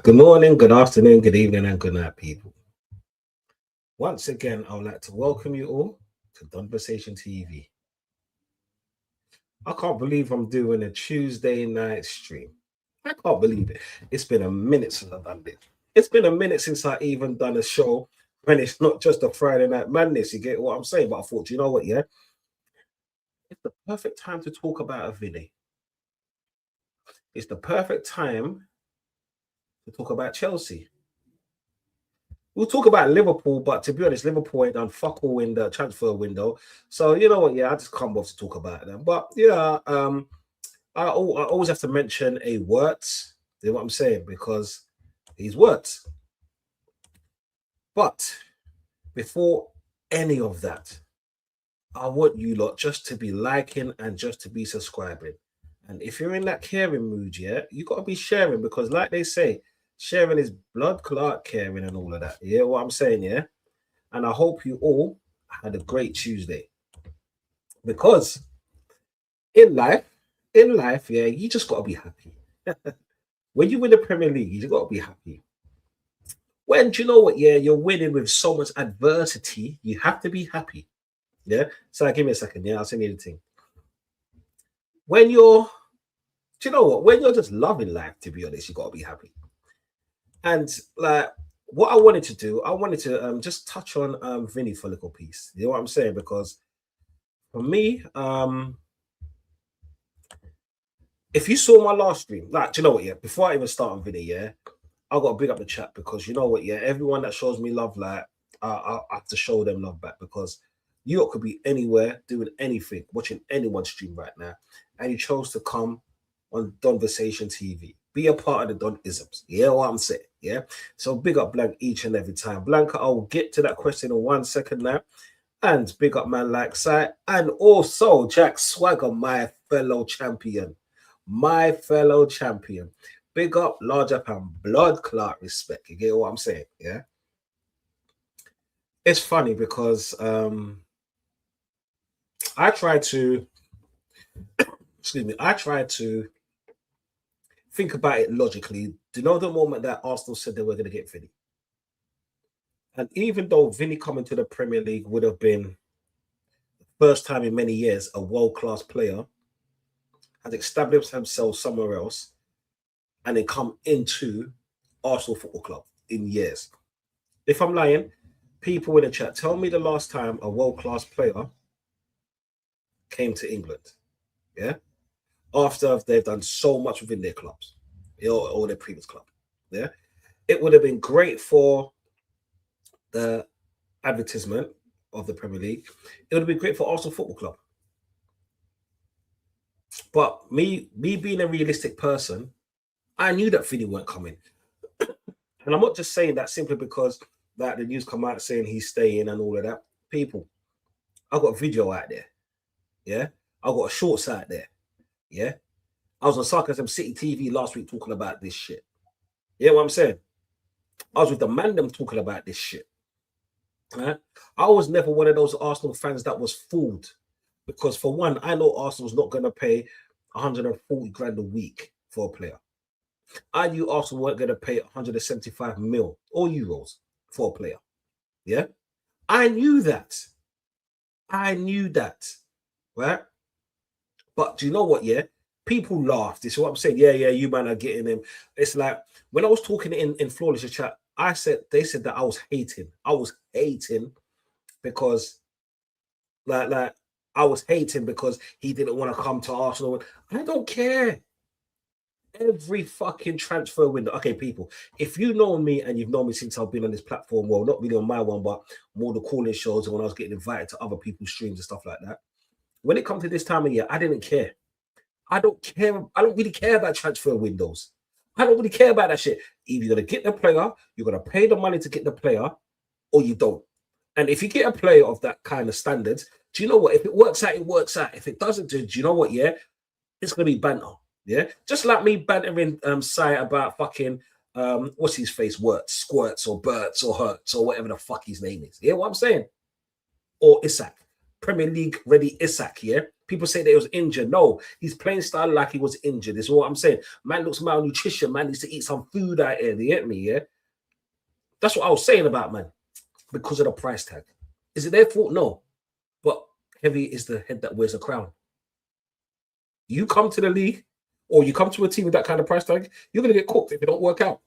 Good morning, good afternoon, good evening, and good night, people. Once again, I would like to welcome you all to Donversation TV. I can't believe I'm doing a Tuesday night stream. I can't believe it. It's been a minute since I've done this. It's been a minute since I even done a show when it's not just a Friday night madness. You get what I'm saying? But I thought, you know what, yeah? It's the perfect time to talk about a VINI. It's the perfect time to talk about Chelsea. We'll talk about Liverpool, but to be honest, Liverpool ain't done fuck all in the transfer window. So you know what? Yeah, I just come off to talk about them. But yeah, I always have to mention a Wirtz. You know what I'm saying? Because he's Wirtz. But before any of that, I want you lot just to be liking and just to be subscribing. And if you're in that caring mood, yeah, you got to be sharing because, like they say, sharing is blood clot caring and all of that. Yeah, what I'm saying, yeah. And I hope you all had a great Tuesday because in life, yeah, you just got to be happy. When you win the Premier League, you got to be happy. When do you know what? Yeah, you're winning with so much adversity, you have to be happy. Yeah. So give me a second. Yeah, I'll send you the thing. When you're, do you know what? When you're just loving life, to be honest, you got to be happy. And like what I wanted to do, I wanted to just touch on Vinny for a little piece. You know what I'm saying? Because for me, if you saw my last stream, like, do you know what? Yeah, before I even start on Vinny, yeah, I got to big up the chat because you know what? Yeah, everyone that shows me love, like, I have to show them love back because you could be anywhere doing anything, watching anyone's stream right now, and you chose to come on Donversation TV. Be a part of the Don-isms. Yeah, what I'm saying. Yeah. So big up Blank each and every time. Blanca, I'll get to that question in 1 second now. And big up man like Sai. And also Jack Swagger, my fellow champion. My fellow champion. Big up, large up, and blood clot respect. You get what I'm saying? Yeah. It's funny because I try to think about it logically. Do you know the moment that Arsenal said they were going to get Vinny? And even though Vinny coming to the Premier League would have been the first time in many years a world-class player has established himself somewhere else and then come into Arsenal Football Club in years. If I'm lying, people in the chat, tell me the last time a world-class player came to England. Yeah. After they've done so much within their clubs, or their previous club. Yeah. It would have been great for the advertisement of the Premier League. It would have been great for Arsenal Football Club. But me being a realistic person, I knew that Vinny weren't coming. And I'm not just saying that simply because that the news come out saying he's staying and all of that. People, I got a video out there. Yeah. I got a shorts out there. Yeah. I was on Sarcasm City TV last week talking about this shit. Yeah, what I'm saying? I was with the man them talking about this shit. Right? I was never one of those Arsenal fans that was fooled. Because for one, I know Arsenal's not going to pay 140 grand a week for a player. I knew Arsenal weren't going to pay 175 mil or euros for a player. Yeah. I knew that. Right? But do you know what? Yeah. People laughed. This is what I'm saying. Yeah, you man are getting him. It's like when I was talking in Flawless chat, they said that I was hating. I was hating because like I was hating because he didn't want to come to Arsenal. I don't care. Every fucking transfer window. Okay, people, if you know me and you've known me since I've been on this platform, well, not really on my one, but more the calling shows and when I was getting invited to other people's streams and stuff like that. When it comes to this time of year, I didn't care. I don't care. I don't really care about transfer windows. I don't really care about that shit. Either you're going to get the player, you're going to pay the money to get the player, or you don't. And if you get a player of that kind of standards, do you know what? If it works out, it works out. If it doesn't, do you know what? Yeah, it's going to be banter. Yeah, just like me bantering Sai about fucking what's his face, Wirtz, Squirts or Burts or Hurts or whatever the fuck his name is. Yeah, what I'm saying? Or Isak. Premier League ready Isak, yeah? People say that he was injured. No, he's playing style like he was injured. This is what I'm saying. Man looks malnutrition. Man needs to eat some food out here. You get me, yeah? That's what I was saying about, man, because of the price tag. Is it their fault? No. But heavy is the head that wears a crown. You come to the league or you come to a team with that kind of price tag, you're going to get cooked if it don't work out.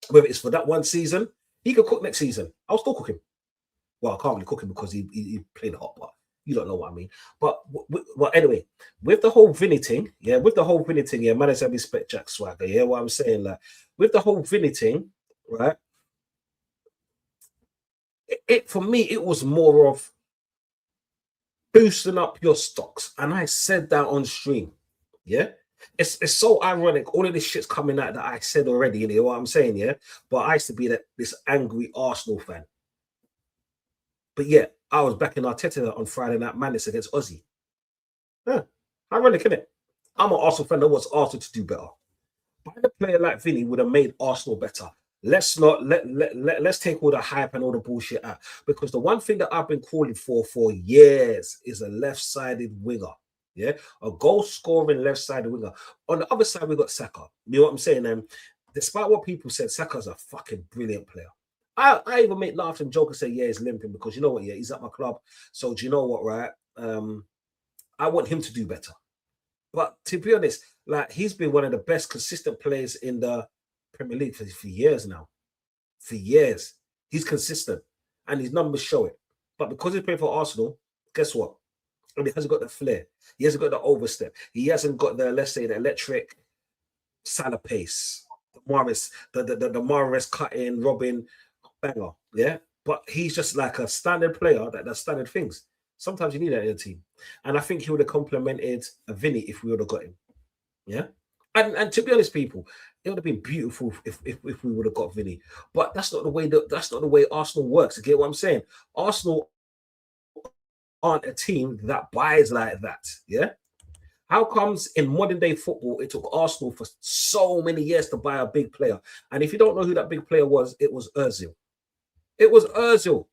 Whether it's for that one season, he could cook next season. I'll still cook him. Well, I can't really cook him because he played hot, but you don't know what I mean. But well, anyway, with the whole VINI thing, yeah, man, I respect Jack Swagger, yeah, what I'm saying, like, with the whole VINI thing, right, it for me, it was more of boosting up your stocks. And I said that on stream, yeah. It's so ironic. All of this shit's coming out that I said already, you know what I'm saying, yeah? But I used to be this angry Arsenal fan. But yeah, I was backing Arteta on Friday Night Madness against Ozzy. Yeah, ironic, isn't it? I'm an Arsenal fan that wants Arsenal to do better. But a player like Vinny would have made Arsenal better. Let's take all the hype and all the bullshit out. Because the one thing that I've been calling for years is a left-sided winger. Yeah, a goal-scoring left-sided winger. On the other side, we got Saka. You know what I'm saying? Despite what people said, Saka's a fucking brilliant player. I even make laughs and joke and say, yeah, he's limping because you know what? Yeah, he's at my club. So do you know what, right? I want him to do better. But to be honest, like, he's been one of the best consistent players in the Premier League for years now. For years. He's consistent. And his numbers show it. But because he's playing for Arsenal, guess what? And he hasn't got the flair. He hasn't got the overstep. He hasn't got the, let's say, the electric Salah pace. The Mahrez cutting, Robin, banger. Yeah? But he's just like a standard player that does standard things. Sometimes you need that in a team. And I think he would have complemented a Vinny if we would have got him. Yeah? And to be honest, people, it would have been beautiful if we would have got Vinny. But that's not the way Arsenal works. You get what I'm saying? Arsenal aren't a team that buys like that. Yeah. How comes in modern day football it took Arsenal for so many years to buy a big player? And if you don't know who that big player was, it was Özil. It was Özil.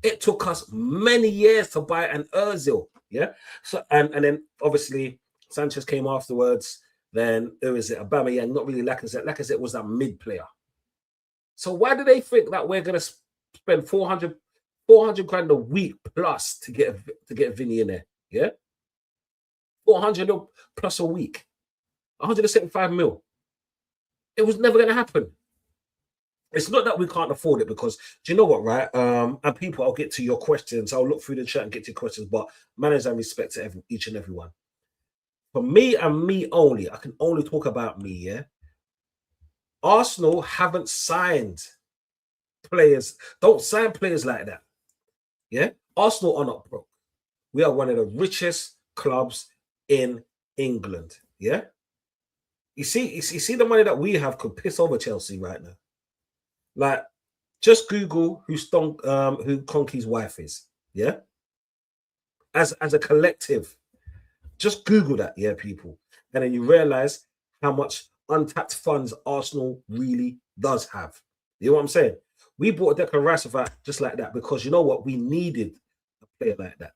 It took us many years to buy an Özil. Yeah. So and then obviously Sanchez came afterwards. Then who is it? Aubameyang, not really Lacazette. Lacazette was that mid player. So why do they think that we're gonna spend 400 grand a week plus to get Vinny in there? Yeah, 400 plus a week, 175 mil. It was never gonna happen. It's not that we can't afford it because do you know what, right? And people, I'll get to your questions. I'll look through the chat and get to your questions. But manners and respect to each and everyone. For me and me only, I can only talk about me, yeah? Arsenal haven't signed players. Don't sign players like that, yeah? Arsenal are not broke. We are one of the richest clubs in England, yeah? You see the money that we have could piss over Chelsea right now. Like, just Google who Conky's wife is, yeah? As a collective. Just Google that, yeah, people. And then you realize how much untapped funds Arsenal really does have. You know what I'm saying? We bought Declan Rice just like that because you know what? We needed a player like that.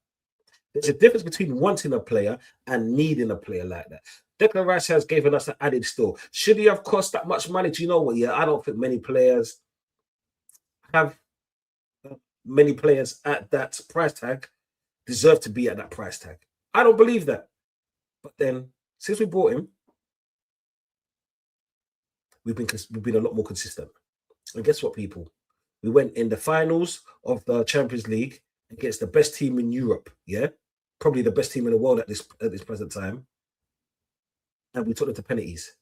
There's a difference between wanting a player and needing a player like that. Declan Rice has given us an added store. Should he have cost that much money? Do you know what? Yeah, I don't think many players at that price tag deserve to be at that price tag. I don't believe that. But then, since we bought him, we've been a lot more consistent. And guess what, people? We went in the finals of the Champions League against the best team in Europe. Yeah, probably the best team in the world at this present time. And we took it to penalties,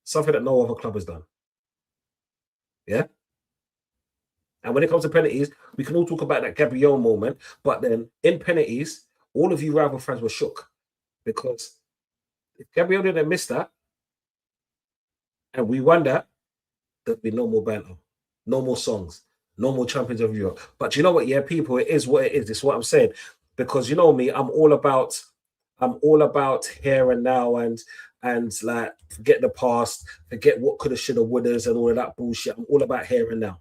something that no other club has done. Yeah. And when it comes to penalties, we can all talk about that Gabriel moment. But then in penalties, all of you rival fans were shook because if Gabriel didn't miss that and we won that, there'd be no more banter, no more songs, no more champions of Europe. But you know what? Yeah, people, it is what it is. It's what I'm saying. Because you know me, I'm all about here and now and like forget the past, forget what coulda, shoulda, wouldas and all of that bullshit. I'm all about here and now.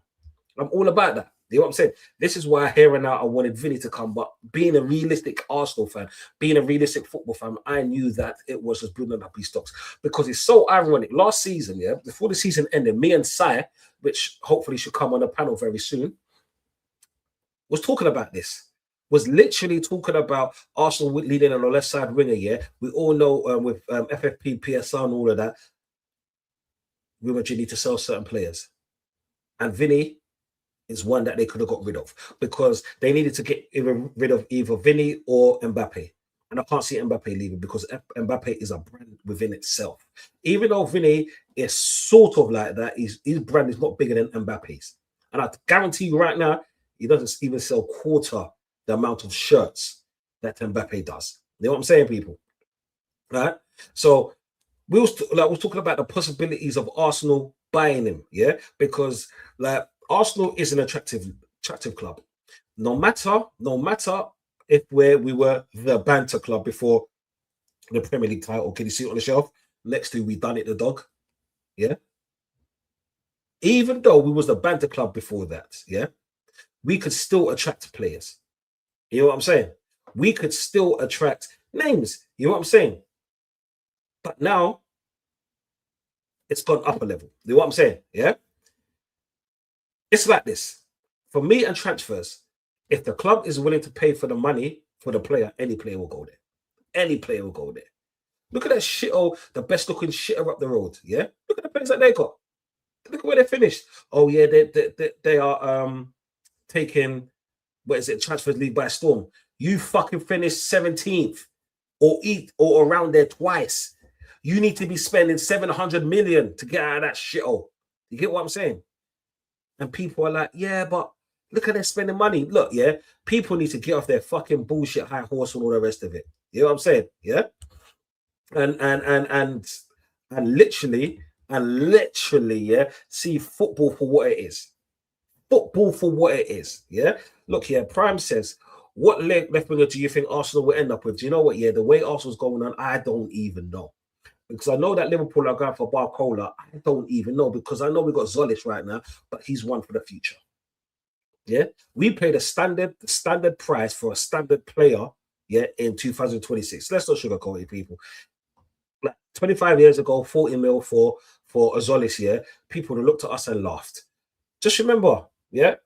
I'm all about that. You know what I'm saying? This is why here and now I wanted Vinny to come, but being a realistic Arsenal fan, being a realistic football fan, I knew that it was just building up his stocks because it's so ironic. Last season, yeah, before the season ended, me and Sai, which hopefully should come on a panel very soon, was talking about this. Was literally talking about Arsenal leading on the left side winger. Yeah, we all know with FFP, PSR, and all of that, Real Madrid need to sell certain players, and Vinny is one that they could have got rid of because they needed to get rid of either Vinny or Mbappe. And I can't see Mbappe leaving because Mbappe is a brand within itself. Even though Vinny is sort of like that, his brand is not bigger than Mbappe's. And I guarantee you right now, he doesn't even sell quarter the amount of shirts that Mbappe does. You know what I'm saying, people? Right? So we was talking about the possibilities of Arsenal buying him, yeah? Because like Arsenal is an attractive club. No matter if we were the banter club before the Premier League title. Can you see it on the shelf? Next to we done it the dog. Yeah. Even though we was the banter club before that, yeah, we could still attract players. You know what I'm saying? We could still attract names. You know what I'm saying? But now it's gone up a level. You know what I'm saying? Yeah. It's like this. For me and transfers, if the club is willing to pay for the money for the player, any player will go there. Any player will go there. Look at that shithole, the best looking shitter up the road. Yeah. Look at the players that they got. Look at where they finished. Oh yeah, they are taking Transfer League by storm. You fucking finished 17th or around there twice. You need to be spending 700 million to get out of that shithole. You get what I'm saying? And people are like, yeah, but look at them spending money. Look, yeah, people need to get off their fucking bullshit high horse and all the rest of it. You know what I'm saying? Yeah. And literally, yeah, see football for what it is. Football for what it is. Yeah. Look here, Prime says, what left winger do you think Arsenal will end up with? Do you know what? Yeah, the way Arsenal's going on, I don't even know. Because I know that Liverpool are going for Barcola. I don't even know because I know we got Zolis right now, but he's one for the future. Yeah, we paid a standard price for a standard player. Yeah, in 2026. Let's not sugarcoat it, people. Like 25 years ago, 40 mil for Azolis. Yeah, people would have looked at us and laughed. Just remember, yeah,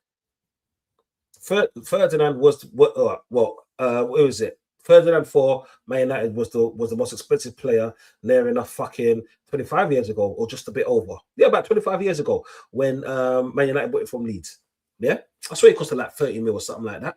Ferdinand was what was it? Ferdinand for Man United was the most expensive player near enough fucking 25 years ago, or just a bit over. Yeah, about 25 years ago when Man United bought it from Leeds. Yeah, I swear it costed like 30 mil or something like that.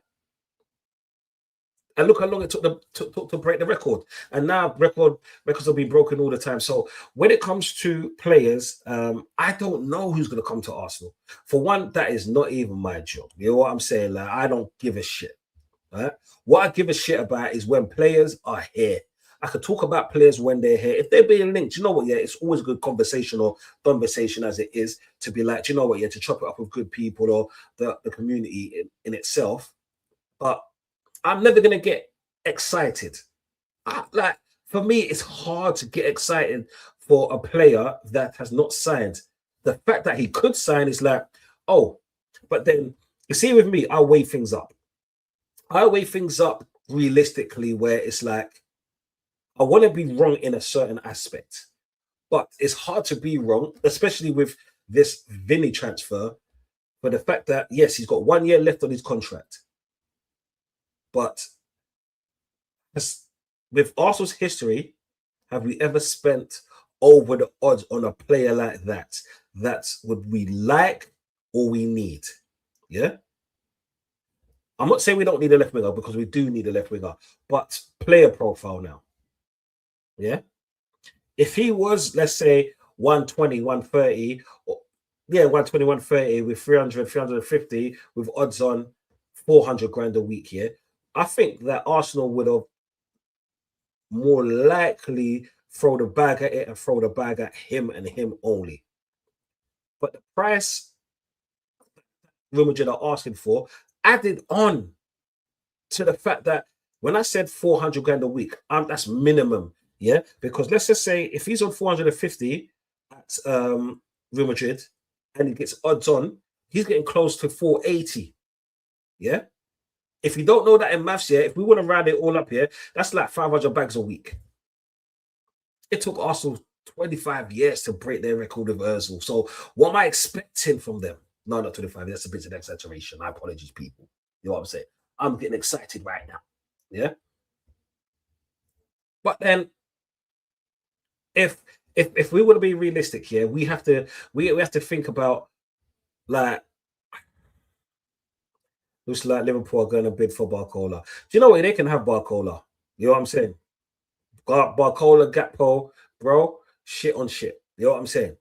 And look how long it took to break the record. And now records have been broken all the time. So when it comes to players, I don't know who's going to come to Arsenal. For one, that is not even my job. You know what I'm saying? Like, I don't give a shit. Right? What I give a shit about is when players are here. I could talk about players when they're here. If they're being linked, you know what? Yeah, it's always a good conversation or Donversation as it is to be like, you know what? Yeah, to chop it up with good people or the community in itself. But I'm never going to get excited. Like, for me, it's hard to get excited for a player that has not signed. The fact that he could sign is like, oh, but then you see with me, I'll weigh things up. I weigh things up realistically where it's like, I want to be wrong in a certain aspect, but it's hard to be wrong, especially with this VINI transfer, for the fact that, yes, he's got 1 year left on his contract. But with Arsenal's history, have we ever spent over the odds on a player like that? That's what we like or we need. Yeah. I'm not saying we don't need a left winger because we do need a left winger, but player profile now. Yeah. If he was, let's say, 120, 130, or, yeah, 120, 130 with 300, 350 with odds on 400 grand a week, yeah, I think that Arsenal would have more likely throw the bag at it and throw the bag at him and him only. But the price Real Madrid are asking for added on to the fact that when I said 400 grand a week, that's minimum, yeah? Because let's just say if he's on 450 at Real Madrid and he gets odds on, he's getting close to 480. Yeah. If you don't know that in maths, yeah, if we want to round it all up here, that's like 500 bags a week. It took Arsenal 25 years to break their record of Ozil. So what am I expecting from them? No, not 25. That's a bit of an exaggeration. My apologies, people. You know what I'm saying? I'm getting excited right now. Yeah. But then if we want to be realistic here, we have to we have to think about like looks like Liverpool are going to bid for Barcola. Do you know what? They can have Barcola. You know what I'm saying? Barcola, Gakpo, bro, shit on shit. You know what I'm saying?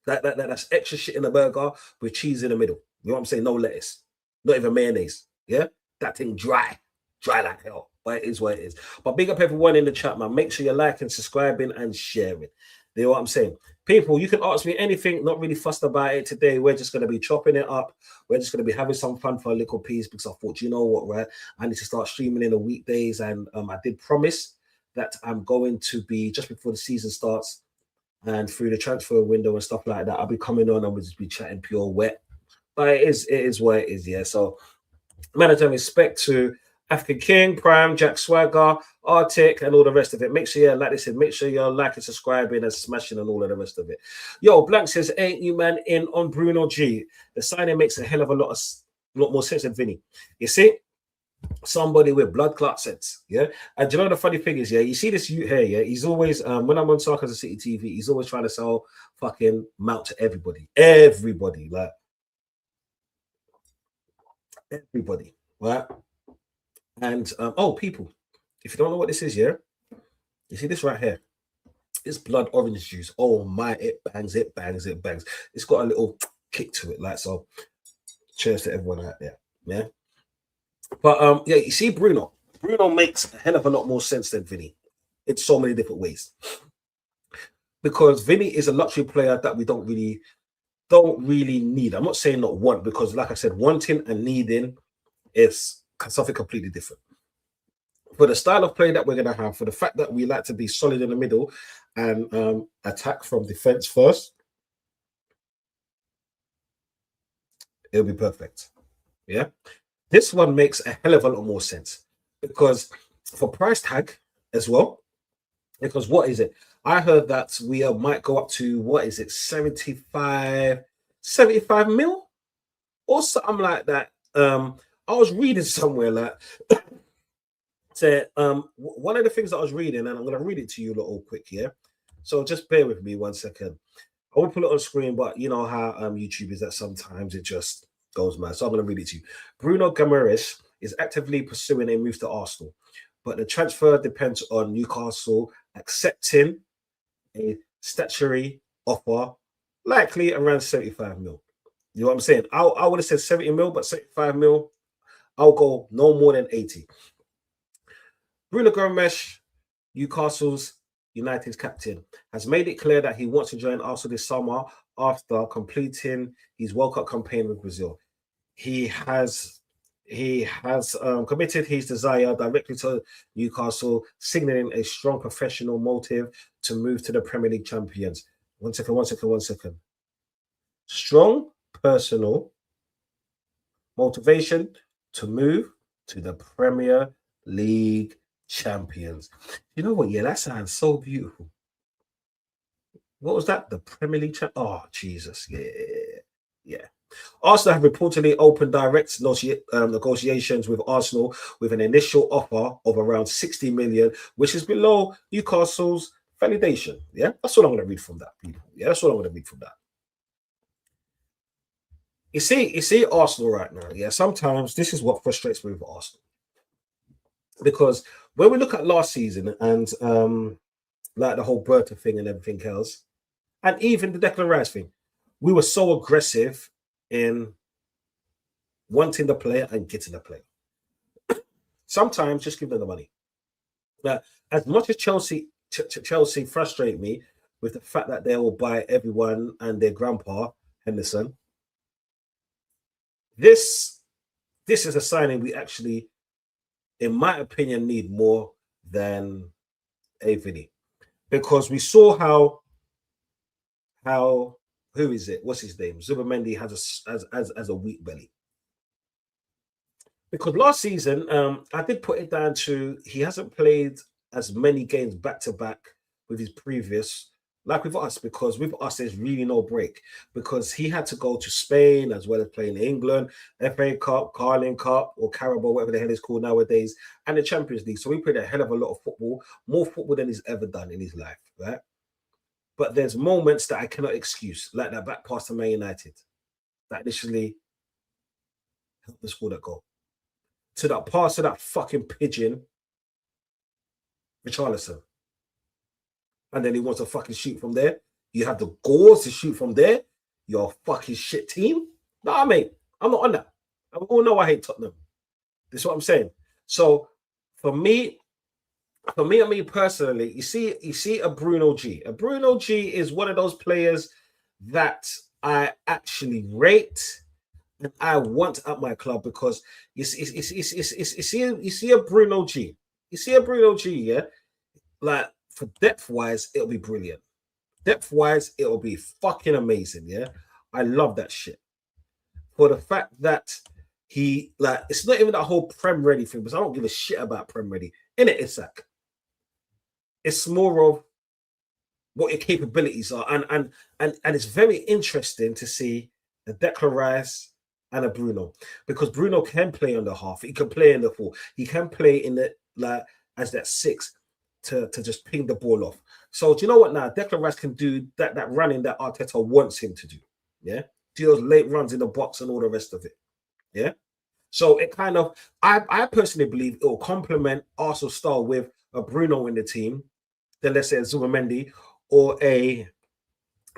That's extra shit in the burger with cheese in the middle. You know what I'm saying? No lettuce, not even mayonnaise. Yeah, that thing dry like hell. But it is what it is. But big up everyone in the chat, man. Make sure you're liking, subscribing, and sharing. You know what I'm saying? People, you can ask me anything, not really fussed about it today. We're just going to be chopping it up. We're just going to be having some fun for a little piece because I thought, you know what, right? I need to start streaming in the weekdays. And I did promise that I'm going to be, just before the season starts and through the transfer window and stuff like that, I'll be coming on and we'll just be chatting pure wet. But it is what it is, yeah. So, manager respect to African King, Prime, Jack Swagger, Arctic, and all the rest of it. Make sure you're, like I said, make sure you're liking, subscribing, and smashing, and all of the rest of it. Yo, Blank says, ain't you man in on Bruno G? The signing makes a hell of a lot more sense than Vinny. You see, somebody with blood clot sense, yeah. And do you know the funny thing is, yeah, you see this youth here, yeah. He's always, when I'm on Sarcasm City TV, he's always trying to sell fucking Mount to everybody, like everybody, right? And oh, people, if you don't know what this is, yeah, you see this right here. This blood orange juice. Oh my, it bangs, it bangs, it bangs. It's got a little kick to it, like so. Cheers to everyone out there, yeah. But yeah, you see, Bruno makes a hell of a lot more sense than Vinny in so many different ways. Because Vinny is a luxury player that we don't really need. I'm not saying not want, because like I said, wanting and needing is something completely different. For the style of play that we're going to have, for the fact that we like to be solid in the middle and attack from defense first, it'll be perfect. Yeah. This one makes a hell of a lot more sense because for price tag as well, because what is it? I heard that we might go up to, what is it, 75 mil or something like that. I was reading somewhere like one of the things that I was reading, and I'm going to read it to you a little quick here. So just bear with me 1 second. I will put it on screen, but you know how YouTube is that sometimes it just goes mad. So I'm going to read it to you. Bruno Guimaraes is actively pursuing a move to Arsenal, but the transfer depends on Newcastle accepting a statutory offer, likely around 75 mil. You know what I'm saying? I would have said 70 mil, but 75 mil, I'll go no more than 80. Bruno Guimaraes, Newcastle's United's captain, has made it clear that he wants to join Arsenal this summer after completing his World Cup campaign with Brazil. He has committed his desire directly to Newcastle, signaling a strong professional motive to move to the Premier League champions. One second. Strong personal motivation to move to the Premier League champions. You know what? Yeah, that sounds so beautiful. What was that? The Premier League champ? Oh, Jesus. Yeah. Arsenal have reportedly opened direct negotiations with Arsenal with an initial offer of around 60 million, which is below Newcastle's validation. Yeah, that's what I'm going to read from that, people. Yeah, that's what I'm going to read from that. You see Arsenal right now. Yeah, sometimes this is what frustrates me with Arsenal, because when we look at last season and like the whole Bertha thing and everything else, and even the Declan Rice thing, we were so aggressive in wanting the player and getting the player. Sometimes just give them the money. Now, as much as Chelsea frustrate me with the fact that they will buy everyone and their grandpa Henderson, this is a signing we actually, in my opinion, need more than a VINI, because we saw how who is it? What's his name? Zubimendi has a weak belly. because last season, I did put it down to he hasn't played as many games back to back with his previous, like with us, because with us there's really no break because he had to go to Spain as well as playing in England, FA Cup, Carling Cup, or Carabao, whatever the hell it's called nowadays, and the Champions League. So he played a hell of a lot of football, more football than he's ever done in his life, right? But there's moments that I cannot excuse, like that back pass to Man United, that literally helped the score that goal. To that pass to that fucking pigeon, Richarlison. And then he wants to fucking shoot from there. You have the goals to shoot from there. You're a fucking shit team. Nah, mate, I'm not on that. I all know I hate Tottenham. This is what I'm saying. So for me personally, you see a Bruno G. A Bruno G is one of those players that I actually rate and I want at my club because you see a Bruno G. You see a Bruno G, yeah? Like for depth-wise, it'll be brilliant. Depth-wise, it'll be fucking amazing, yeah? I love that shit. For the fact that he, like, it's not even that whole Prem Ready thing, because I don't give a shit about Prem Ready. In it, Isak. It's more of what your capabilities are. And it's very interesting to see a Declan Rice and a Bruno. Because Bruno can play on the half. He can play in the 4. He can play in the, like, as that 6 to just ping the ball off. So do you know what now? Declan Rice can do that running that Arteta wants him to do. Yeah. Do those late runs in the box and all the rest of it. Yeah. So it kind of, I personally believe it will complement Arsenal's style with a Bruno in the team, then let's say a Zubamendi or a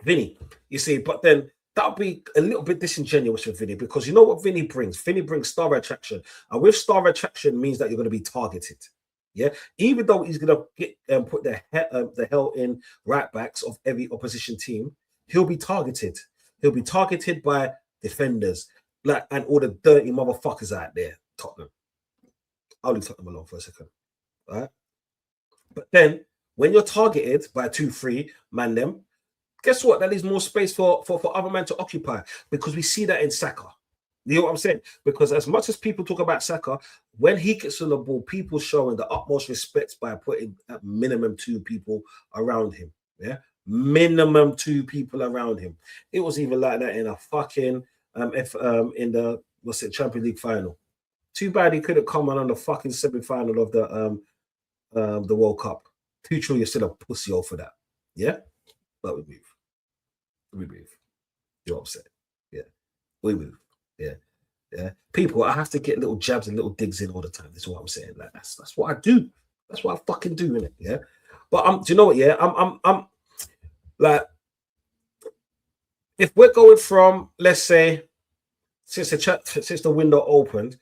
Vinny. You see, but then that'll be a little bit disingenuous with Vinny because you know what Vinny brings? Vinny brings star attraction. And with star attraction means that you're going to be targeted. Yeah, even though he's going to get put the hell in right backs of every opposition team, he'll be targeted. He'll be targeted by defenders, like, and all the dirty motherfuckers out there. Tottenham. I'll leave Tottenham alone for a second. All right. But then when you're targeted by 2-3 man them, guess what? That leaves more space for other men to occupy because we see that in Saka. You know what I'm saying? Because as much as people talk about Saka, when he gets on the ball, people showing the utmost respect by putting at minimum 2 people around him. Yeah, minimum 2 people around him. It was even like that in a fucking in the Champions League final. Too bad he couldn't come on the fucking semi-final of the World Cup. Too true, you're still a pussy for that. Yeah, but we move. We move. You know what I'm saying? Yeah, we move. Yeah, yeah. People, I have to get little jabs and little digs in all the time. That's what I'm saying. Like that's what I do. That's what I fucking do in it. Yeah. But do you know what? Yeah, I'm like, if we're going from, let's say, since the window opened,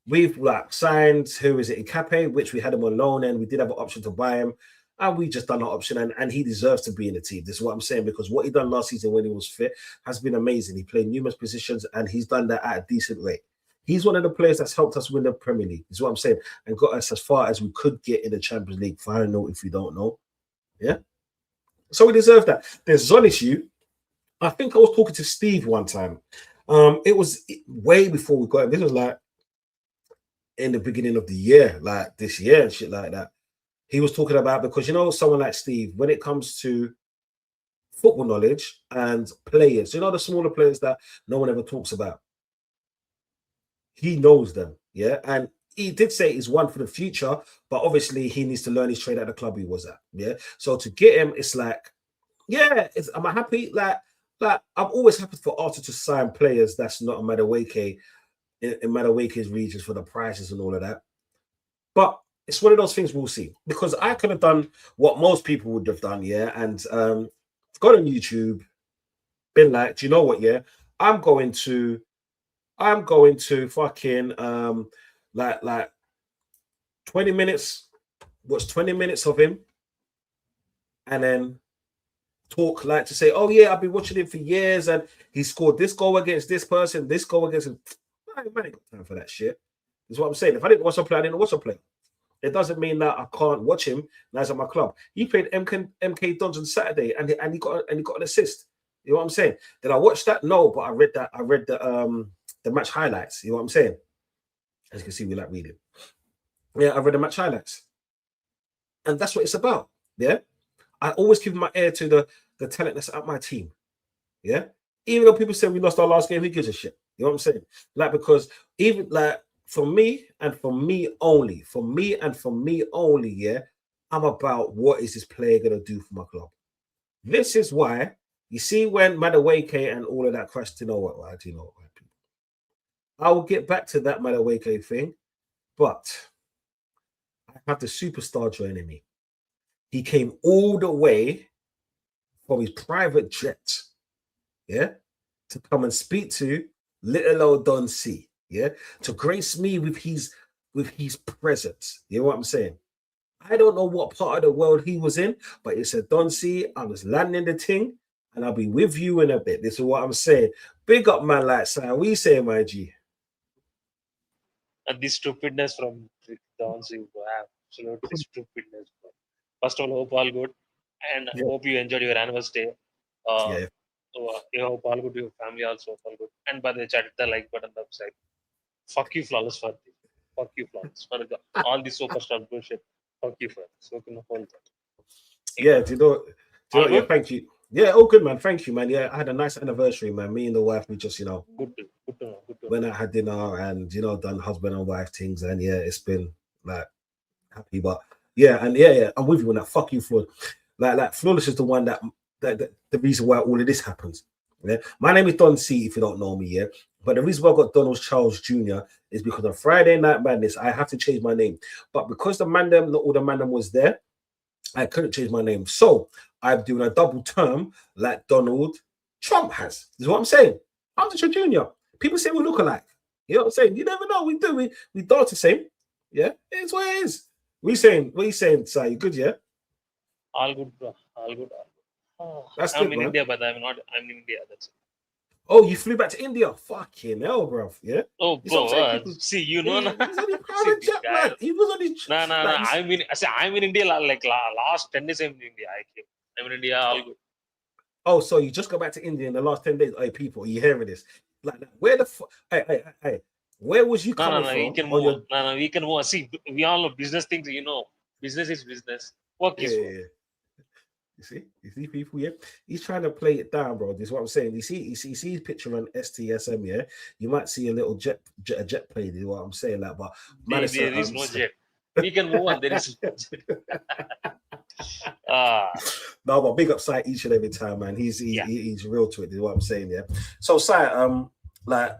we've like signed, who is it, Ikape, which we had him on loan and we did have an option to buy him. And we just done an option and he deserves to be in the team. This is what I'm saying, because what he done last season when he was fit has been amazing. He played numerous positions and he's done that at a decent rate. He's one of the players that's helped us win the Premier League. This is what I'm saying. And got us as far as we could get in the Champions League final, if you don't know. Yeah. So we deserve that. There's one issue. I think I was talking to Steve one time. It was way before we got him. This was like in the beginning of the year, like this year and shit like that. He was talking about, because you know, someone like Steve, when it comes to football knowledge and players, you know, the smaller players that no one ever talks about, he knows them. Yeah. And he did say he's one for the future, but obviously he needs to learn his trade at the club he was at. Yeah. So to get him, it's like, yeah, am I happy? Like I'm always happy for Arsenal to sign players that's not a Madueke in Madueke's regions for the prices and all of that. But it's one of those things we'll see, because I could have done what most people would have done, yeah, and got on YouTube, been like, do you know what, yeah, I'm going to fucking like 20 minutes, watch 20 minutes of him, and then talk like to say, oh yeah, I've been watching him for years, and he scored this goal against this person, this goal against him. I ain't got time for that shit. Is what I'm saying. If I didn't watch a play, I didn't watch a play. It doesn't mean that I can't watch him now he's at my club. He played MK Dons on Saturday and he got an assist. You know what I'm saying? Did I watch that? No, but I read the match highlights. You know what I'm saying? As you can see, we like reading. Yeah, I read the match highlights. And that's what it's about. Yeah. I always give my ear to the talent that's at my team. Yeah. Even though people say we lost our last game, who gives a shit? You know what I'm saying? Like, because even like for me and for me only, yeah, I'm about what is this player gonna do for my club. This is why you see when Madueke and all of that crashed. You know what? I do know what. I will get back to that Madueke thing, but I have the superstar joining me. He came all the way from his private jet, yeah, to come and speak to little old Don C, yeah, to grace me with his presence. You know what I'm saying? I don't know what part of the world he was in, but it said, Don C, I was landing the thing, and I'll be with you in a bit. This is what I'm saying. Big up, man, like Sam. We say, my G. And the stupidness from Don C, absolutely stupidness. First of all, hope all good, and Yeah. hope you enjoyed your anniversary. Uh, Yeah. you hope all good to your family also, hope all good. And by the way, chat the like button upside. Fuck you, flawless for this. Fuck you, flawless. For all the superstar bullshit. Fuck you for this. So, hold that. Yeah, do you know? All Yeah, good? thank you. Yeah, oh, good, man. Thank you, man. Yeah, I had a nice anniversary, man. Me and the wife, we just, Good to know. Good to know. went out, had dinner, and done husband and wife things, and yeah, it's been like happy, but yeah, and yeah, I'm with you on that. Fuck you, Floyd. Like Flawless is the one that the reason why all of this happens. Yeah, my name is Don C. If you don't know me, yeah, but the reason why I got Donald Charles Jr. is because on Friday Night Madness I have to change my name, but because the man them, not all the man them was there, I couldn't change my name, so I'm doing a double term like Donald Trump has. This is what I'm saying. I'm just a junior. People say we look alike. You know what I'm saying? You never know. We do. We dance the same. Yeah, it's what it is. What are you saying, Si? You good, yeah? All good, bro. All good. All good. That's I'm good, in man. India, but I'm not. I'm in India. That's it. Oh, you flew back to India? Fucking hell, bro. Yeah. Oh, You know what I'm bro. saying? People, See, you know, he's on his see private the jet, guy. blood. He was on his No, no, no. like. I'm in India. Like last 10 days, I'm in India. I came. I'm in India. All good. Oh, so you just got back to India in the last 10 days? Hey, people, are you hearing this? Like, where the fuck? Hey, where was you No, no, coming no. You from can on move your? on. No, no. We can move on. See, we all know business things. Business is business. Work Yeah, is yeah, work. yeah. You see, people, yeah. He's trying to play it down, bro. This is what I'm saying. You see his picture on STSM, yeah. You might see a little a jet plane. Is what I'm saying, like, but man, it's There a is no jet. We can move on. There is no jet. Ah, no, but big up Sai each and every time, man. yeah. He's real to it. Is what I'm saying, yeah. So Sai, like,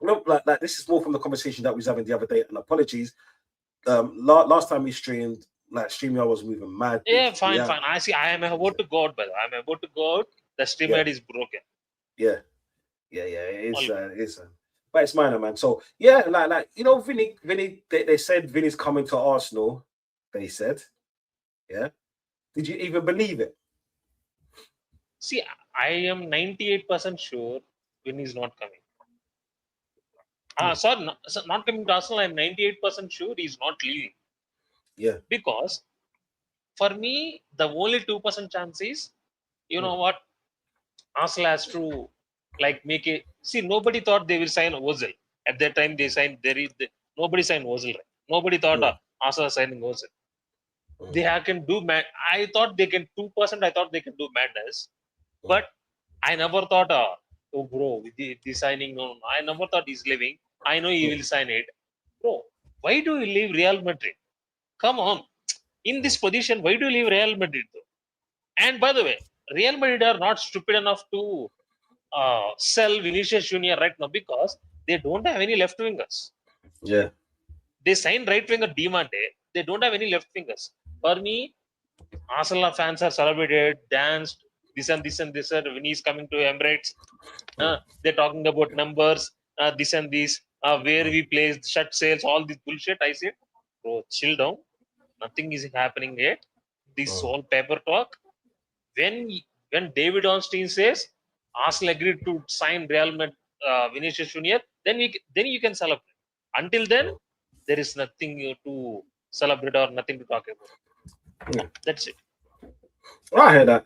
like this is more from the conversation that we was having the other day. And apologies, last time we streamed, like StreamYard was moving mad big. Yeah, fine, Yeah, fine. I see. I am about to go out, brother. I'm about to go out. The yeah, streamer is broken. yeah, yeah. All good. It is. But it's minor, man. So yeah, like Vinny, they said Vinny's coming to Arsenal. They said, yeah. Did you even believe it? See, I am 98% sure Vin is not coming. Hmm. Sorry, not coming to Arsenal. I'm 98% sure he's not leaving. Yeah. Because for me, the only 2% chance is, you Hmm. know what, Arsenal has to like make it. See, nobody thought they will sign Ozil. At that time, they signed. Nobody signed Ozil. Right? Nobody thought Hmm. Arsenal signing Ozil. Hmm. They can do mad. I thought they can 2%. I thought they can do madness, Hmm. but I never thought, oh bro, with the signing, no, no, I never thought he's leaving. I know he Hmm. will sign it, bro. Why do you leave Real Madrid? Come on, in Hmm. this position, why do you leave Real Madrid though? And by the way, Real Madrid are not stupid enough to sell Vinicius Junior right now because they don't have any left wingers. Yeah. They signed right winger Diamante. They don't have any left wingers. For me, Arsenal fans are celebrated, danced, this and this and this. When he's coming to Emirates, Hmm. they're talking about numbers, this and this, where Hmm. we place, shut sales, all this bullshit. I said, bro, chill down. Nothing is happening yet. This Hmm. all paper talk. When when David Ornstein says Arsenal agreed to sign Real Madrid, Vinicius Junior, then you can celebrate. Until then, Hmm. there is nothing to celebrate or nothing to talk about. Yeah. That's it. I hear that.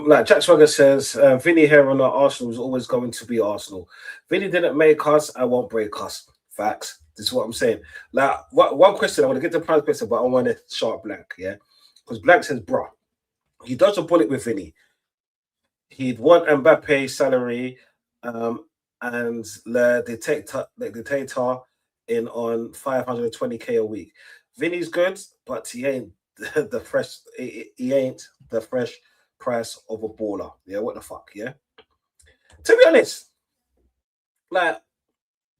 Like Jack Swagger says, Vinny here on our Arsenal is always going to be Arsenal. Vinny didn't make us, I won't break us. Facts. This is what I'm saying. Like, one question, I want to get to the prime question, but I want to sharp Blank, yeah? Because Blank says, bro, he does a bullet with Vinny. He'd want Mbappe's salary um, and the dictator in on 520K a week. Vinny's good, but he ain't the fresh. He ain't the fresh price of a baller. Yeah, what the fuck? Yeah. To be honest, like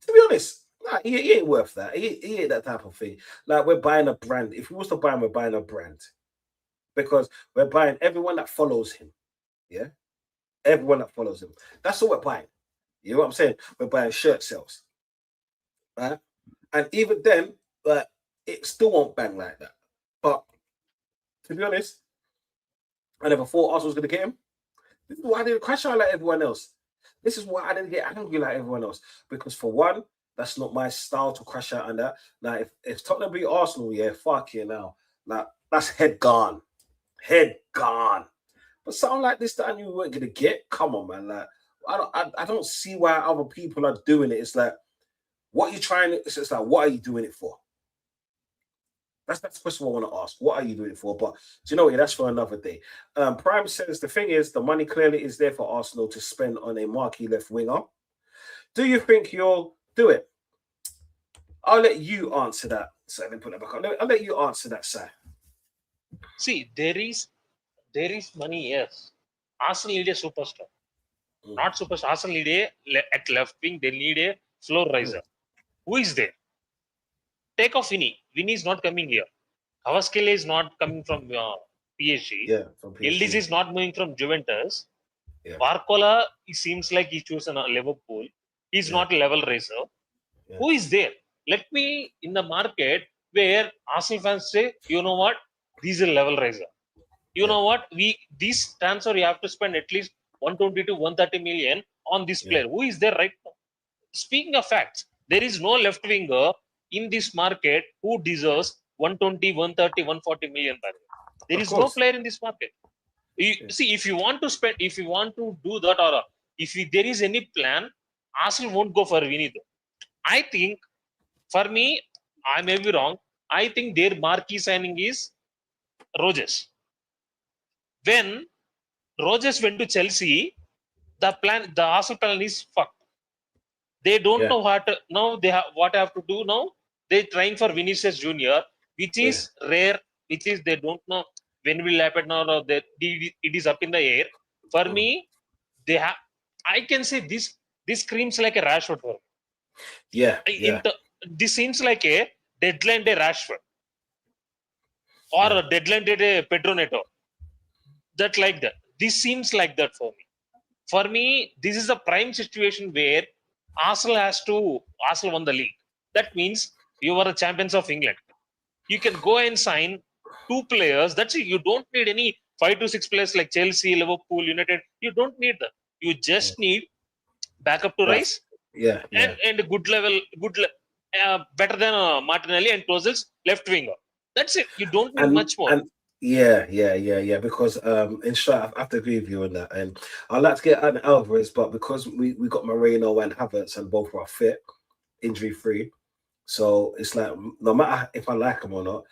to be honest, like he ain't worth that. He ain't that type of thing. Like we're buying a brand. If we was to buy him, we're buying a brand because we're buying everyone that follows him. Yeah, everyone that follows him. That's all we're buying. You know what I'm saying? We're buying shirt sales, right? And even then, like it still won't bang like that. But to be honest, I never thought Arsenal was going to get him. This is why I didn't crash out like everyone else. This is why I didn't get angry like everyone else. Because for one, that's not my style to crash out and that. Now, if Tottenham beat Arsenal, yeah, fuck you now. Like that's head gone. Head gone. But something like this that I knew we weren't gonna get, come on, man. Like I don't see why other people are doing it. It's like, what are you trying to? It's like, what are you doing it for? That's the question I want to ask. What are you doing it for? But do you know what? That's for another day. Prime says the thing is the money clearly is there for Arsenal to spend on a marquee left winger. Do you think you'll do it? I'll let you answer that. So let me put that back on. I'll let you answer that, sir. See, there is money. Yes, Arsenal need a superstar, not superstar. Arsenal need at left wing. They need a floor riser. Who is there? Take off Vinny. Vinny is not coming here. Kavaskele is not coming from PSG. Yeah, from PSG. Eldis is not moving from Juventus. Yeah. Barcola, it seems like he chose Liverpool. He's not a level racer. Yeah. Who is there? Let me in the market where Arsenal fans say, you know what, these are level raiser. You know what, this transfer you have to spend at least 120 to 130 million on this player. Who is there right now? Speaking of facts, there is no left winger in this market who deserves 120, 130, 140 million. There is no player in this market. See, if you want to spend, if you want to do that, or if there is any plan, Arsenal won't go for Vinny though. I think, for me, I may be wrong. I think their marquee signing is Rodgers. When Rodgers went to Chelsea, the Arsenal plan is fucked. They don't know what now. They have what I have to do now. They're trying for Vinicius Junior, which is rare. Which is they don't know when will happen or it is up in the air. For me, they have. I can say this. This screams like a Rashford for me. Yeah. This seems like a deadline day Rashford or a deadline day Pedro Neto. That like that. This seems like that for me. For me, this is a prime situation where Arsenal won the league. That means you are the champions of England. You can go and sign 2 players. That's it. You don't need any 5 to 6 players like Chelsea, Liverpool, United. You don't need that. You just need backup to Rice. And a good level, better than Martinelli and Tozil's left winger. That's it. You don't need much more. Yeah. Because in short, I have to agree with you on that. And I'd like to get an Alvarez, but because we got Moreno and Havertz and both are fit, injury free. So it's like no matter if I like them or not,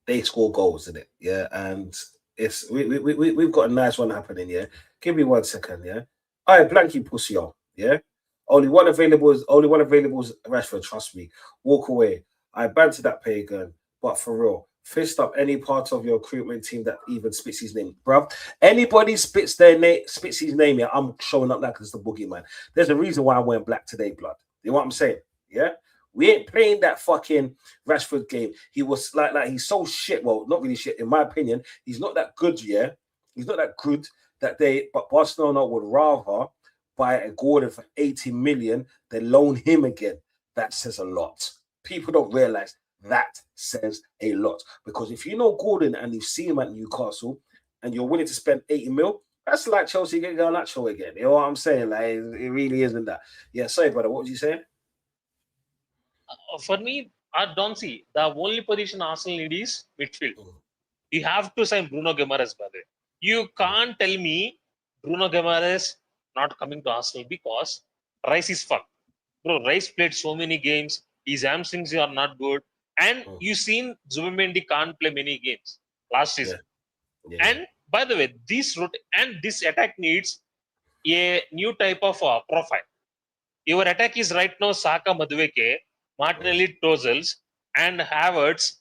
they score goals in it. Yeah. And it's we've got a nice one happening, yeah. Give me 1 second, yeah. All right, Blanky pussy on, yeah. Only one available is Rashford, trust me. Walk away. I banter that pagan, but for real. Fist up any part of your recruitment team that even spits his name, bruv. Anybody spits his name, yeah, I'm showing up now because it's the boogeyman. There's a reason why I went black today, blood. You know what I'm saying? Yeah? We ain't playing that fucking Rashford game. He was like he's so shit. Well, not really shit, in my opinion. He's not that good, yeah. He's not that good but Barcelona would rather buy a Gordon for 80 million than loan him again. That says a lot. People don't realize that says a lot. Because if you know Gordon and you see him at Newcastle and you're willing to spend 80 mil, that's like Chelsea getting Garnacho again. You know what I'm saying? Like, it really isn't that. Yeah, sorry, brother. What was you saying? For me, I don't see the only position Arsenal need is midfield. You have to sign Bruno Guimaraes, by the way. You can't tell me Bruno Guimaraes not coming to Arsenal because Rice is fucked. Bro, Rice played so many games. His hamstrings are not good. And you've seen Zubimendi can't play many games last season. And by the way, this attack needs a new type of profile. Your attack is right now Saka, Madueke, Martinelli, Tozels, and Havertz,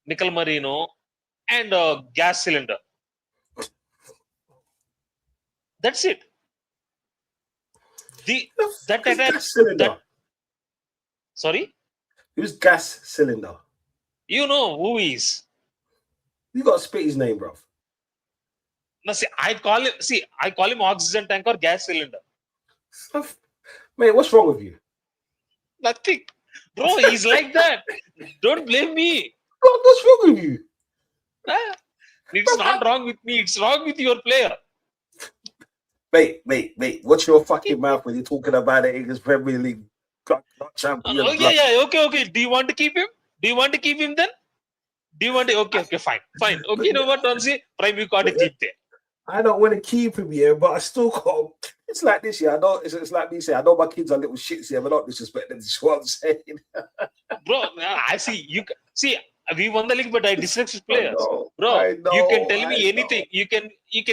Mikel Marino, and gas cylinder. That's it. That attack. Gas cylinder. Sorry? Who's gas cylinder? You know who is. You got to spit his name, bro. No, I call him oxygen tank or gas cylinder. Mate, what's wrong with you? Nothing. Bro, he's like that. Don't blame me. What's wrong with you? It's not wrong with me. It's wrong with your player. Wait. Watch your fucking mouth when you're talking about the English Premier League champion. Okay. Do you want to keep him? Then? Do you want to? Okay, fine. Okay, you know what, Ronzi? Prime, you got to keep there. I don't want to keep him here, but I still can't. It's like this, yeah. I know it's like me saying, I know my kids are little shits here, but not disrespect them. This is what I'm saying. Bro, I see. We won the league, but I disrespect players. Bro, you can tell me anything. You can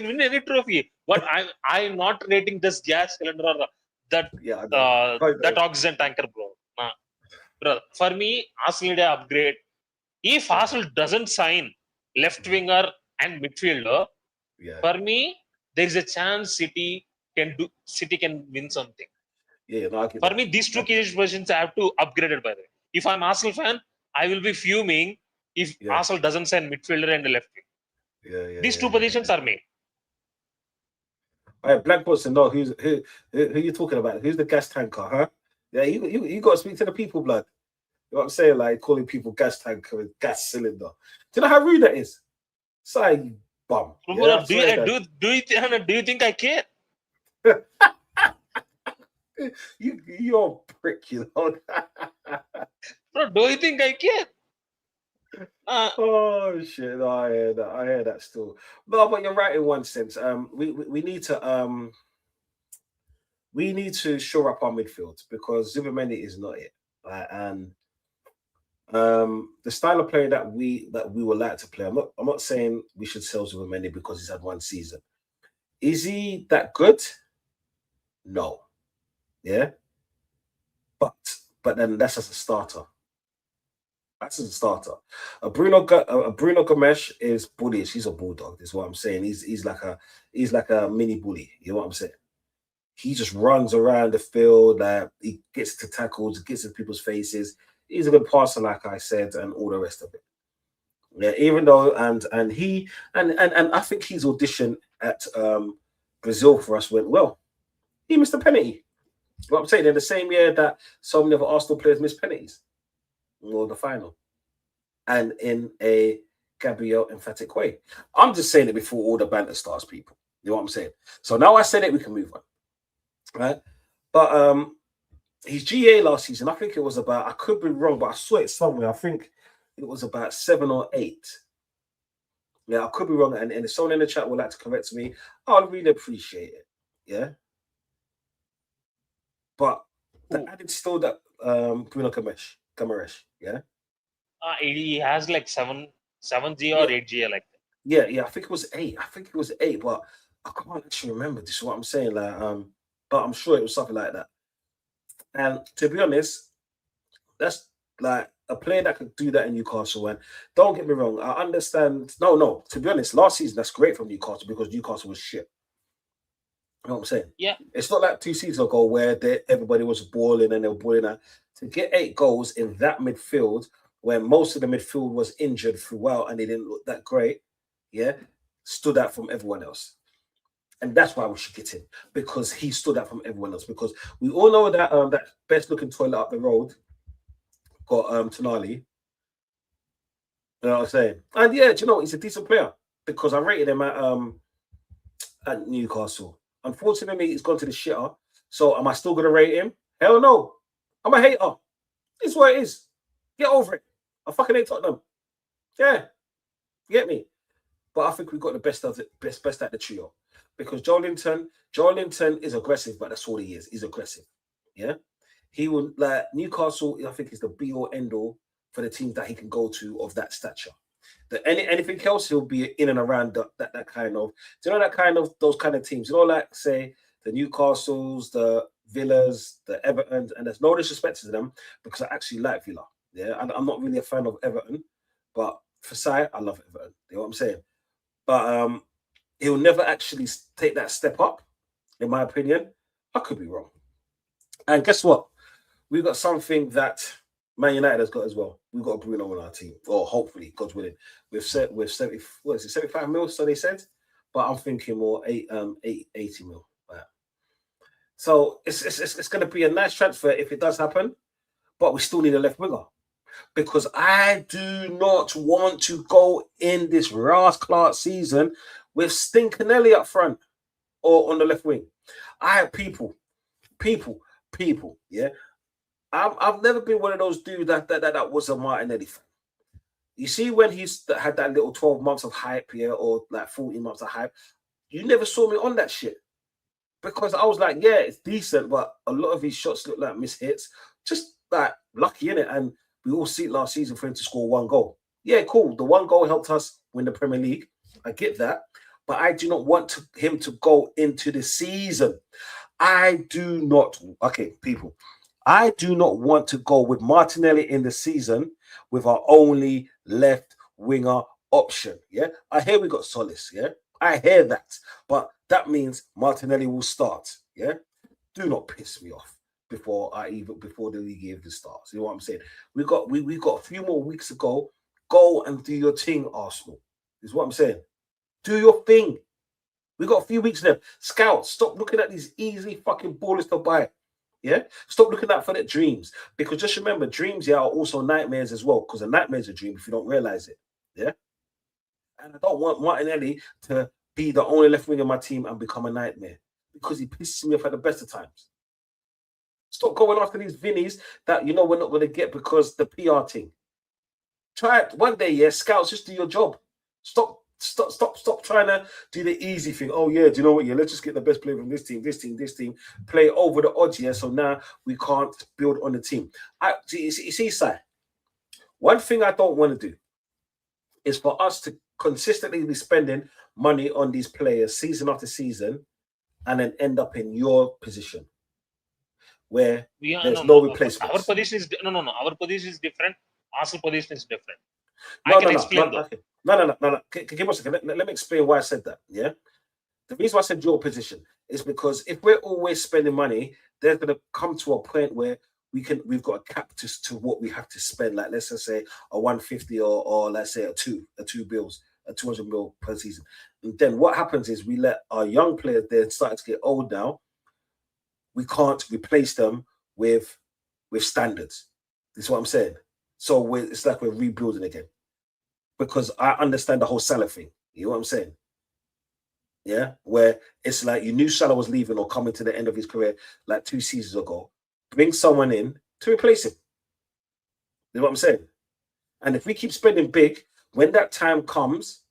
win any trophy. But I'm not rating this gas cylinder or that oxygen tanker, bro. Nah. Bro, for me, Arsenal need an upgrade. If Arsenal doesn't sign left winger and midfielder, for me, there is a chance City can win something. For me, these two key positions have to upgrade it, by the way. If I'm Arsenal fan, I will be fuming if Arsenal doesn't sign midfielder and the left wing. These two positions are made. All right, Black Boston, no, who you talking about? Who's the gas tanker, huh? Yeah, you got to speak to the people, blood. You know what I'm saying? Like calling people gas tanker and gas cylinder. Do you know how rude that is? Sorry, you bum. Yeah, do you think I care? You're a prick, you know. Bro, do you think I care? Oh shit! No, I hear that still. No, but you're right in one sense. We need to shore up our midfield because Zubimendi is not it, and the style of play that we would like to play. I'm not saying we should sell Zubimendi because he's had one season. Is he that good? No. Yeah. But then that's as a starter. That's as a starter. Bruno Gomes is bullish. He's a bulldog. Is what I'm saying. He's like a mini bully. You know what I'm saying? He just runs around the field. He gets to tackles, gets in people's faces. He's a good passer, like I said, and all the rest of it. Yeah, even though and I think his audition at Brazil for us went well. He missed a penalty. What I'm saying, in the same year that so many of our Arsenal players missed penalties, or the final, and in a Gabriel emphatic way. I'm just saying it before all the banter starts, people. You know what I'm saying? So now I said it, we can move on, right? But his GA last season, I think it was about, I could be wrong, but I saw it somewhere. I think it was about 7 or 8. Yeah, I could be wrong, and if someone in the chat would like to correct me, I'll really appreciate it. Yeah. But the added still that Bruno Gomes, yeah. He has like 7G or 8G like that. Yeah, I think it was 8. But I can't actually remember. This is what I'm saying. But I'm sure it was something like that. And to be honest, that's like a player that could do that in Newcastle. And don't get me wrong, I understand. No. To be honest, last season that's great from Newcastle because Newcastle was shit. You know what I'm saying? Yeah. It's not like 2 seasons ago where everybody was balling and they were balling out. To get 8 goals in that midfield, where most of the midfield was injured throughout and they didn't look that great, yeah, stood out from everyone else. And that's why we should get him, because he stood out from everyone else. Because we all know that that best looking toilet up the road got Tonali. You know what I'm saying? And yeah, do you know, he's a decent player because I rated him at Newcastle. Unfortunately, he's gone to the shitter. So am I still gonna rate him? Hell no. I'm a hater. It's what it is. Get over it. I fucking hate Tottenham. Yeah. Get me? But I think we've got the best of it, best at the trio. Because Joe Linton is aggressive, but that's all he is. He's aggressive. Yeah. he will like Newcastle. I think is the be all end all for the teams that he can go to of that stature. Anything else, he'll be in and around that kind of. Do you know that kind of those kind of teams? You know, like say the Newcastles, the Villas, the Everton, and there's no disrespect to them because I actually like Villa. Yeah, I'm not really a fan of Everton, but for Sai, I love Everton. You know what I'm saying? But he'll never actually take that step up, in my opinion. I could be wrong. And guess what? We've got something that Man United has got as well. We've got Bruno on our team, or hopefully, God's willing. We've 70. What is it? 75 mil. So they said, but I'm thinking more 80 mil. Right. So it's going to be a nice transfer if it does happen, but we still need a left winger because I do not want to go in this Ras Clark season with Stinkinelli up front or on the left wing. I have people. Yeah. I've never been one of those dudes that was a Martinelli fan. You see, when he's had that little 12 months of hype here, or like 14 months of hype, you never saw me on that shit. Because I was like, yeah, it's decent, but a lot of his shots look like miss hits. Just like lucky in it. And we all see it last season for him to score one goal. Yeah, cool. The one goal helped us win the Premier League. I get that. But I do not want him to go into the season. I do not. Okay, people. I do not want to go with Martinelli in the season with our only left winger option. Yeah, I hear we got Solis. Yeah, I hear that, but that means Martinelli will start. Yeah, do not piss me off before the league even starts. You know what I'm saying? We got a few more weeks to go. Go and do your thing, Arsenal. Is what I'm saying. Do your thing. We got a few weeks left. Scouts, stop looking at these easy fucking ballers to buy. Yeah, stop looking out for the dreams, because just remember, dreams are also nightmares as well. Because a nightmare is a dream if you don't realize it. Yeah, and I don't want Martinelli to be the only left wing in my team and become a nightmare because he pisses me off at the best of times. Stop going after these Vinnies that you know we're not going to get because the PR thing. Try it one day, yeah. Scouts, just do your job. Stop trying to do the easy thing. Oh, yeah, do you know what? Yeah, let's just get the best player from this team, play over the odds, yeah, so now we can't build on the team. You see, Si, one thing I don't want to do is for us to consistently be spending money on these players season after season and then end up in your position where there's no replacement. Our position is no. Our position is different. Arsenal position is different. I can explain that. Okay. No. Give me a second. Let me explain why I said that. Yeah. The reason why I said your position is because if we're always spending money, there's going to come to a point where we've got a cap to what we have to spend. Like let's just say a 150 or let's say a 200 mil per season. And then what happens is we let our young players, they're starting to get old now. We can't replace them with standards. This is what I'm saying. So it's like we're rebuilding again. Because I understand the whole Salah thing. You know what I'm saying? Yeah? Where it's like you knew Salah was leaving or coming to the end of his career like 2 seasons ago. Bring someone in to replace him. You know what I'm saying? And if we keep spending big, when that time comes,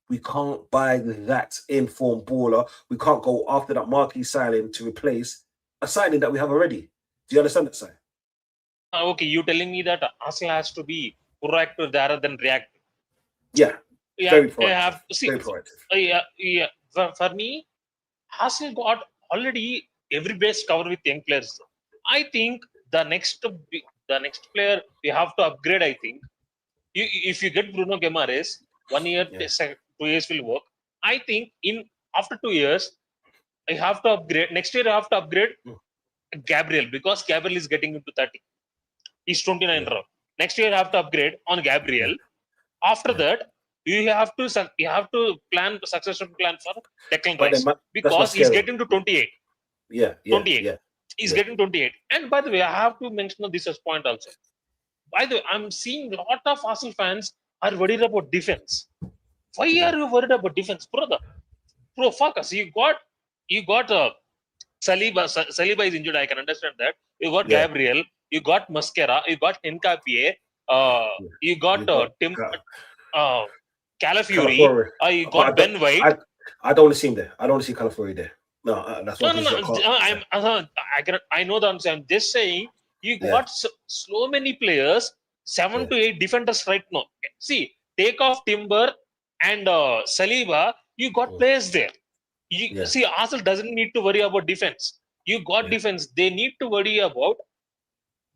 we can't buy that informed baller. We can't go after that marquee signing to replace a signing that we have already. Do you understand that, sir? Okay, you telling me that Arsenal has to be proactive rather than reactive. Yeah, very proactive. Very proactive. For me, Arsenal got already every base covered with young players. I think the next player we have to upgrade. I think if you get Bruno Guimaraes, 1 year, 2 years will work. I think after 2 years, I have to upgrade. Next year, I have to upgrade Gabriel because Gabriel is getting into 30. He's 29 round. Next year, I have to upgrade on Gabriel. After that, you have to plan the succession plan for Declan Rice because he's getting to 28. 28. He's getting 28. And by the way, I have to mention this as point also. By the way, I'm seeing a lot of Arsenal fans are worried about defense. Why are you worried about defense, brother? Bro, fuck us. You got Saliba. Saliba is injured. I can understand that. You got Gabriel. You got Mascara. You got Nkapie. You got Tim. Calafiori. You got Ben White. I don't want to see him there. I don't want to see Calafiori there. No, that's what. I know the answer. I'm just saying You got so many players, 7 to 8 defenders right now. See, take off Timber and Saliba, you got players there. You see, Arsenal doesn't need to worry about defense. You got defense. They need to worry about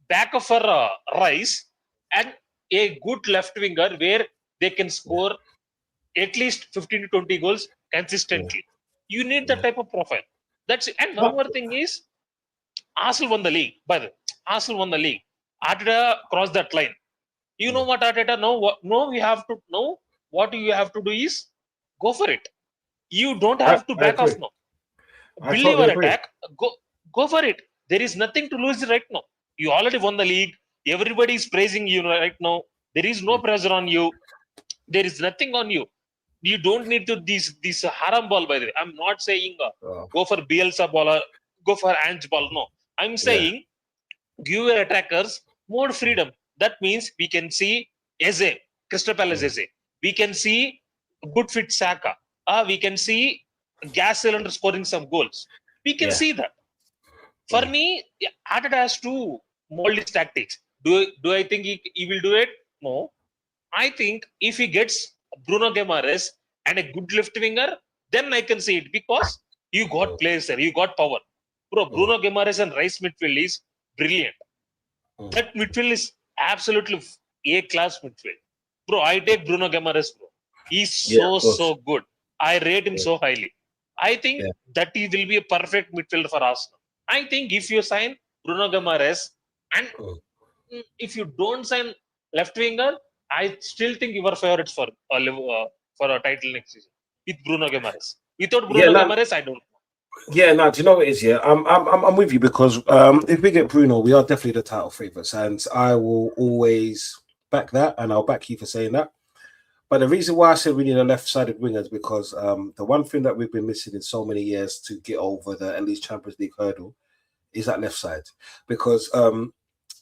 back of a Rice and a good left winger where they can score at least 15 to 20 goals consistently. You need that type of profile. That's it. And one more thing is Arsenal won the league. By the way, Arsenal won the league. Arteta crossed that line. You know what, Arteta? No, we have to know what you have to do is go for it. You don't have to back off now. Build your attack. Go for it. There is nothing to lose right now. You already won the league. Everybody is praising you right now. There is no pressure on you. There is nothing on you. You don't need to this haram ball. By the way, I'm not saying go for Bielsa ball or go for Ange ball. No, I'm saying give your attackers more freedom. That means we can see Eze, Crystal Palace Eze. We can see good fit Saka. We can see gas cylinder scoring some goals. We can see that. For me, Arteta has to mold his tactics. Do I think he will do it? No. I think if he gets Bruno Guimaraes and a good left winger, then I can see it because you got players there, you got power. Bro, Bruno Guimaraes and Rice midfield is brilliant. That midfield is absolutely A-class midfield. Bro, I take Bruno Guimaraes, bro. He's so good. I rate him so highly. I think that he will be a perfect midfielder for Arsenal. I think if you sign Bruno Guimaraes and if you don't sign left winger, I still think you are favorites for a title next season with Bruno Guimaraes. Without Bruno Guimaraes, I don't know. Yeah, no, do you know what it is? Yeah, I'm with you because if we get Bruno, we are definitely the title favourites, and I will always back that, and I'll back you for saying that. But the reason why I said we need a left-sided winger is because the one thing that we've been missing in so many years to get over the at least Champions League hurdle is that left side. Because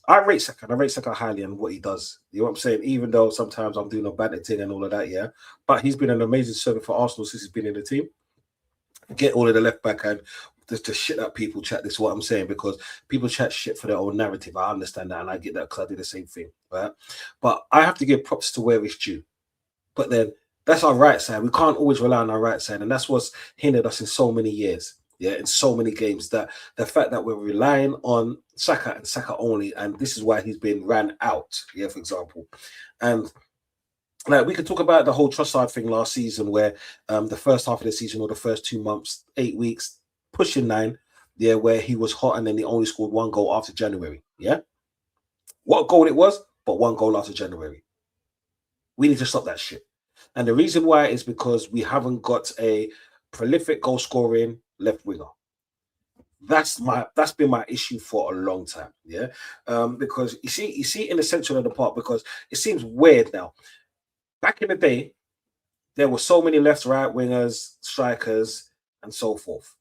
I rate Saka, and I rate Saka highly on what he does. You know what I'm saying? Even though sometimes I'm doing a bad thing and all of that, yeah. But he's been an amazing servant for Arsenal since he's been in the team. Get all of the left back and just the shit that people chat. This is what I'm saying, because people chat shit for their own narrative. I understand that, and I get that because I do the same thing, right? But I have to give props to where it's due. But then that's our right side. We can't always rely on our right side, and that's what's hindered us in so many years. Yeah, in so many games, that the fact that we're relying on Saka and Saka only, and this is why he's been ran out. Yeah, for example, and like we could talk about the whole Trossard thing last season, where the first half of the season or the first 2 months, 8 weeks, pushing 9, yeah, where he was hot and then he only scored 1 goal after January. Yeah, what goal it was, but 1 goal after January. We need to stop that shit, and the reason why is because we haven't got a prolific goal scoring left winger. That's been my issue for a long time. Yeah, because you see in the central of the park, because it seems weird now. Back in the day, there were so many left, right wingers, strikers, and so forth.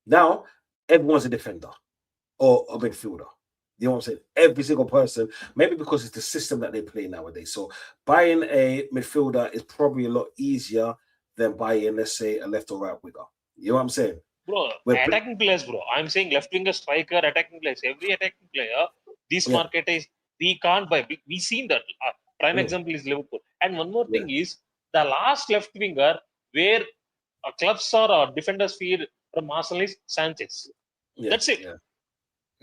Now, everyone's a defender or a midfielder. You know what I'm saying? Every single person, maybe because it's the system that they play nowadays. So buying a midfielder is probably a lot easier than buying, let's say, a left or right winger. You know what I'm saying? Bro, attacking players, bro. I'm saying left winger, striker, attacking players. Every attacking player, this market is, we can't buy. We've seen that. Prime example is Liverpool. And one more thing is, the last left winger where clubs or defenders fear from Arsenal is Sanchez. That's it.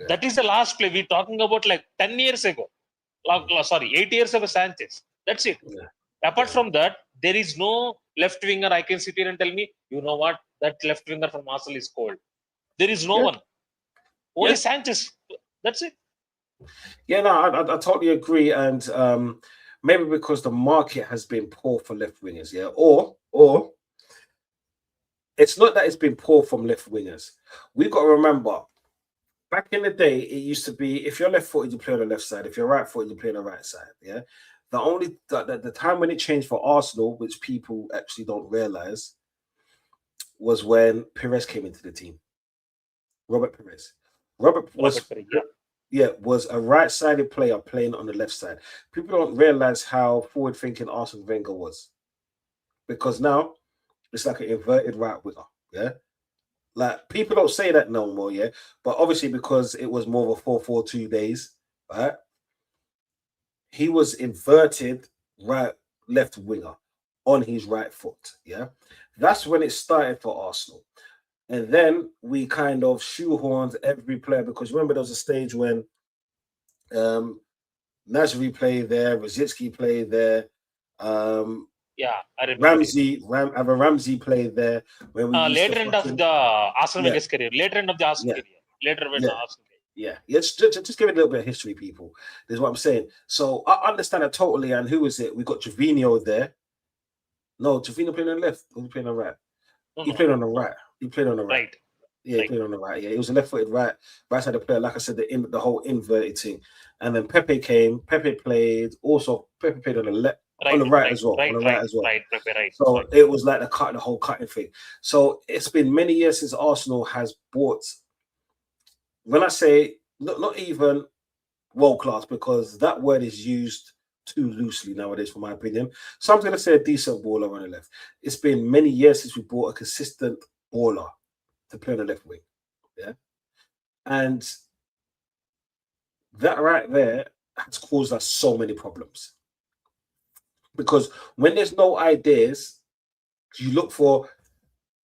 That is the last play. We're talking about like 10 years ago. 8 years ago, Sanchez. That's it. Apart from that, there is no left winger I can sit here and tell me, you know what, that left winger from Arsenal is cold. There is no one. Only Sanchez. That's it. Yeah, no, I totally agree. And maybe because the market has been poor for left wingers, yeah, or it's not that it's been poor from left wingers. We've got to remember, back in the day, it used to be if you're left-footed, you play on the left side. If you're right-footed, you play on the right side. Yeah. The time when it changed for Arsenal, which people actually don't realize, was when Perez came into the team. Robert Perez. Robert was a right-sided player playing on the left side. People don't realize how forward-thinking Arsene Wenger was, because now it's like an inverted right winger. Yeah, Like people don't say that no more, yeah. But obviously because it was more of a 4-4-2 days, right? He was inverted right left winger on his right foot, yeah. That's when it started for Arsenal. And then we kind of shoehorned every player because remember there was a stage when Nasri played there, Rosicki played there, yeah, I remember Ramsey played there when we used to later end of the Arsenal Wenger's career. Later end of the Arsenal career. Later when Arsenal career. Yeah, just give it a little bit of history, people. This is what I'm saying. So I understand it totally. And who is it? We got Jovino there. No, Jovino playing on the left. He playing on the right. He played on the right. He played on the right. Yeah, he played on the right. Yeah, he was a left-footed right-sided player. Like I said, the whole inverted thing. And then Pepe came. Pepe played also. Pepe played on the left, on the right as well. On the right as well. So it was like the whole cutting thing. So it's been many years since Arsenal has bought. When I say not even world class, because that word is used too loosely nowadays, for my opinion. So I'm going to say a decent baller on the left. It's been many years since we bought a consistent baller to play on the left wing. Yeah. And that right there has caused us so many problems. Because when there's no ideas, you look for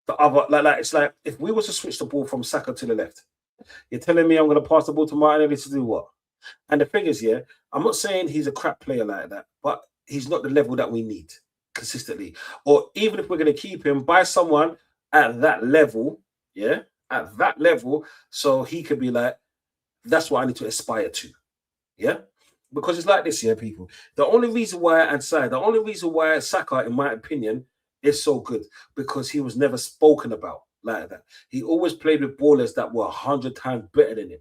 the other, like it's like if we were to switch the ball from Saka to the left, you're telling me I'm going to pass the ball to Martinelli to do what? And the thing is, yeah, I'm not saying he's a crap player like that, but he's not the level that we need consistently. Or even if we're going to keep him, buy someone at that level, yeah, at that level, so he could be like, that's what I need to aspire to, yeah? Because it's like this, yeah, people. The only reason why Saka, in my opinion, is so good, because he was never spoken about like that. He always played with ballers that were 100 times better than him.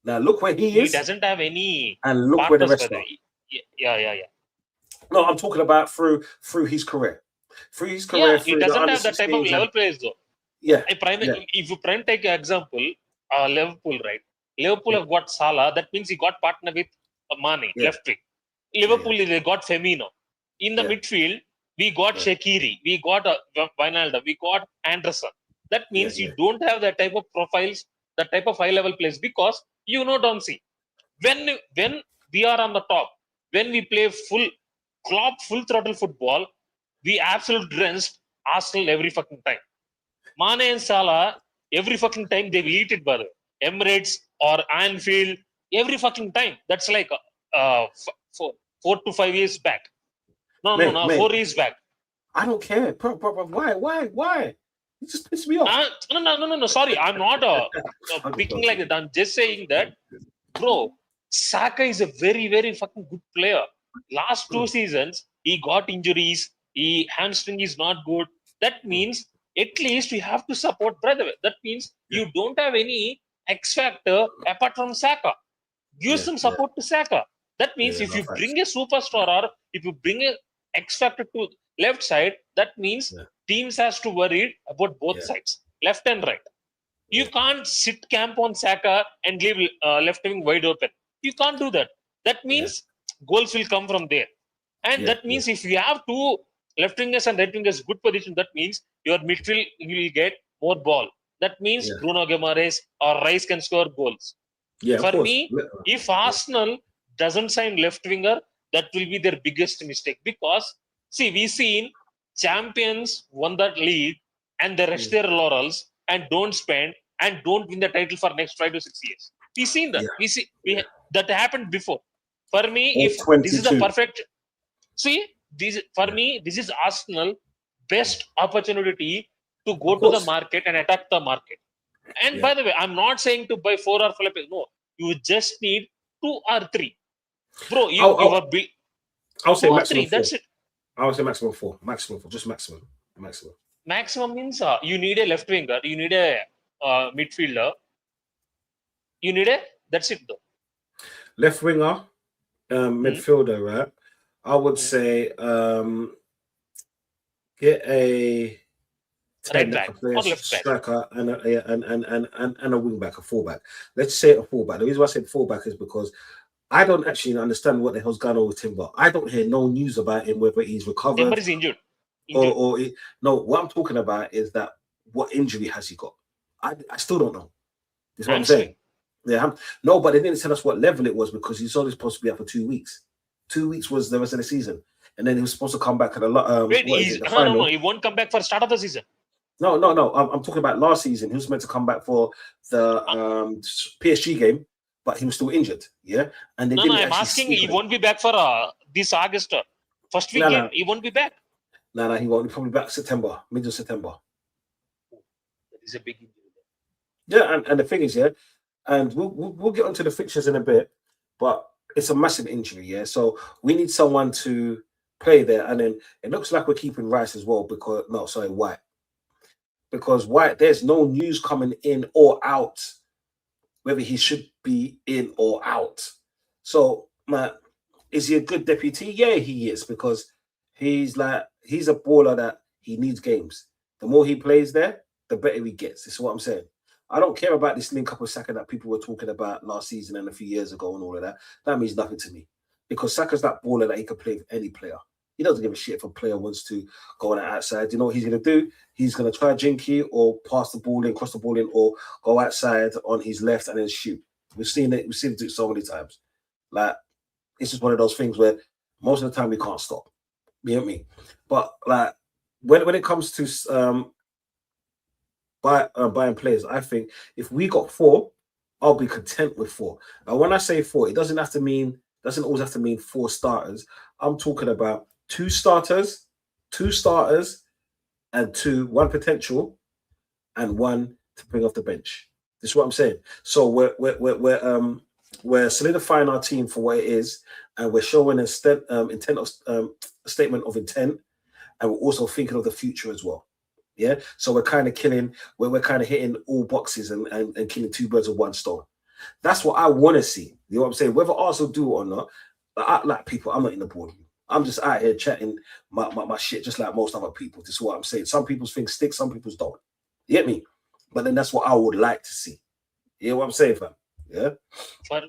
Now look where he is. He doesn't have any. And look where the rest are. Yeah. No, I'm talking about through his career. Through his career. Yeah, he doesn't have that type of level players though. Yeah. If you take an example, Liverpool, right? Liverpool have got Salah. That means he got partner with Mane, left wing. Liverpool, they got Firmino. In the midfield, we got Shaqiri, we got Wijnaldum, we got Anderson. That means you don't have that type of profiles, that type of high-level players, because Domsey, when we are on the top, when we play full throttle football, we absolutely drenched Arsenal every fucking time. Mane and Salah, every fucking time they will eat it, brother. Emirates or Anfield, every fucking time. That's like 4 to 5 years back. No, 4 years back. I don't care. Why? You just pissed me off. No. Sorry, I'm not picking like that. I'm just saying that, bro, Saka is a very, very fucking good player. Last 2 seasons, he got injuries. Hamstring is not good. That means at least we have to support brother. That means you don't have any X factor apart from Saka. Give some support to Saka. That means if you bring a superstar or if you bring a X factor to left side, that means teams has to worry about both sides, left and right. You can't sit camp on Saka and leave left wing wide open. You can't do that. That means goals will come from there. And that means if you have 2 left wingers and right wingers good position, that means your midfield will get more ball. That means Bruno Guimaraes or Rice can score goals. For me, if Arsenal doesn't sign left winger, that will be their biggest mistake. Because, see, we've seen champions won that league and they rest their laurels and don't spend and don't win the title for next 5 to 6 years. We've seen that. That happened before. For me, if 22. This is the perfect... See, for me, this is Arsenal best opportunity to go to the market and attack the market. And by the way, I'm not saying to buy 4 or 5. No, you just need 2 or 3. Bro, I'll say maximum 3. That's it. I'll say maximum 4. Just maximum. Maximum means you need a left winger, you need a midfielder, you need that's it though. Left winger, midfielder, right? I would say get a right back or left striker and a wing back, a fullback. Let's say a fullback. The reason why I said fullback is because I don't actually understand what the hell's going on with Timber. I don't hear no news about him, whether he's recovered. Timber is injured. No, what I'm talking about is that what injury has he got? I still don't know. That's what I'm saying. Yeah, no, but they didn't tell us what level it was because he's only supposed to be out for 2 weeks. 2 weeks was the rest of the season, and then he was supposed to come back at Wait, the final. No, he won't come back for start of the season. No. I'm talking about last season. He was meant to come back for the PSG game, but he was still injured. Yeah, and they didn't. I'm asking. He won't be back for this August first week game. He won't be back. No, he won't. He'll probably back September, mid of September. That is a big injury. Yeah, and the thing is, and we'll get onto the fixtures in a bit, but it's a massive injury, yeah. So we need someone to play there, and then it looks like we're keeping Rice as well White, because White, there's no news coming in or out whether he should be in or out. So, is he a good deputy? Yeah, he is, because he's a baller that he needs games. The more he plays there, the better he gets. This is what I'm saying. I don't care about this link up with Saka that people were talking about last season and a few years ago and all of that. That means nothing to me, because Saka's that baller that he can play with any player. He doesn't give a shit if a player wants to go on the outside. You know what he's going to do? He's going to try jinky or pass the ball in, cross the ball in, or go outside on his left and then shoot. We've seen it. We've seen it do it so many times. Like, it's just one of those things where most of the time we can't stop. You know what I mean? But like when it comes to buying players, I think if we got 4, I'll be content with 4. And when I say 4, it doesn't always have to mean 4 starters. I'm talking about 2 starters, and 1 potential, and 1 to bring off the bench. This is what I'm saying. So we're solidifying our team for what it is, and we're showing a statement of intent, and we're also thinking of the future as well. Yeah. So we're kind of hitting all boxes and killing 2 birds with 1 stone. That's what I want to see. You know what I'm saying? Whether Arsenal do it or not, I'm not in the boardroom. I'm just out here chatting my shit just like most other people. This is what I'm saying. Some people's things stick, some people's don't. You get me? But then that's what I would like to see. You know what I'm saying, fam? Yeah. For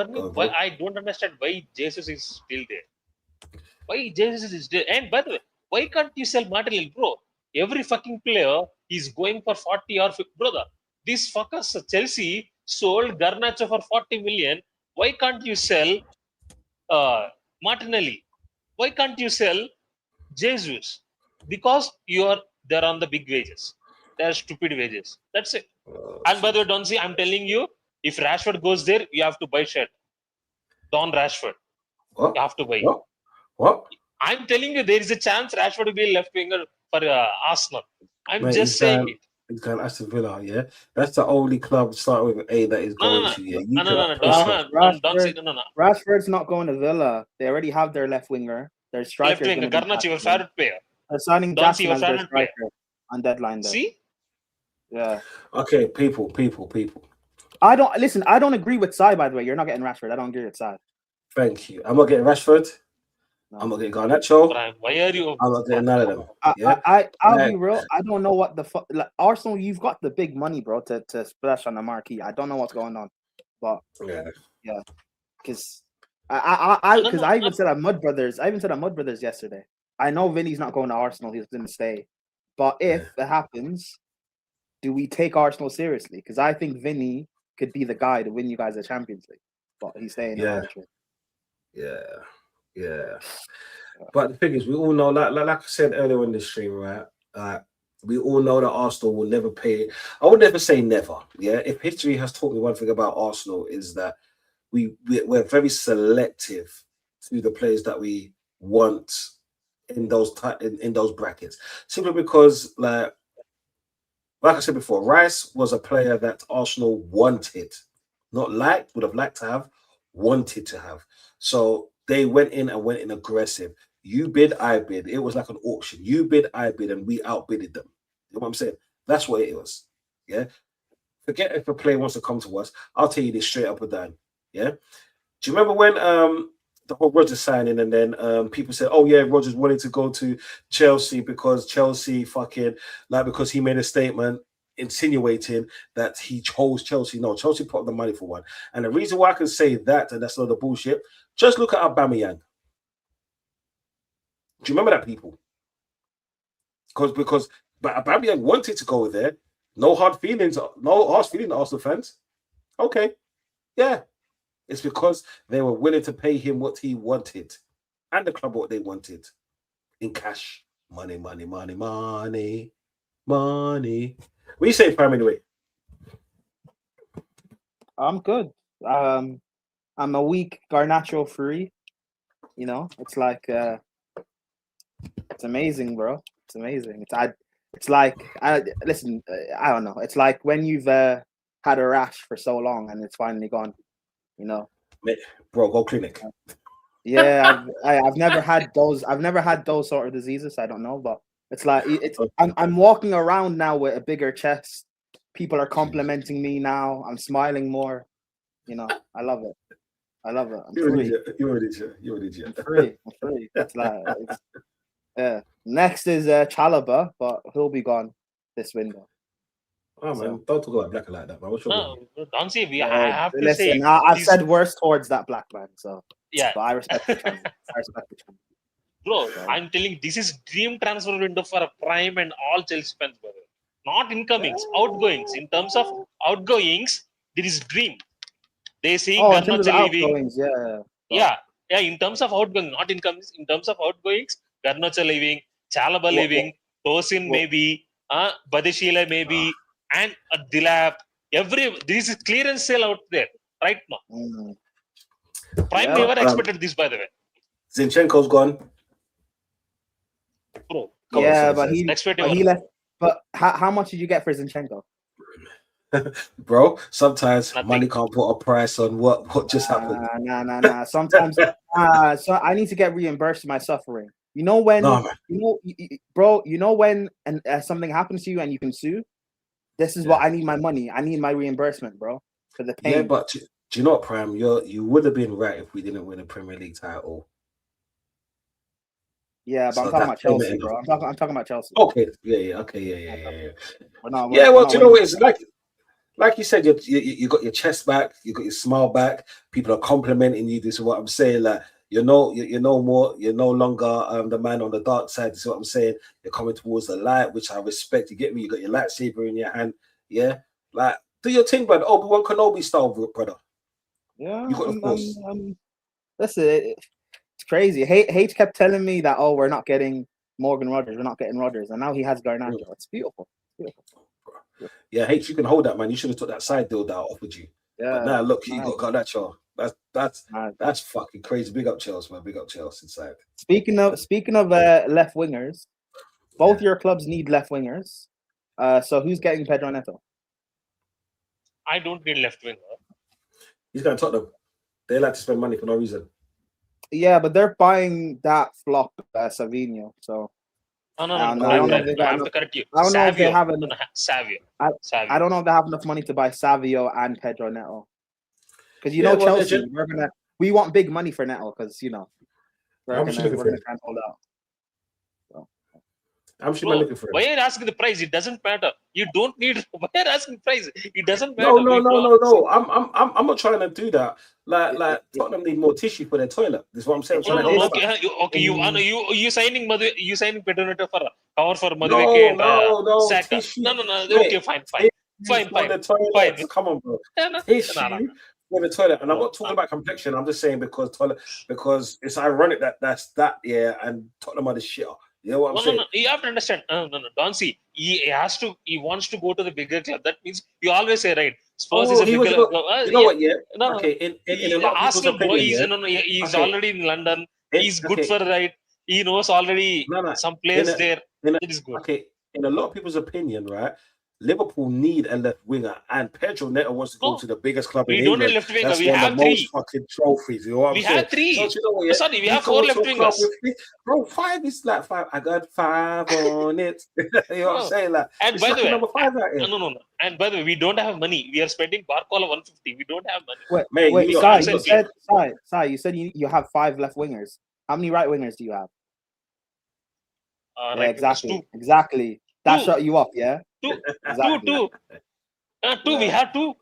me, I don't understand why Jesus is still there. Why Jesus is there? And by the way, why can't you sell Martinelli, bro? Every fucking player is going for 40 or 50. Brother, these fuckers, Chelsea sold Garnacho for 40 million. Why can't you sell Martinelli? Why can't you sell Jesus? Because they're on the big wages. They're stupid wages. That's it. And by the way, don't see, I'm telling you, if Rashford goes there, you have to buy shirt. Don Rashford. What? You have to buy. What? I'm telling you, there is a chance Rashford will be left winger for Arsenal. I'm just saying it. He's going to Aston Villa, yeah? That's the only club starting with A that is going to, yeah? No. Rashford's not going to Villa. They already have their left winger. Their striker. Left winger, Garnacho, your favorite player. They're signing Jackson as their striker on deadline day. See? Yeah. Okay, people. I don't agree with Sai, by the way. You're not getting Rashford. I don't agree with Sai. Thank you. I'm not getting Rashford. No. I'm not getting Garnacho. Why are you? I'm not getting none of them. I'll be real. I don't know what the fuck. Like, Arsenal, you've got the big money, bro, to splash on the marquee. I don't know what's going on, but yeah, because I even said at Mud Brothers. I even said at Mud Brothers yesterday. I know Vinny's not going to Arsenal. He's going to stay. But if it happens, do we take Arsenal seriously? Because I think Vinny could be the guy to win you guys a Champions League. But he's staying in the country. Yeah. But the thing is, we all know, like I said earlier in the stream, right? We all know that Arsenal will never pay. I would never say never. Yeah. If history has taught me one thing about Arsenal is that we're very selective to the players that we want in those brackets. Simply because, like I said before, Rice was a player that Arsenal wanted, not liked, would have liked to have, wanted to have. So they went in aggressive. You bid, I bid. It was like an auction. You bid, I bid, and we outbidded them. You know what I'm saying? That's what it was. Yeah. Forget if a player wants to come to us. I'll tell you this straight up and down. Yeah. Do you remember when the whole Rodgers signing, and then people said, "Oh yeah, Rodgers wanted to go to Chelsea because Chelsea because he made a statement insinuating that he chose Chelsea." No, Chelsea put up the money for one. And the reason why I can say that, and that's not the bullshit, just look at Aubameyang. Do you remember that, people? Because But Aubameyang wanted to go there. No hard feelings. No harsh feelings, Arsenal fans. Okay, yeah, it's because they were willing to pay him what he wanted, and the club what they wanted in cash. Money, money, money, money, money. What you say, Prime, anyway? I'm good. I'm a week Garnacho free. You know, it's like it's amazing, bro. It's amazing. Listen. I don't know. It's like when you've had a rash for so long and it's finally gone. You know, bro, go clinic. Yeah, I've never had those. I've never had those sort of diseases. I don't know, but it's like I'm walking around now with a bigger chest. People are complimenting me now. I'm smiling more. You know, I love it. I love it. I'm free. You're an idiot. I'm free. It's like, yeah. Next is Chalaba, but he'll be gone this window. Oh man, don't talk about Black like that, man. What's wrong? No, don't say we. I have to listen, say. I've said worse towards that black man, so yeah. But I respect the channel. Bro, I'm telling this is dream transfer window for a prime and all Chelsea fans, brother. Not incomings, outgoings. In terms of outgoings, there is dream. They saying Garnacho leaving. Yeah. In terms of outgoing, not incomings. In terms of outgoings, Garnacho leaving, Chalaba leaving, Tosin maybe, Badishila maybe, and Dilap. This is clearance sale out there right now. Prime never expected this, by the way. Zinchenko's gone. Bro, but he left. But how much did you get for Zinchenko? Bro, sometimes money can't put a price on what just happened. Nah. Sometimes, so I need to get reimbursed for my suffering. You know when, bro. You know when something happens to you and you can sue. This is what I need my money. I need my reimbursement, bro, for the pain. Yeah, but do you know what, Prime? You would have been right if we didn't win a Premier League title. Yeah, but I'm talking about Chelsea, bro. I'm talking about Chelsea. Okay, yeah. Yeah. Well, do you know what it's like you said, you got your chest back, you got your smile back. People are complimenting you. This is what I'm saying. Like you're no longer the man on the dark side. This is what I'm saying. You're coming towards the light, which I respect. You get me? You got your lightsaber in your hand. Yeah, like do your thing, brother. Obi-Wan Kenobi style, brother. Yeah, you got the force. Listen, it's crazy. H kept telling me that we're not getting Morgan Rodgers, and now he has Garnacho. It's beautiful. Yeah, H, you can hold that, man. You should have took that side deal that I offered you. Yeah. But now look, you got Garnacho. That's fucking crazy. Big up Chelsea, man. Big up Chelsea inside. Speaking of left wingers, both your clubs need left wingers. So who's getting Pedro Neto? I don't need left winger. He's going to Tottenham. They like to spend money for no reason. Yeah, but they're buying that flop Savinho. So I don't know if they have enough. Savio. I don't know if they have enough money to buy Savio and Pedro Neto. Because Chelsea, we want big money for Neto because we're gonna try and hold out. I'm sure looking for him. Why are you asking the price? It doesn't matter. You don't need. Why are you asking price? It doesn't matter. No. I'm not trying to do that. Like Tottenham need more tissue for their toilet. This is what I'm saying. Okay. You signing Pedro Neto for cover for Madueke and Saka. Tissue. No. Okay, fine. Come on, bro. Tissue for the toilet, and I'm not talking about complexion. I'm just saying because it's ironic that's that. Yeah, and Tottenham are the shit. You know what I'm saying? No. You have to understand. No. Don't see. He wants to go to the bigger club. That means you always say, right? Spurs is a bigger club. You know what? Yeah. No. Okay. In a lot of people's opinion, he's already in London. He's good for right. He knows already some players there. It is good. Okay. In a lot of people's opinion, right? Liverpool need a left winger, and Pedro Neto wants to go to the biggest club in England. We don't need left winger. That's we have three. Most fucking trophies. You know what I'm saying? Have three. So, you know what, Sorry, we have 4 left wingers. Bro, 5 is like 5. I got 5 on it. You know what I'm saying? Like, and by the way, number 5 out here. No. And by the way, we don't have money. We are spending Barcola 150. We don't have money. Wait, Sai, you said you have 5 left wingers. How many right wingers do you have? Right, exactly. That shut you up, yeah? 2. We have 2.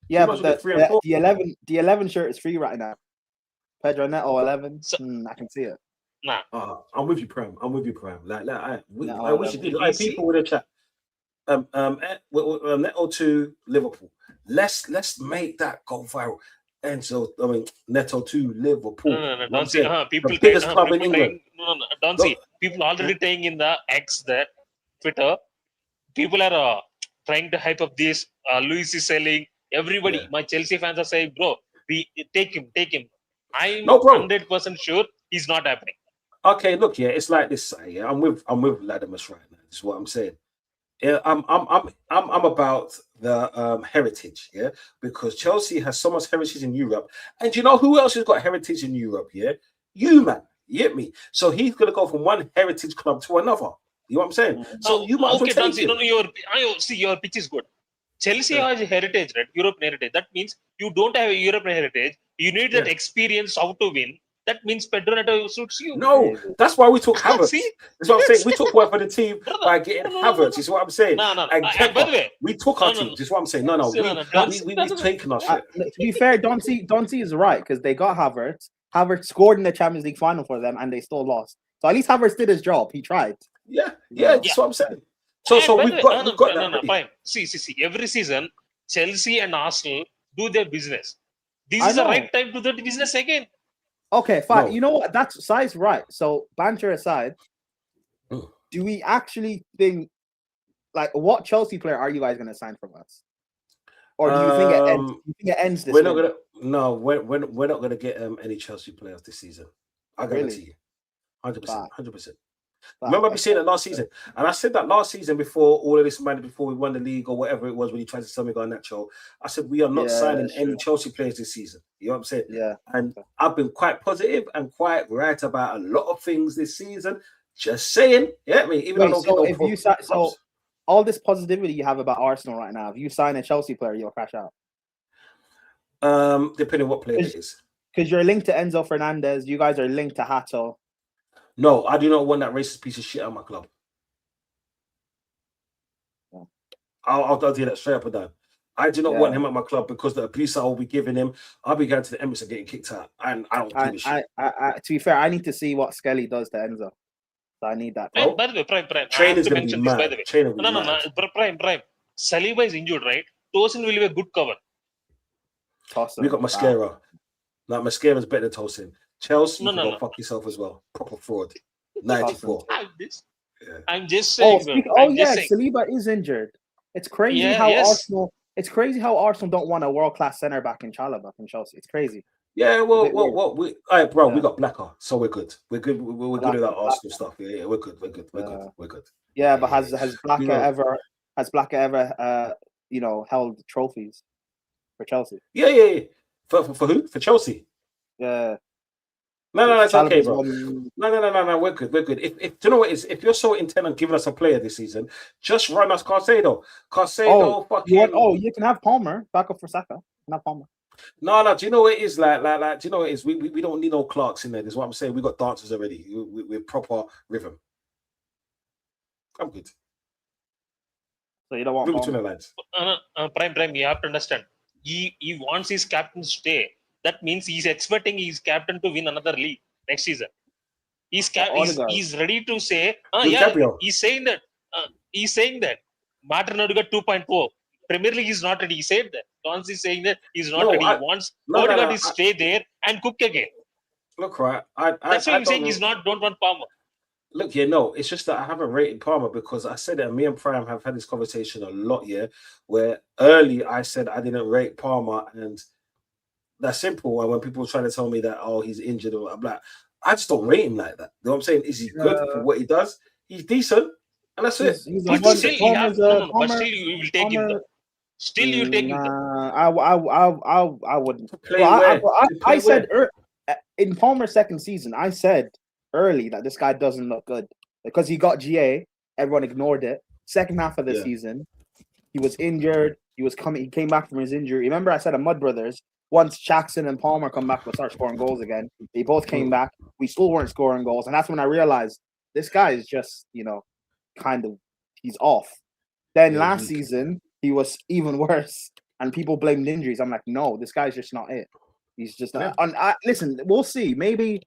Yeah, but the 11 shirt is free right now. Pedro Neto 11. I can see it. Nah. I'm with you, Prem. I'm with you, Prem. I No, wish you did. we see. People in the chat. Neto to Liverpool. Let's make that go viral. And so, I mean, Neto to Liverpool. No. Don't see. People the biggest club in people England. no. Don't see. People already trying in the X there, Twitter. People are trying to hype up this. Luis is selling. Everybody, my Chelsea fans are saying, bro, we take him. I'm 100% sure he's not happening. Okay, look, it's like this. Yeah, I'm with Latimus right now. That's what I'm saying. Yeah, I'm about the heritage, because Chelsea has so much heritage in Europe, and you know who else has got heritage in Europe? You, man, you get me. So he's gonna go from one heritage club to another. You know what I'm saying? So you might okay, don't see. No, your pitch is good. Chelsea has heritage, right? European heritage. That means you don't have a European heritage. You need that experience how to win. That means Pedro Neto suits you. No, that's why we took Havertz. That's what I'm saying. We took one for the team by getting Havertz. Is what I'm saying. No. And by the way, we took our team. Is what I'm saying. No. We've taken our shit. To be fair, Donci is right because they got Havertz. Havertz scored in the Champions League final for them, and they still lost. So at least Havertz did his job. He tried. Yeah. That's what I'm saying. So we've got that. Fine. See. Every season, Chelsea and Arsenal do their business. This is the right time to do the business again. Okay, fine. No. You know what? That's Sai's right. So banter aside, do we actually think what Chelsea player are you guys going to sign from us, or do you think it ends this? We're not gonna. No, we're not gonna get any Chelsea players this season. I guarantee you, 100%. Remember me saying that last season, and I said that last season before all of this money, before we won the league or whatever it was when he tried to sell me Garnacho. I said we are not signing any Chelsea players this season. You know what I'm saying? Yeah. And I've been quite positive and quite right about a lot of things this season. Just saying, I mean, even though so all this positivity you have about Arsenal right now, if you sign a Chelsea player, you'll crash out. Depending on what player it is. Because you're linked to Enzo Fernandez, you guys are linked to Hato. No, I do not want that racist piece of shit out of my club. Yeah. I'll tell you that straight up and down. I do not want him at my club because the abuse I will be giving him, I'll be going to the Emirates and getting kicked out. And I don't give a shit. To be fair, I need to see what Skelly does to Enzo. So I need that. By the way, Prime. Training's going to be mad. By the way. No. Prime. Saliba is injured, right? Tosin will be a good cover. We got Mascara. Now, Mascara's better than Tosin. Chelsea, go fuck yourself as well. Proper fraud. 94. I'm just saying. Saliba is injured. It's crazy Arsenal. It's crazy how Arsenal don't want a world-class center back in Chalobah from Chelsea. It's crazy. Yeah, well, we got Blacker, so we're good. We're good. We're good at that Arsenal stuff. Yeah, we're good. We're good. Yeah, but has Blacker ever held trophies for Chelsea? Yeah. For who? For Chelsea? Yeah. No, it's okay, bro. No, we're good. If do you know what it is? If you're so intent on giving us a player this season, just run us Caicedo. You can have Palmer back up for Saka. Not Palmer. No. Do you know what it is? Do you know what it is? We don't need no Clarks in there. That's what I'm saying. We got dancers already. We're proper rhythm. I'm good. So you don't want between the lines. Prime. You have to understand. He wants his captain to stay. That means he's expecting his captain to win another league next season. He's ready to say, he's saying that. Martin Odegaard 2.0. Premier League is not ready. He said that. Tons is saying that he's not ready. He wants Odegaard to stay there and cook again. Look, right. That's why I'm saying don't want Palmer. Look, it's just that I haven't rated Palmer because I said that me and Prime have had this conversation a lot, where early I said I didn't rate Palmer, and that's simple. And when people try to tell me that, he's injured, or I'm like, I just don't rate him like that. You know what I'm saying? Is he good for what he does? He's decent, and that's it. But still, you will take him. Still, you take him. I wouldn't. I said in Palmer's second season, I said early that this guy doesn't look good because he got GA. Everyone ignored it. Second half of the season, he was injured. He came back from his injury. Remember, I said at Mud Brothers, once Jackson and Palmer come back, we'll start scoring goals again. They both came back. We still weren't scoring goals, and that's when I realized this guy is just, he's off. Then last season, he was even worse, and people blamed injuries. I'm like, no, this guy's just not it. He's just not. Listen, we'll see. Maybe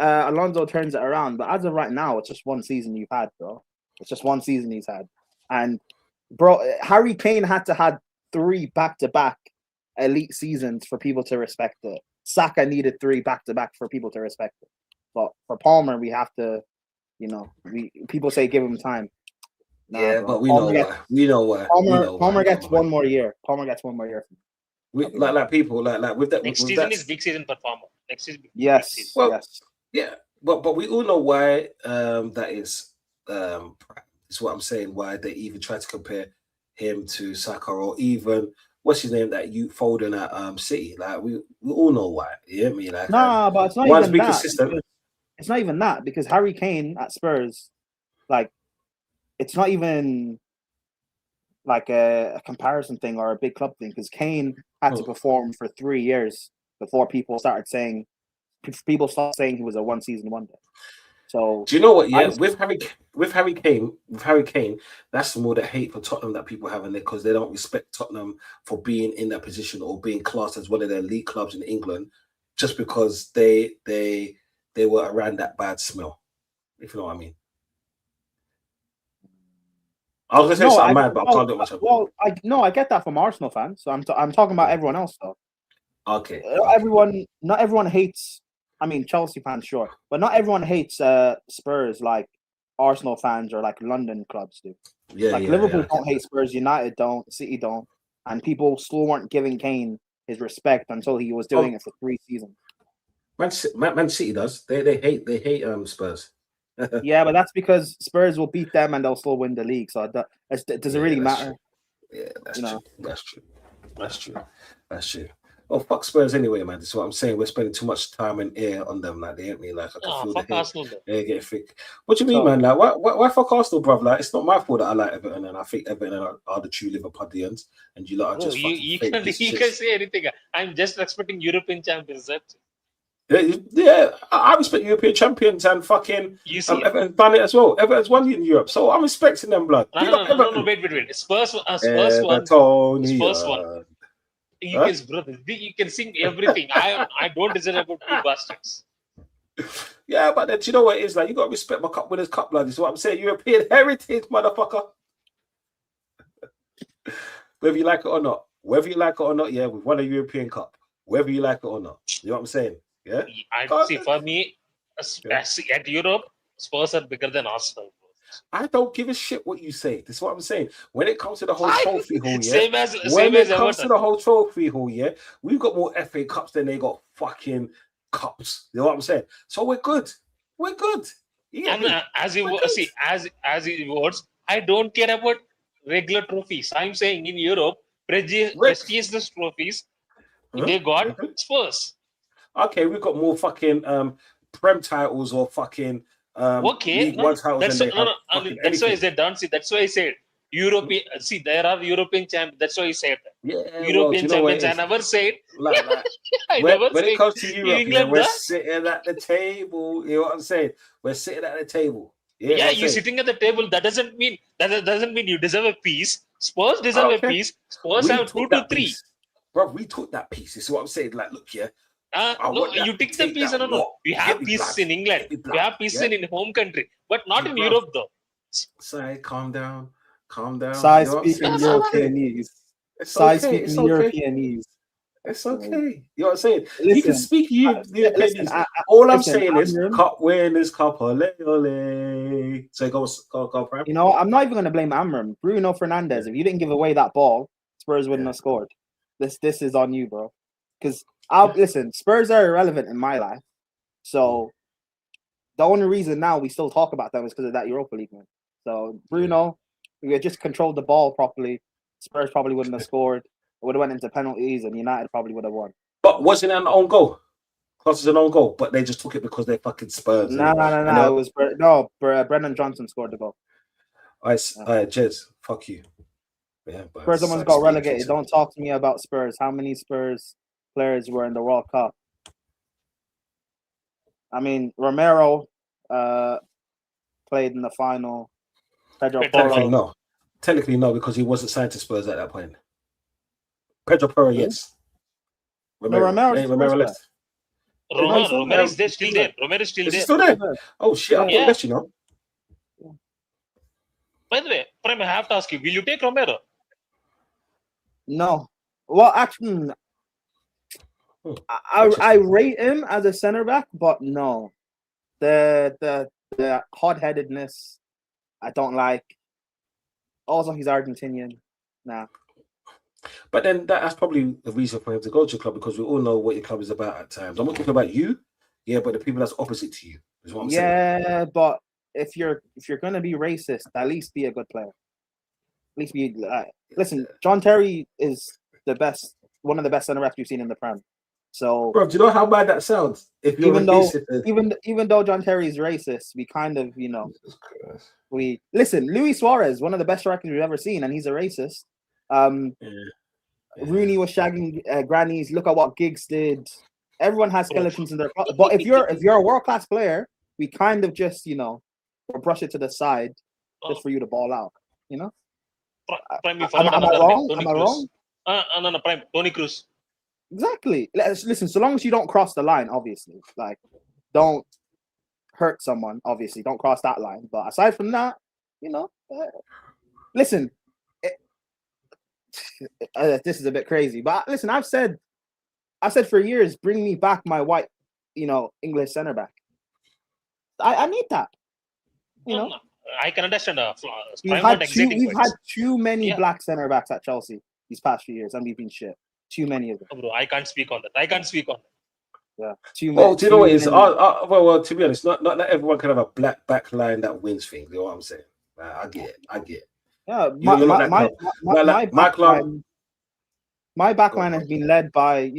Alonso turns it around, but as of right now, it's just one season you've had, bro. It's just one season he's had, and bro, Harry Kane had to have 3 back-to-back elite seasons for people to respect it. Saka needed 3 back-to-back for people to respect it. But for Palmer, we have to, people say give him time. Nah, but we know why. We know why. Palmer gets one more year. Palmer gets one more year. Like people like with that. Next with season that, is big season for Palmer. Next season. Yes. Big season. Well, yes. Yeah, but we all know why that is. Is what I'm saying. Why they even try to compare him to Saka or even what's his name, that you Foden at City. Like we all know why. You hear me? Like but it's not one's even be that. consistent. It's not even that because Harry Kane at Spurs, like, it's not even like a comparison thing or a big club thing because Kane had to perform for 3 years before people stopped saying he was a one season wonder. So do you know what? Yeah, with Harry Kane, that's more the hate for Tottenham that people have in there because they don't respect Tottenham for being in that position or being classed as one of their league clubs in England, just because they were around that bad smell. If you know what I mean. I was gonna say something mad, but I can't do it myself. Well, I get that from Arsenal fans. So I'm talking about everyone else though. Okay. Not everyone hates. I mean, Chelsea fans, sure, but not everyone hates Spurs like Arsenal fans or like London clubs do. Liverpool don't hate Spurs, United don't, City don't, and people still weren't giving Kane his respect until he was doing it for 3 seasons. Man City does. They hate Spurs. Yeah, but that's because Spurs will beat them and they'll still win the league. So does it really matter? True. Yeah, that's true. That's true. Oh, fuck Spurs anyway, man. That's what I'm saying. We're spending too much time and air on them. Like, they ain't me. Like, I can feel the Arsenal, they get thick. What do you mean, man? Like, why fuck Arsenal, bruv? Like, it's not my fault that I like Everton and I think Everton are the true Liverpudlians and you lot are just you can say anything. I'm just expecting European champions. That's yeah, I respect European champions and fucking Everton's done it as well. Everton's won in Europe, so I'm respecting them, blood. No, wait. Spurs won. You can sing everything. I don't deserve about 2 bastards. Yeah, but then do you know what it is? Like, you got to respect my cup winners' cup, blood. Is what I'm saying. European heritage, motherfucker. Whether you like it or not, yeah, we've won a European Cup. Whether you like it or not, you know what I'm saying? Yeah. I see. For me, at Europe, Spurs are bigger than Arsenal. I don't give a shit what you say. That's what I'm saying. When it comes to the whole trophy hall, yeah. Same as to the whole trophy hall, yeah, we've got more FA Cups than they got fucking cups. You know what I'm saying? So we're good. And as he words, I don't care about regular trophies. I'm saying in Europe, prestigious trophies, they got Spurs. Okay, we've got more fucking Prem titles or fucking League One titles. That's why I said, don't see. That's why I said European. See, there are European champions. That's why I said European champions. I never said. When it comes to Europe, we're sitting at the table. You know what I'm saying? We're sitting at the table. Yeah, you're sitting at the table. That doesn't mean you deserve a piece. Spurs deserve a piece. Spurs have 2 to 3. Bro, we took that piece. This is what I'm saying. Like, look, yeah. You take the piece. No. We have pieces in England. We have pieces in home country, but not in Europe, though. Say, calm down. Size speaking Europeanese. Europeanese. It's okay. You know what I'm saying? Listen, you can speak Europeanese. All I'm saying is cup winners, cup ole ole. So go, Prime. You know, I'm not even going to blame Amram. Bruno Fernandes, if you didn't give away that ball, Spurs wouldn't have scored. This is on you, bro. Because listen, Spurs are irrelevant in my life. So the only reason now we still talk about them is because of that Europa League win. So Bruno, if we had just controlled the ball properly, Spurs probably wouldn't have scored. It would have went into penalties, and United probably would have won. But wasn't it an own goal? Plus, it's an own goal, but they just took it because they're fucking Spurs. No. It was Brendan Johnson scored the goal. All right, Jez, fuck you. Yeah, Spurs almost got relegated. Don't talk to me about Spurs. How many Spurs players were in the World Cup? I mean, Romero played in the final. Technically no, because he wasn't signed to Spurs at that point. Pedro Porro, yes. Romero left. Romero is there, still there. Romero is still Is he there. still there? Oh shit! I thought he left, you know. By the way, Prime, I have to ask you: will you take Romero? No. Well, actually, I rate him as a center back, but no, the hot-headedness I don't like. Also, he's Argentinian. Nah. But then that's probably the reason for him to go to your club, because we all know what your club is about at times. I'm not talking about you, but the people that's opposite to you is what I'm saying. Yeah, but if you're gonna be racist, at least be a good player. At least be. Listen, John Terry is one of the best center backs we've seen in the Prem. So, bro, do you know how bad that sounds? If you're even though John Terry is racist, we kind of we listen. Luis Suarez, one of the best strikers we've ever seen, and he's a racist. Rooney was shagging grannies. Look at what Giggs did. Everyone has skeletons in their closet. But if you're a world class player, we kind of just brush it to the side just for you to ball out. Prime, am I wrong? Am I wrong? No, Prime. Tony Cruz. Exactly. Listen, so long as you don't cross the line, obviously, like don't hurt someone. Obviously, don't cross that line. But aside from that, listen. This is a bit crazy, but listen, I've said for years, bring me back my white, English center back. I need that. I can understand. We've had too many black center backs at Chelsea these past few years, and we've been shit. Too many of them. Bro, I can't speak on that. Yeah, too many. Well, do you know what it is? Well, to be honest, not everyone can have a black back line that wins things. You know what I'm saying? I get it. Yeah, my back line has been led by,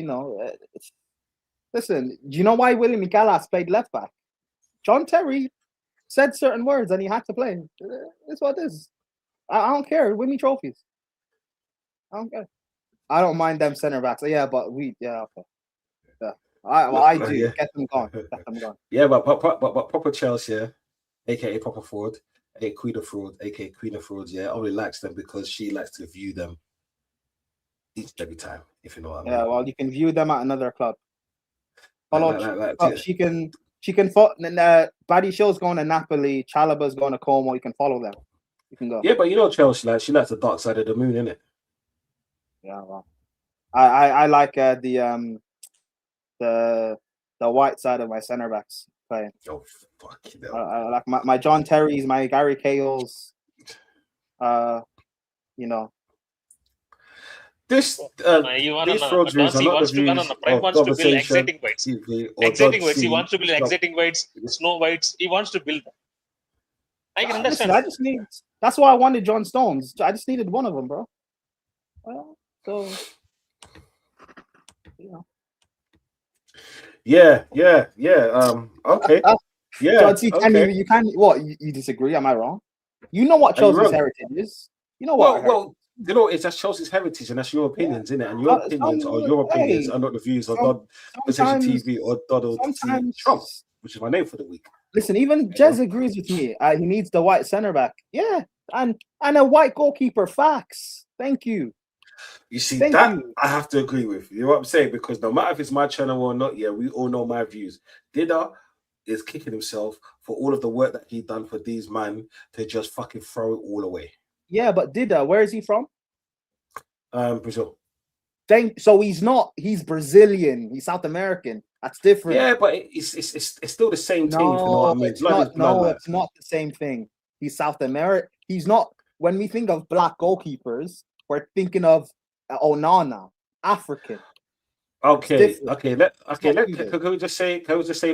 listen, do you know why William Michalas played left back? John Terry said certain words and he had to play. It's what it is. I don't care. Win me trophies. I don't care. I don't mind them center backs. Okay. Yeah. I do. Yeah. Get them gone. Yeah, but proper Chelsea, aka proper fraud, aka Queen of Fraud, aka Queen of Frauds, only likes them because she likes to view them each and every time, if you know what I mean. Yeah, well, you can view them at another club. She can Buddy Show's going to Napoli, Chalaba's going to Como. You can follow them. You can go. Yeah, but Chelsea, she likes the dark side of the moon, innit? Yeah, well, I like the white side of my center backs playing. Oh, fuck you. I like my John Terry's, my Gary Cahill's. These fraud views are not the views of Donversation TV or exciting whites. He wants to build exciting whites, snow whites. He wants to build them. I can understand. That's why I wanted John Stones. I just needed one of them, bro. Well, so Yeah. Okay. Yeah. John C. Okay. You can't. What? You disagree? Am I wrong? You know what Chelsea's heritage is. You know what? Well, it's just Chelsea's heritage, and that's your opinions, isn't it? And your opinions are not the views of Donversation TV or Donald Trump, which is my name for the week. Listen, even Jez agrees with me. He needs the white center back. Yeah, and a white goalkeeper. Facts. Thank you. You see, I have to agree with. You know what I'm saying? Because no matter if it's my channel or not, we all know my views. Dida is kicking himself for all of the work that he done for these men to just fucking throw it all away. Yeah, but Dida, where is he from? Brazil. So he's Brazilian. He's South American. That's different. Yeah, but it's still the same thing. It's not the same thing. He's South American. He's not. When we think of black goalkeepers, we're thinking of Onana, African. Okay. Can we just say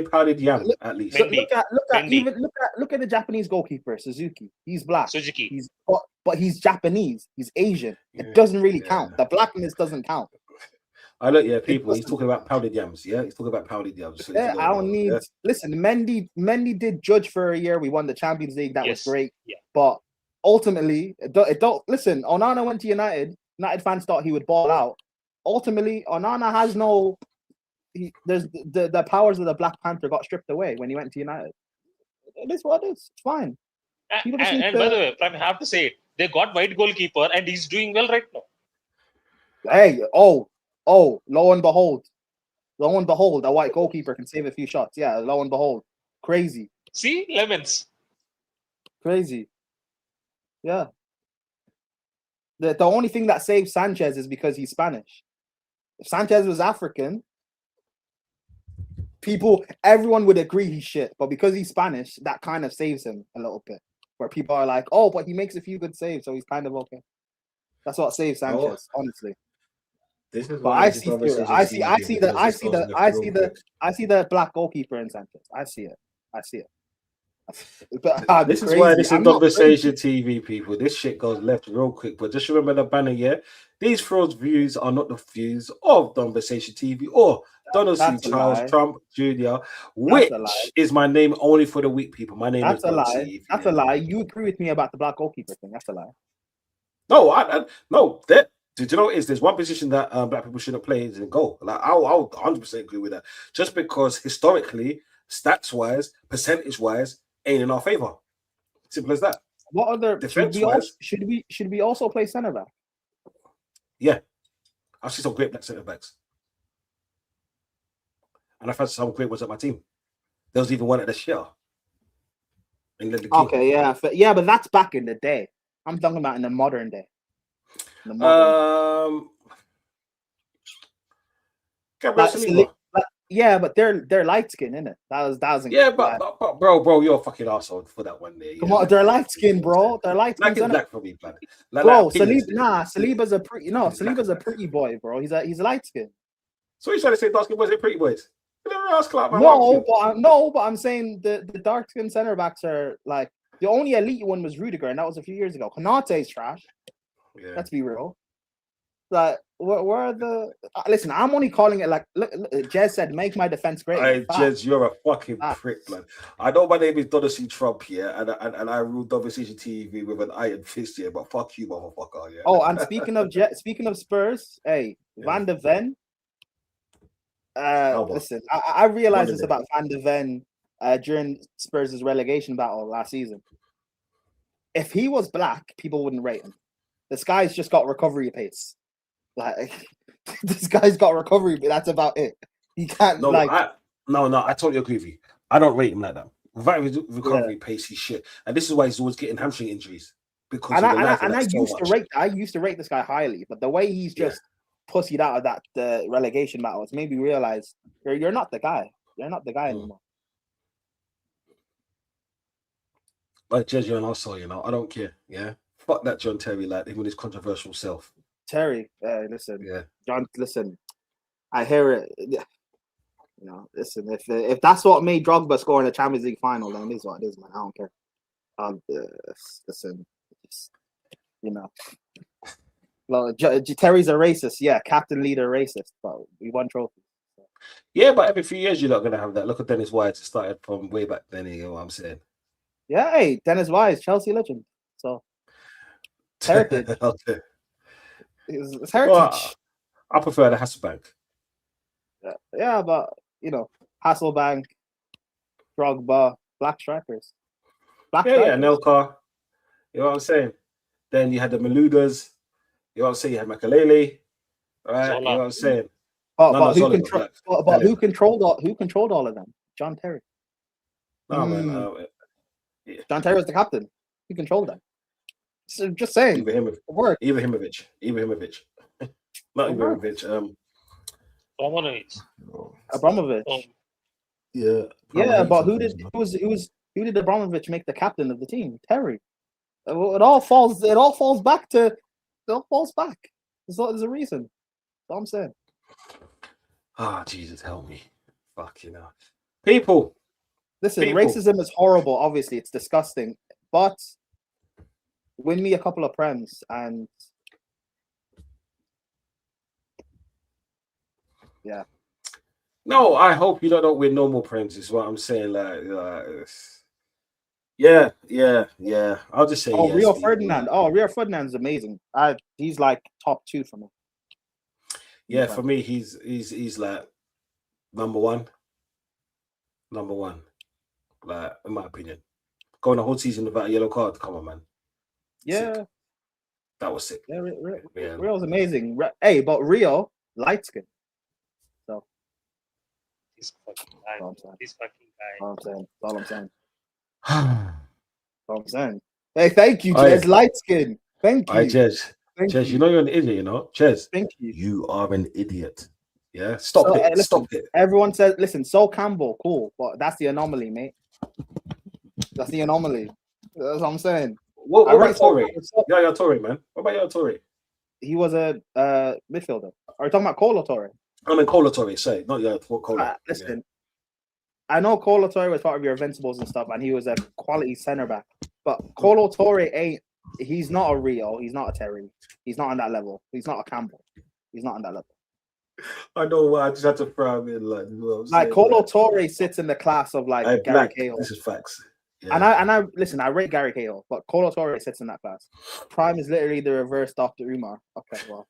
powdered yam at least? Look at the Japanese goalkeeper Suzuki. He's black. But he's Japanese. He's Asian. It doesn't really count. The blackness doesn't count. People. He's talking about powdered yams. Yeah, he's talking about powdered yams. So I don't need. Yeah. Listen, Mendy did judge for a year. We won the Champions League. That was great. Yeah. But ultimately, it don't listen. Onana went to United. United fans thought he would ball out. Ultimately, Onana has no. There's the powers of the Black Panther got stripped away when he went to United. It is what it is. It's fine. And by the way, I have to say it. They got white goalkeeper and he's doing well right now. Hey, lo and behold, Lo and behold, a white goalkeeper can save a few shots. Yeah, lo and behold. Crazy. See, lemons. Crazy. Yeah. The only thing that saves Sanchez is because he's Spanish. If Sanchez was African, everyone would agree he's shit. But because he's Spanish, that kind of saves him a little bit. Where people are like, oh, but he makes a few good saves, so he's kind of okay. That's what saves Sanchez, honestly. This is but why I see the black goalkeeper in Sanchez. I see it. But this is crazy. why this is I'm not Donversation TV, people. This shit goes left real quick. But just remember the banner, yeah? These frauds views are not the views of Donversation TV or Donald C. Charles Trump Jr., which is my name only for the weak people. My name is Don C. That's a lie. You agree with me about the black goalkeeper thing. That's a lie. No, no. Did you know there's one position that black people shouldn't play is in goal. Like I'll 100% agree with that. Just because historically, stats wise, percentage wise, ain't in our favor. Simple as that. What other should we also play centre back? Yeah, I've seen some great black centre backs, and I've had some great ones at my team. There was even one at the shell. Okay, yeah, but that's back in the day. I'm talking about in the modern day. Yeah, but they're light skin, innit? That was yeah, but bro, you're a fucking arsehole for that one there. Come on, they're light skin, bro. They're light skin. Black for me, man. Bro, Saliba's a pretty Saliba's a pretty boy, bro. He's light skin. So you trying to say dark skin boys ain't pretty boys? No, but I'm saying the dark skin centre backs are like the only elite one was Rudiger, and that was a few years ago. Konate's trash. Yeah. Let's be real. Like, where are the? Listen, I'm only calling it like. Look, Jez said, "Make my defense great." Hey, Jez, you're a fucking prick, man. I know my name is Donald C. Trump here, and I rule Donversation TV with an iron fist here. But fuck you, motherfucker. Yeah. Oh, and speaking of Spurs, hey, Van de Ven. Listen, I realized this about Van de Ven during Spurs' relegation battle last season. If he was black, people wouldn't rate him. This guy's just got recovery pace. Like, this guy's got recovery, but that's about it. He can't I totally agree with you. I don't rate him like that. Without recovery pace, he's shit. And this is why he's always getting hamstring injuries. Because I used to rate this guy highly, but the way he's just pussied out of the relegation battle has made me realize you're not the guy. You're not the guy anymore. Like Jez, and also, I don't care. Yeah. Fuck that John Terry lad, even his controversial self. Terry, listen. Yeah. John, listen. I hear it. Listen, if that's what made Drogba score in the Champions League final, then it is what it is, man. I don't care. Listen, well, Terry's a racist, captain, leader, racist, but we won trophies. So. Yeah, but every few years you're not gonna have that. Look at Dennis Wise. It started from way back then. You know what I'm saying? Yeah, hey, Dennis Wise, Chelsea legend. So heritage. It's heritage. Well, I prefer the Hasselbank. Yeah, but Hasselbank, Drogba, black strikers. Nelka. You know what I'm saying? Then you had the Maludas. You know what I'm saying? You had Makalele. Right? You know what I'm saying? Who controlled all of them? John Terry. No, man. John Terry was the captain. He controlled them. So just saying. Ibrahimovic. Not Ibrahimovic. Abramovich. Yeah. Yeah, but who did Abramovich make the captain of the team? Terry. It all falls back. There's a reason. That's all I'm saying. Jesus help me. Fuck people. Listen, racism is horrible. Obviously, it's disgusting. But win me a couple of prems and yeah. No, I hope you don't win no more prems. Is what I'm saying. Yeah. I'll just say. Oh, Rio Ferdinand. Oh, Rio Ferdinand's amazing. He's like top 2 for me. Yeah, for me, he's like number one. Like, in my opinion, going the whole season without a yellow card. Come on, man. Yeah, sick. That was sick. Yeah, Rio's amazing. Hey, but Rio light skin. So This fucking guy. All I'm saying. This fucking guy. All I'm saying. All I'm saying. All I'm saying. Hey, thank you, Aye. Jez. Light skin. Thank All right, you. Jez. Thank Jez, you know you're an idiot, you know? Jez, Thank you. you are an idiot. Yeah? Stop So, it. listen, Stop it. everyone says, listen, so Campbell, cool. But that's the anomaly, mate. That's the anomaly. That's what I'm saying. What about Torre? So, Yeah, Torre, man. What about your Torre? he was a midfielder. Are you talking about Colo Torre? I mean, Cola Torre, say. Not your Cola. Listen, I know Colo Torre was part of your Invincibles and stuff, and he was a quality centre back. But Colo Torre he's not a Rio. He's not a Terry. He's not on that level. He's not a Campbell. He's not on that level. I know why. I just had to throw him in, like Colo Torre sits in the class of like Gary Cahill. This is facts. Yeah. And I listen, I rate Gary Cahill, but Colo Torre sits in that class. Prime is literally the reverse Dr. Umar. Okay, well.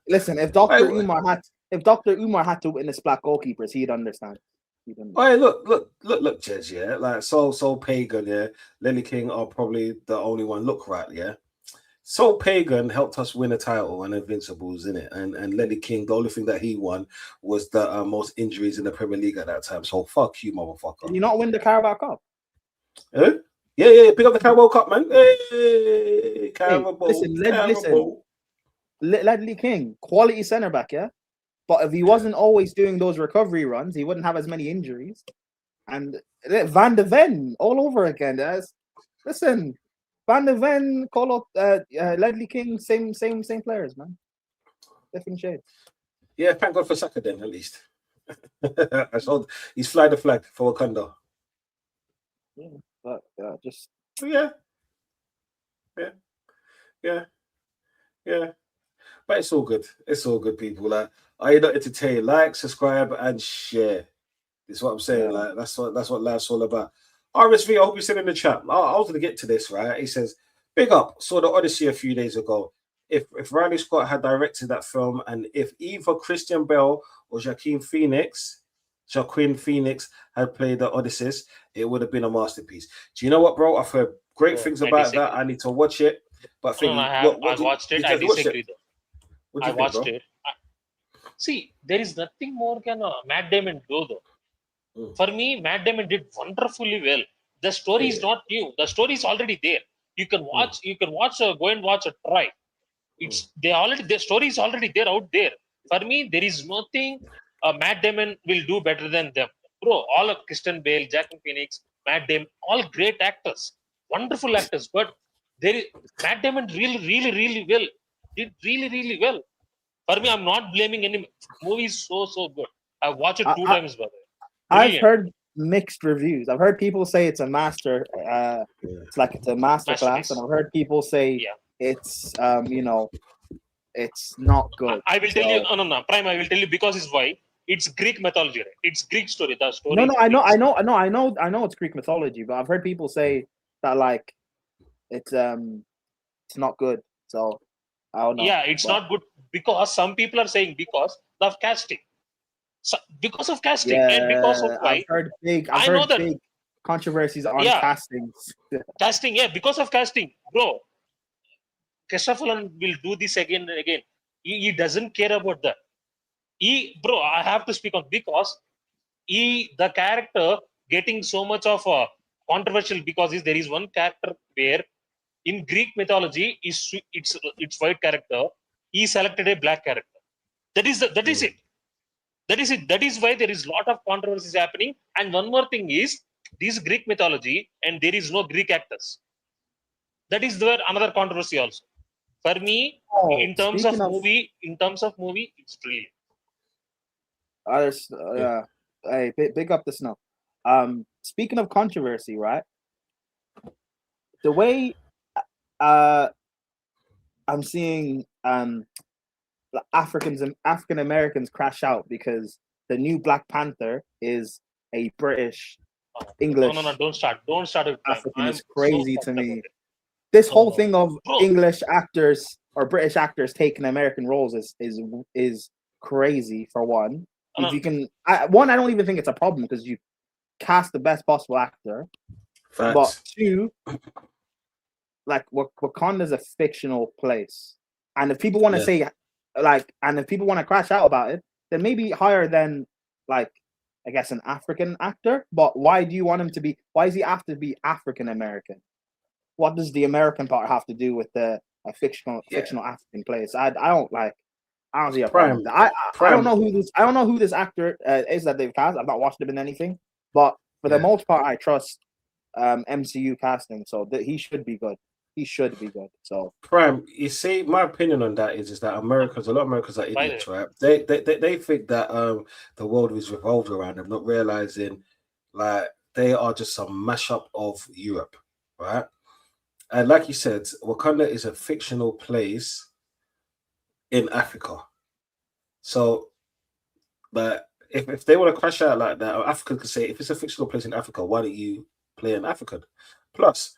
Listen, if Dr. Umar had to witness black goalkeepers, he'd understand. Hey, look, Jez, yeah. Like Soul Pagan, yeah. Lenny King are probably the only one. Look right, yeah. Soul Pagan helped us win a title and Invincibles in it, and Lenny King, the only thing that he won was the most injuries in the Premier League at that time. So fuck you, motherfucker. Did you not win the Carabao Cup? Yeah. Pick up the Carabao Cup, man. Hey, Carabao. Listen. Ledley King, quality centre back, yeah. But if he wasn't always doing those recovery runs, he wouldn't have as many injuries. And Van de Ven all over again. Listen. Van de Ven, Ledley King, same players, man. Different shades. Yeah, thank God for Saka then, at least. I saw he's fly the flag for Wakanda. Yeah, but just yeah. But it's all good. It's all good, people. Like, are you not entertained? Like, subscribe, and share. That's what I'm saying. Yeah. Like, that's what life's all about. RSV, I hope you said in the chat. I was going to get to this, right? He says, big up, saw the Odyssey a few days ago. If Riley Scott had directed that film, and if either Christian Bale or Joaquin Phoenix had played the Odysseus, it would have been a masterpiece. Do you know what, bro? I've heard great things about that. I need to watch it. But I watched it. I disagree, though. I watched it. See, there is nothing more can Matt Damon do, though. For me, Matt Damon did wonderfully well. The story is not new. The story is already there. You can watch. You can watch. Go and watch a try. The story is already there out there. For me, there is nothing Matt Damon will do better than them, bro. All of Christian Bale, Joaquin Phoenix, Matt Damon, all great actors, wonderful actors. But Matt Damon really well. Did really well. For me, I'm not blaming any movie. So good. I watched it 2 times, brother. I've heard mixed reviews. I've heard people say it's a master. It's like it's a master class, and I've heard people say it's it's not good. I will tell you. No, Prime. I will tell you because it's why. It's Greek mythology. Right? It's Greek story. The story. No, I know it's Greek mythology, but I've heard people say that like it's not good. So I don't know. Yeah, it's not good because some people are saying because of casting. So, because of casting and because of why I've heard big controversies on castings. Casting, because of casting, bro. Christopher Nolan will do this again and again. He doesn't care about that. Bro, I have to speak on because the character getting so much of a controversial because there is one character where in Greek mythology it's white character. He selected a black character. That is it. That is why there is a lot of controversies happening. And one more thing is this Greek mythology and there is no Greek actors. That is where another controversy also. For me, in terms of movie, it's brilliant. Hey, big up the snow. Speaking of controversy, right? The way I'm seeing African Americans crash out because the new Black Panther is a British English. No, don't start with African. It's crazy to me. This whole thing of English actors or British actors taking American roles is crazy. For one, if you can, I don't even think it's a problem because you cast the best possible actor. Facts. But two, like Wakanda is a fictional place, and if people want to say if people want to crash out about it, then maybe hire than like I guess an African actor. But why do you want him to be? Why does he have to be African American? What does the American part have to do with the fictional African place? I don't like. I don't see a problem with that. I don't know who this actor is that they've cast. I've not watched him in anything, but for the most part, I trust MCU casting. So he should be good. He should be good. So Prime, you see, my opinion on that is that a lot of Americans are idiots, right? They think that the world is revolved around them, not realizing like they are just some mashup of Europe, right? And like you said, Wakanda is a fictional place in Africa. So, but if they want to crash out like that, or Africa could say, if it's a fictional place in Africa, why don't you play an African? Plus,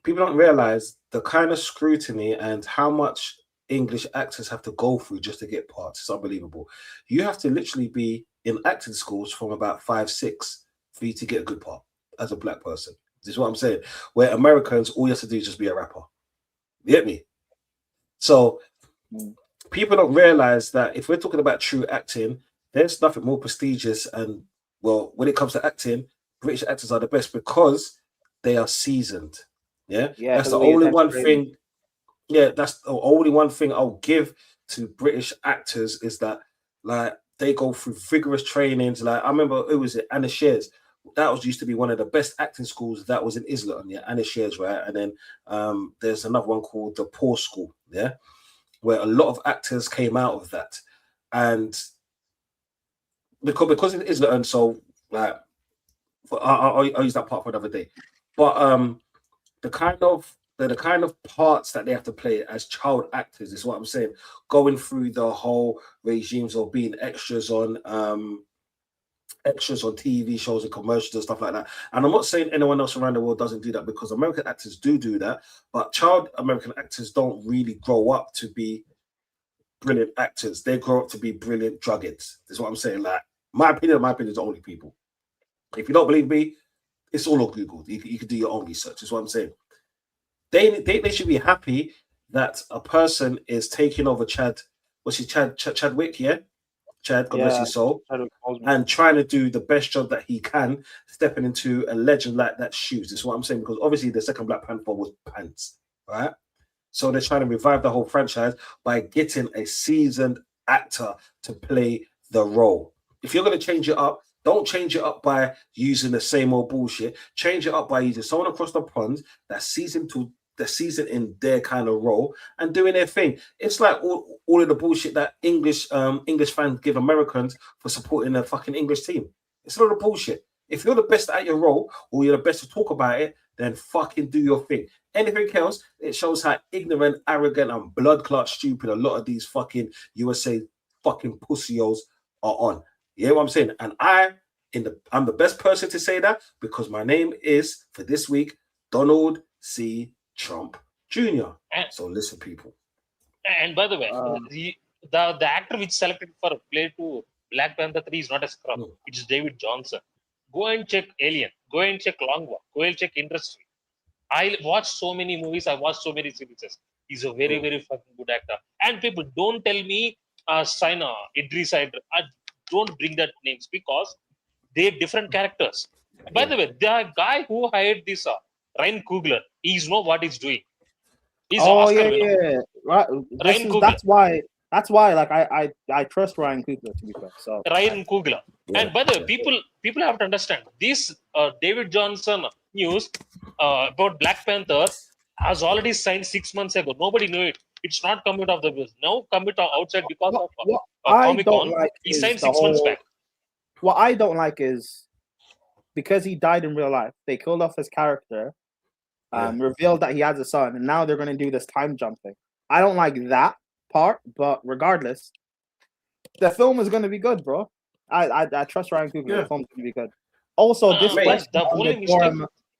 people don't realize the kind of scrutiny and how much English actors have to go through just to get parts. It's unbelievable. You have to literally be in acting schools from about 5, 6 for you to get a good part as a black person. This is what I'm saying. Where Americans, all you have to do is just be a rapper. You get me? So people don't realize that if we're talking about true acting, there's nothing more prestigious. And well, when it comes to acting, British actors are the best because they are seasoned. Yeah, that's the only one thing. Yeah, that's the only one thing I'll give to British actors is that like they go through vigorous trainings. Like I remember it was Anna Shears. That was used to be one of the best acting schools that was in Islington, yeah, Anna Shears, right? And then there's another one called the Poor School, yeah, where a lot of actors came out of that. And because it is Islington, so like I'll use that part for another day. But the kind of parts that they have to play as child actors is what I'm saying. Going through the whole regimes of being extras on TV shows and commercials and stuff like that. And I'm not saying anyone else around the world doesn't do that, because American actors do that, but child American actors don't really grow up to be brilliant actors. They grow up to be brilliant drug heads. That's what I'm saying. Like my opinion is the only people. If you don't believe me, it's all on Google. You can do your own research. That's what I'm saying. They should be happy that a person is taking over Chadwick, yeah? Chad, God bless his soul, and trying to do the best job that he can, stepping into a legend like that shoes. That's what I'm saying, because obviously the second Black Panther was pants, right? So they're trying to revive the whole franchise by getting a seasoned actor to play the role. If you're going to change it up, don't change it up by using the same old bullshit. Change it up by using someone across the pond that's seasoned in their kind of role and doing their thing. It's like all of the bullshit that English fans give Americans for supporting a fucking English team. It's a lot of bullshit. If you're the best at your role or you're the best to talk about it, then fucking do your thing. Anything else, it shows how ignorant, arrogant, and blood clot stupid a lot of these fucking USA fucking pussios are on. You hear what I'm saying? And I'm the best person to say that because my name is, for this week, Donald C. Trump Jr. So listen, people. And by the way, the actor which selected for a play to Black Panther 3 is not a scrub. No. It's David Johnson. Go and check Alien. Go and check Long Walk. Go and check Industry. I watched so many movies. I watched so many series. He's a very, very fucking good actor. And people, don't tell me Idris Elba. Don't bring that names because they're different characters. By the way, the guy who hired this Ryan Coogler, he's know what he's doing. He's Oscar winner. Right. That's why like I trust Ryan Coogler, to be fair. So Ryan Coogler. And by the way, people have to understand this David Johnson news about Black Panther has already signed 6 months ago. Nobody knew it. It's not coming out of the business. Now coming outside because of Comic-Con. Like he signed 6 months back. What I don't like is because he died in real life, they killed off his character, revealed that he has a son, and now they're going to do this time jump thing. I don't like that part, but regardless, the film is going to be good, bro. I trust Ryan Coogler. The film's going to be good. Also,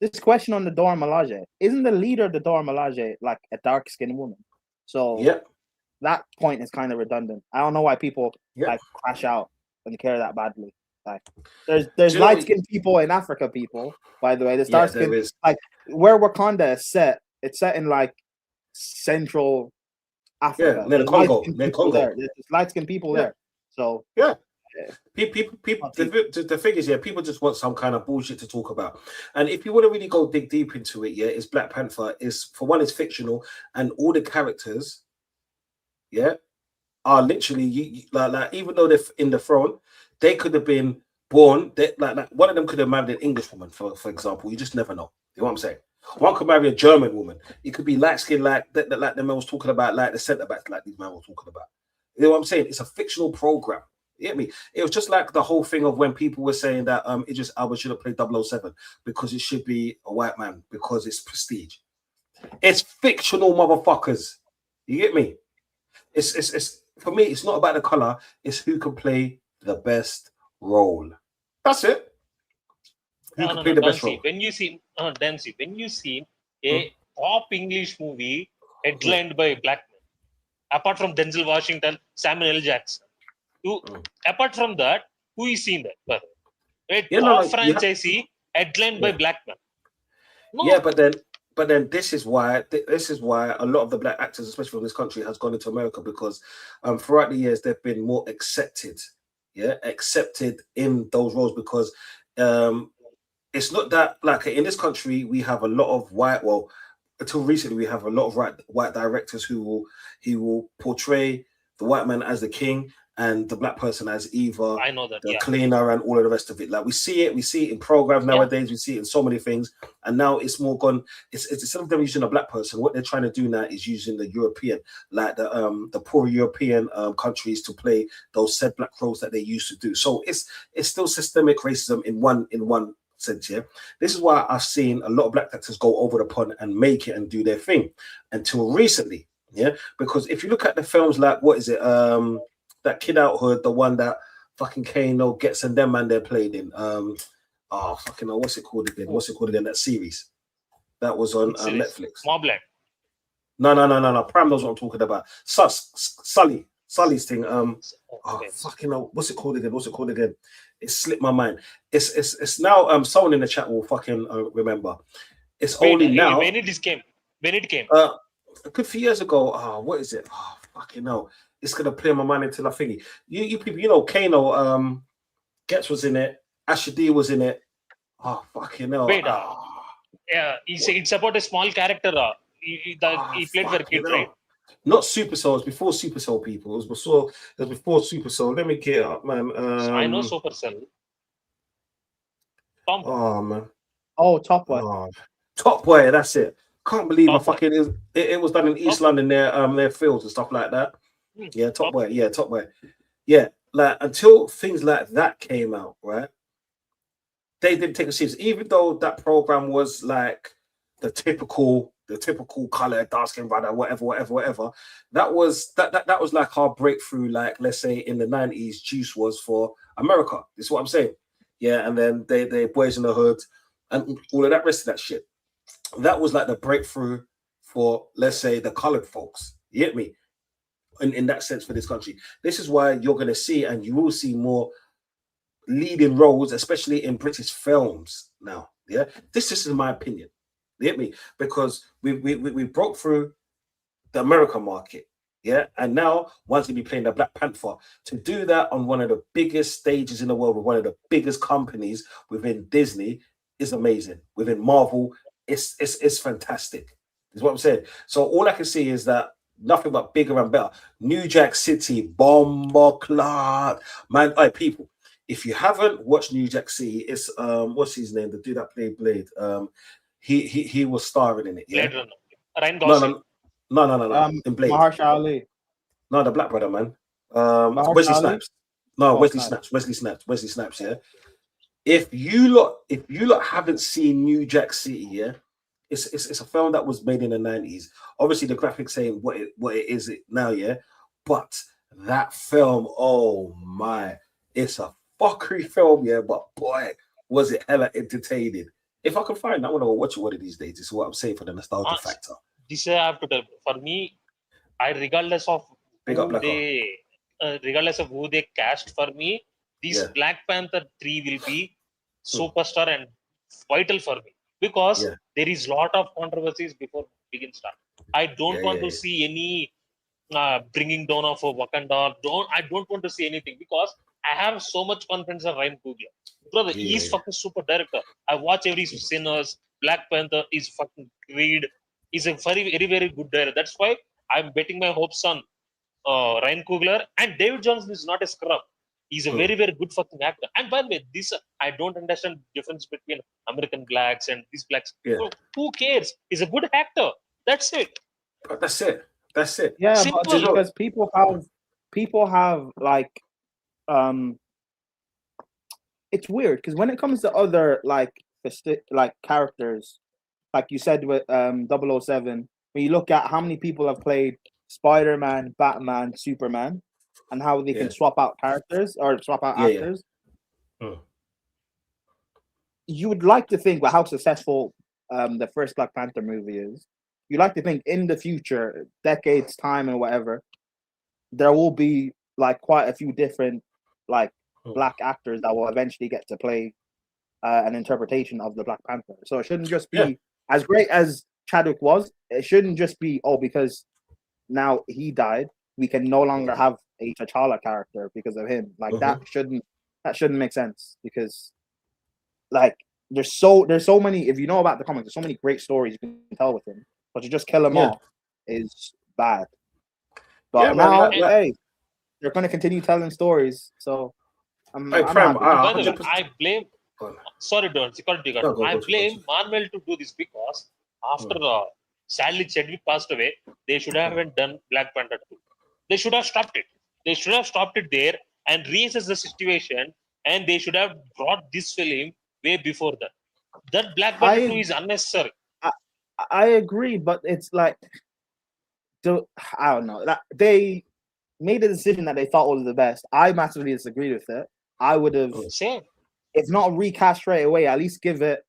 this question on the Dora Milaje, isn't the leader of the Dora Milaje like a dark-skinned woman? So that point is kind of redundant. I don't know why people like crash out and care that badly. Like there's light-skinned people in Africa, people, by the way. There's dark-skinned, like where Wakanda is set, it's set in like Central Africa. Congo. There's light-skinned people there. So People, the thing is, people just want some kind of bullshit to talk about. And if you want to really go dig deep into it, is Black Panther is, for one, it's fictional, and all the characters, are literally like even though they're in the throne, they could have been born. Like one of them could have married an English woman, for example. You just never know. You know what I'm saying? One could marry a German woman. It could be light skin, like the man was talking about, like the centre backs, like these man was talking about. You know what I'm saying? It's a fictional program. You get me? It was just like the whole thing of when people were saying that Idris Elba should have played 007 because it should be a white man because it's prestige. It's fictional, motherfuckers. You get me? It's for me. It's not about the color. It's who can play the best role. That's it. Who can play the best role? When you see, when you see a top English movie headlined by black men, apart from Denzel Washington, Samuel L. Jackson, apart from that, who is seen that? Top franchise headlined by black men. No. Yeah, but then this is why a lot of the black actors, especially from this country, has gone into America because throughout the years they've been more accepted in those roles because it's not that like in this country we have a lot of until recently we have a lot of white directors who will portray the white man as the king and the black person as either the cleaner and all of the rest of it. Like we see it in programs nowadays, we see it in so many things, and now it's more gone. It's instead of them using a black person, what they're trying to do now is using the European, like the poor European countries to play those said black roles that they used to do. So it's still systemic racism in one sense. Yeah, this is why I've seen a lot of black actors go over the pond and make it and do their thing until recently. Yeah, because if you look at the films like what is it that Kid Out Hood, the one that fucking Kano gets and them man they're played in. Fucking hell, what's it called again? That series that was on Netflix. Mobland. No. Prime knows what I'm talking about. Sully's thing. Fucking hell, what's it called again? It slipped my mind. It's now. Someone in the chat will fucking remember. It's only now. When it came. A good few years ago. What is it? Fucking hell. It's gonna play my mind until I think you people, you know, Kano, Getz was in it, Asher D was in it. Oh fucking hell! Yeah, it's about a small character. He played for Kid, right? Not Super Soul. It's before Super Soul. People, it was before Super Soul. Let me get it up, man. I know Super Soul. Oh man. Oh, Top Boy. Top Boy. That's it. Can't believe it was done in East London, their fields and stuff like that. Yeah, Top Boy. Yeah, Top Boy. Yeah, like until things like that came out, right? They didn't take it serious, even though that program was like the typical color, dark skin brother, whatever. That was like our breakthrough, like let's say in the 90s, Juice was for America. This is what I'm saying. Yeah, and then they Boys in the Hood and all of that rest of that shit. That was like the breakthrough for, let's say, the colored folks. You get me? In that sense for this country. This is why you're going to see, and you will see more leading roles, especially in British films now. Yeah, this is my opinion. You get me? Because we broke through the American market. Yeah, and now one's going to be playing the Black Panther. To do that on one of the biggest stages in the world with one of the biggest companies within Disney is amazing. Within Marvel, it's fantastic. Is what I'm saying. So all I can see is that nothing but bigger and better. New Jack City, Bomber Clark, man. All right, people, if you haven't watched New Jack City, it's what's his name? The dude that played Blade. He was starring in it. Yeah. Blade Runner. Ryan Gosling. No. In Blade. Mahershala Ali. No, the black brother, man. Wesley Snipes. No, Wesley Snipes. Yeah. If you lot haven't seen New Jack City, yeah. It's a film that was made in the 90s. Obviously, the graphics ain't what it is now, yeah. But that film, oh my, it's a fuckery film, yeah. But boy, was it hella entertaining. If I can find that, I want to watch it one of these days. This is what I'm saying for the nostalgia factor. This I have to tell. For me, regardless of who they cast for me, this Black Panther 3 will be superstar and vital for me. Because there is a lot of controversies before begin start. I don't want to see any bringing down of Wakanda. I don't want to see anything because I have so much confidence in Ryan Coogler. Brother, he's fucking super director. I watch every Sinners, Black Panther is fucking great. He's a very, very, very good director. That's why I'm betting my hopes on Ryan Coogler. And David Johnson is not a scrub. He's a very, very good fucking actor. And by the way, this I don't understand the difference between American blacks and these blacks. Yeah. Who cares? He's a good actor. That's it. That's it. That's it. Yeah, Simple. but because people have like it's weird because when it comes to other like characters, like you said with 007, when you look at how many people have played Spider-Man, Batman, Superman, and how they can swap out characters or swap out actors. You would like to think, well, how successful the first Black Panther movie is. You like to think in the future, decades time and whatever, there will be like quite a few different like black actors that will eventually get to play an interpretation of the Black Panther. So it shouldn't just be as great as Chadwick was. It shouldn't just be because now he died, we can no longer have a T'Challa character because of him. Like that shouldn't make sense because like there's so many. If you know about the comics, there's so many great stories you can tell with him. But to just kill him off is bad. But now, hey, they're going to continue telling stories. So I blame. Sorry, don't. I blame Marvel to do this because after sadly Chadwick passed away, they should have done Black Panther 2. They should have stopped it. They should have stopped it there and reassessed the situation, and they should have brought this film way before that. That Black Panther 2 is unnecessary. I agree, but it's like, I don't know. They made a decision that they thought was the best. I massively disagree with it. I would have, if not recast straight away, at least give it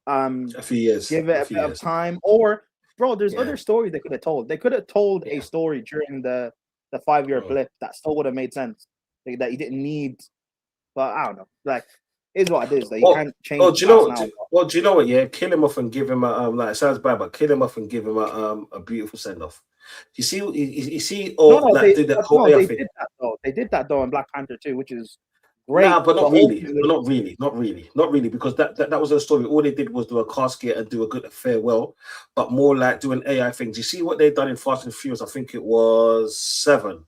a few years. Give it a bit of time. Or, bro, there's other stories they could have told. They could have told a story during the 5-year blip that still would have made sense. Like, that you didn't need, but I don't know. Like, is what it is. Like, you can't change. Do you know what? Yeah, kill him off and give him a like. It sounds bad, but kill him off and give him a beautiful send off. You see, they did that though. They did that though in Black Panther 2, which is great. Nah, but not really, because that was a story. All they did was do a casket and do a good farewell, but more like doing AI things. You see what they've done in Fast and Furious? I think it was 7,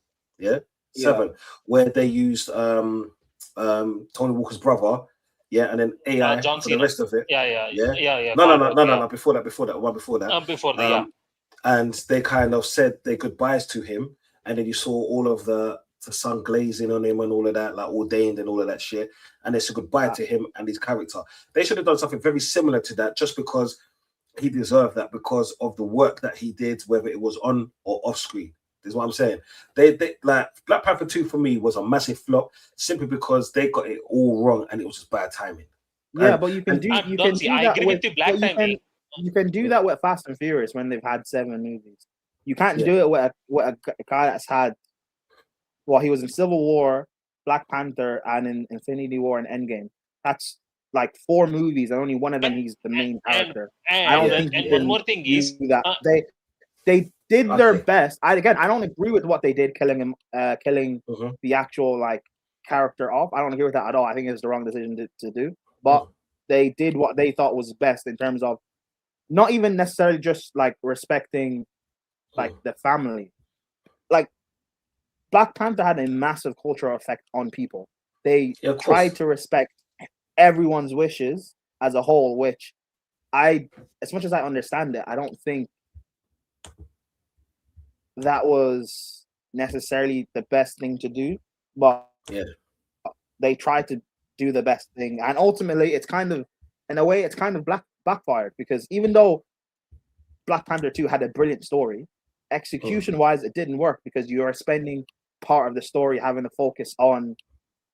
7, where they used Tony Walker's brother. Yeah, and then AI for the rest of it. Yeah. No. Before that. And they kind of said their goodbyes to him, and then you saw all of the sun glazing on him and all of that, like ordained and all of that shit. And they said goodbye to him and his character. They should have done something very similar to that, just because he deserved that because of the work that he did, whether it was on or off screen. Is what I'm saying. They like Black Panther 2 for me was a massive flop simply because they got it all wrong and it was just bad timing. Yeah, but you can do that with Fast and Furious when they've had 7 movies. You can't do it with a guy that's had. Well, he was in Civil War, Black Panther, and in Infinity War and Endgame. That's like 4 movies, and only one of them he's the main character. One more thing is that they did their best. I don't agree with what they did, killing the actual like character off. I don't agree with that at all. I think it's the wrong decision to do. But they did what they thought was best in terms of not even necessarily just like respecting like the family. Like Black Panther had a massive cultural effect on people. They tried to respect everyone's wishes as a whole, which as much as I understand it, I don't think that was necessarily the best thing to do, but they tried to do the best thing, and ultimately it's kind of backfired, because even though Black Panther 2 had a brilliant story, execution wise it didn't work, because you are spending part of the story having to focus on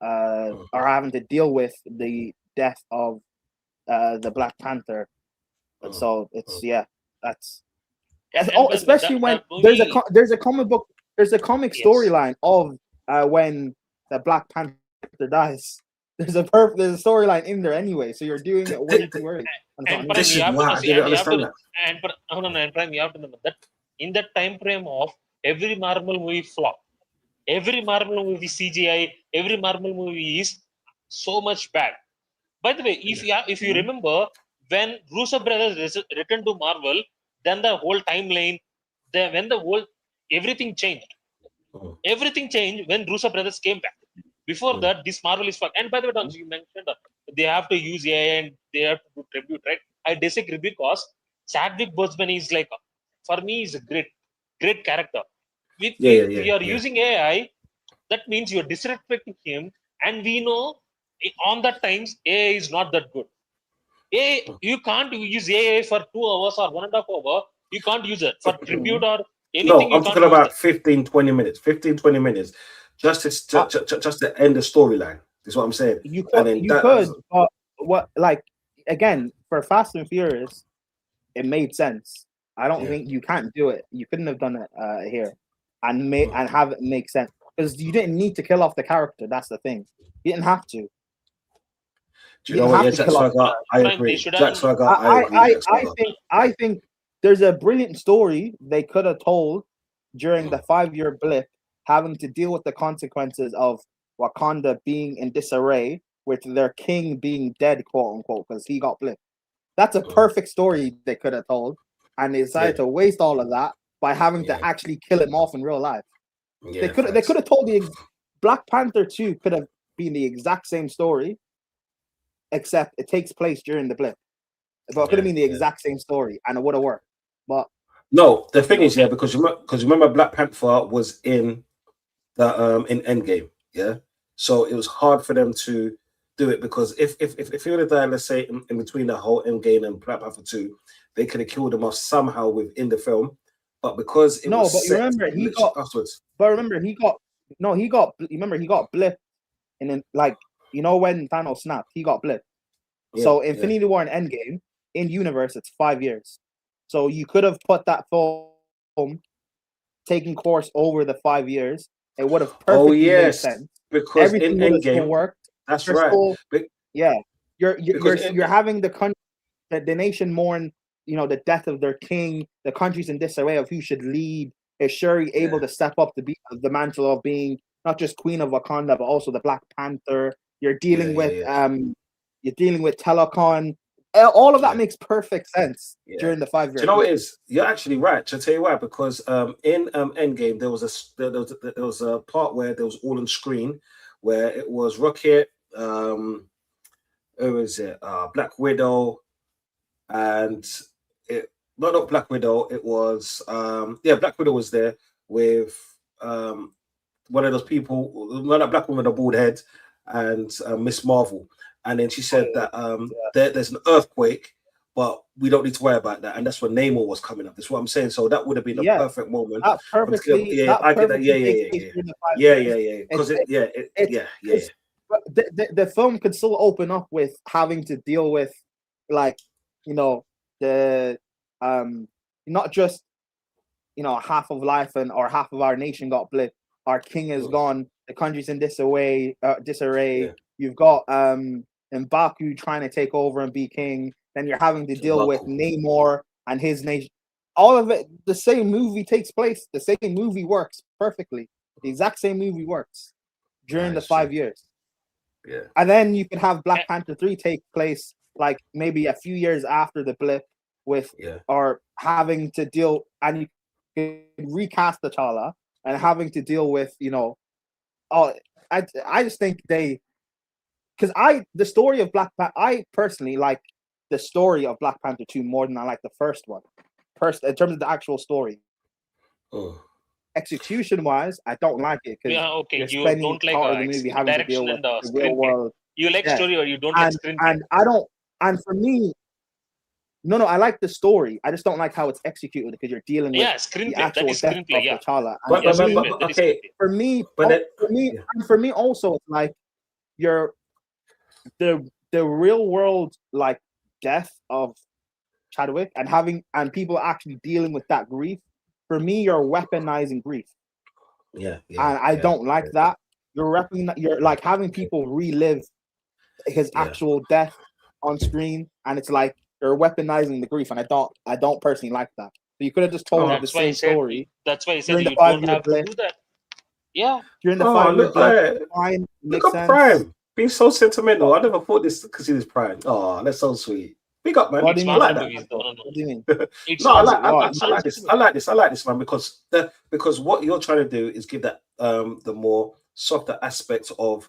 or having to deal with the death of the Black Panther, and so it's that's. Especially when there's a comic storyline of when the Black Panther dies. There's a storyline in there anyway, so you're doing it way too early. You have to remember that in that time frame of every Marvel movie flop, every Marvel movie CGI, every Marvel movie is so much bad. By the way, if you remember, when Russo brothers returned to Marvel, then the whole timeline, everything changed. Everything changed when Russo brothers came back. Before that, this Marvel is fucked. And by the way, Don, you mentioned they have to use AI and they have to do tribute, right? I disagree because Chadwick Boseman is like, for me, is a great character. If you are using AI, that means you're disrespecting him. And we know on that times AI is not that good. You can't use AI for 2 hours or 1.5 hours. You can't use it for tribute or anything. No, I'm talking about 15, 20 minutes. 15, 20 minutes. Just to end the storyline. That's what I'm saying. You could, but what, like, again, for Fast and Furious, it made sense. I don't think you can't do it. You couldn't have done it here and have it make sense, because you didn't need to kill off the character. That's the thing. You didn't have to. Do you know what? Yeah, Jack Swagger, I agree. Jack Swagger, I agree. I think there's a brilliant story they could have told during the 5-year blip, having to deal with the consequences of Wakanda being in disarray, with their king being dead, quote unquote, because he got blipped. That's a perfect story they could have told, and they decided to waste all of that by having to actually kill him off in real life. They could have told Black Panther 2 could have been the exact same story, except it takes place during the blip. But it could have been the exact same story, and it would have worked. But no, the thing is, because remember Black Panther was in the in Endgame, so it was hard for them to do it, because if he would have died, let's say in between the whole Endgame and Black Panther 2, they could have killed him off somehow within the film. But because it was but remember he got afterwards. But remember he got blipped, and then, like, you know, when Thanos snapped, he got blipped. So Infinity War and Endgame in universe, it's 5 years. So you could have put that film taking course over the 5 years. It would have perfectly made sense. Because everything in would have Endgame worked. That's right. You're having the country, the nation mourn, you know, the death of their king. The country's in disarray of who should lead. Is Shuri able to step up to be the mantle of being not just Queen of Wakanda, but also the Black Panther? You're dealing with you're dealing with Telecon. All of that makes perfect sense during the 5 years. Do you know what it is? You're actually right. To tell you why, because in Endgame there was a part where there was all on screen, where it was Rocket, who was it? Black Widow, and not Black Widow. It was Black Widow was there with one of those people, not a black woman with a bald head, and Miss Marvel. And then she said that there's an earthquake, but we don't need to worry about that. And that's when Namor was coming up. That's what I'm saying. So that would have been a perfect moment. I get that. The film could still open up with having to deal with, like, you know, the not just, you know, half of life or half of our nation got blipped. Our king is gone. The country's in disarray. You've got M'Baku trying to take over and be king. Then you're having to deal with Namor and his nation. All of it, the same movie takes place. The same movie works perfectly. The exact same movie works during the 5 years. Yeah. And then you can have Black Panther 3 take place like maybe a few years after the blip with or having to deal, and you can recast T'Challa and having to deal with, you know, I just think because the story of Black Panther, I personally like the story of Black Panther 2 more than I like the first one. First, in terms of the actual story. Execution wise, I don't like it because you don't like part of the movie having to deal with the real world. You like story, or you don't like screenplay? And I don't. And for me, no, I like the story. I just don't like how it's executed, because you're dealing with screenplay. The actual that is death screenplay. of T'Challa. For me, also, it's like the real world, like, death of Chadwick and people actually dealing with that grief. For me, you're weaponizing grief. And I don't like that. You're like having people relive his actual death on screen, and it's like you're weaponizing the grief, and I don't personally like that. So you could have just told the same story. That's why I said you don't have to do that. Yeah. during the Oh, 5 year look, blip. Fine, look makes at sense. Prime. Being so sentimental. I never thought this because he was Prime. Oh, that's so sweet. Big up, man. What do It's you mean I like that. masterpiece, though. No, What do you mean? It's No, I also like, I, What? I like this. I like this. I like this, man, because what you're trying to do is give that the more softer aspect of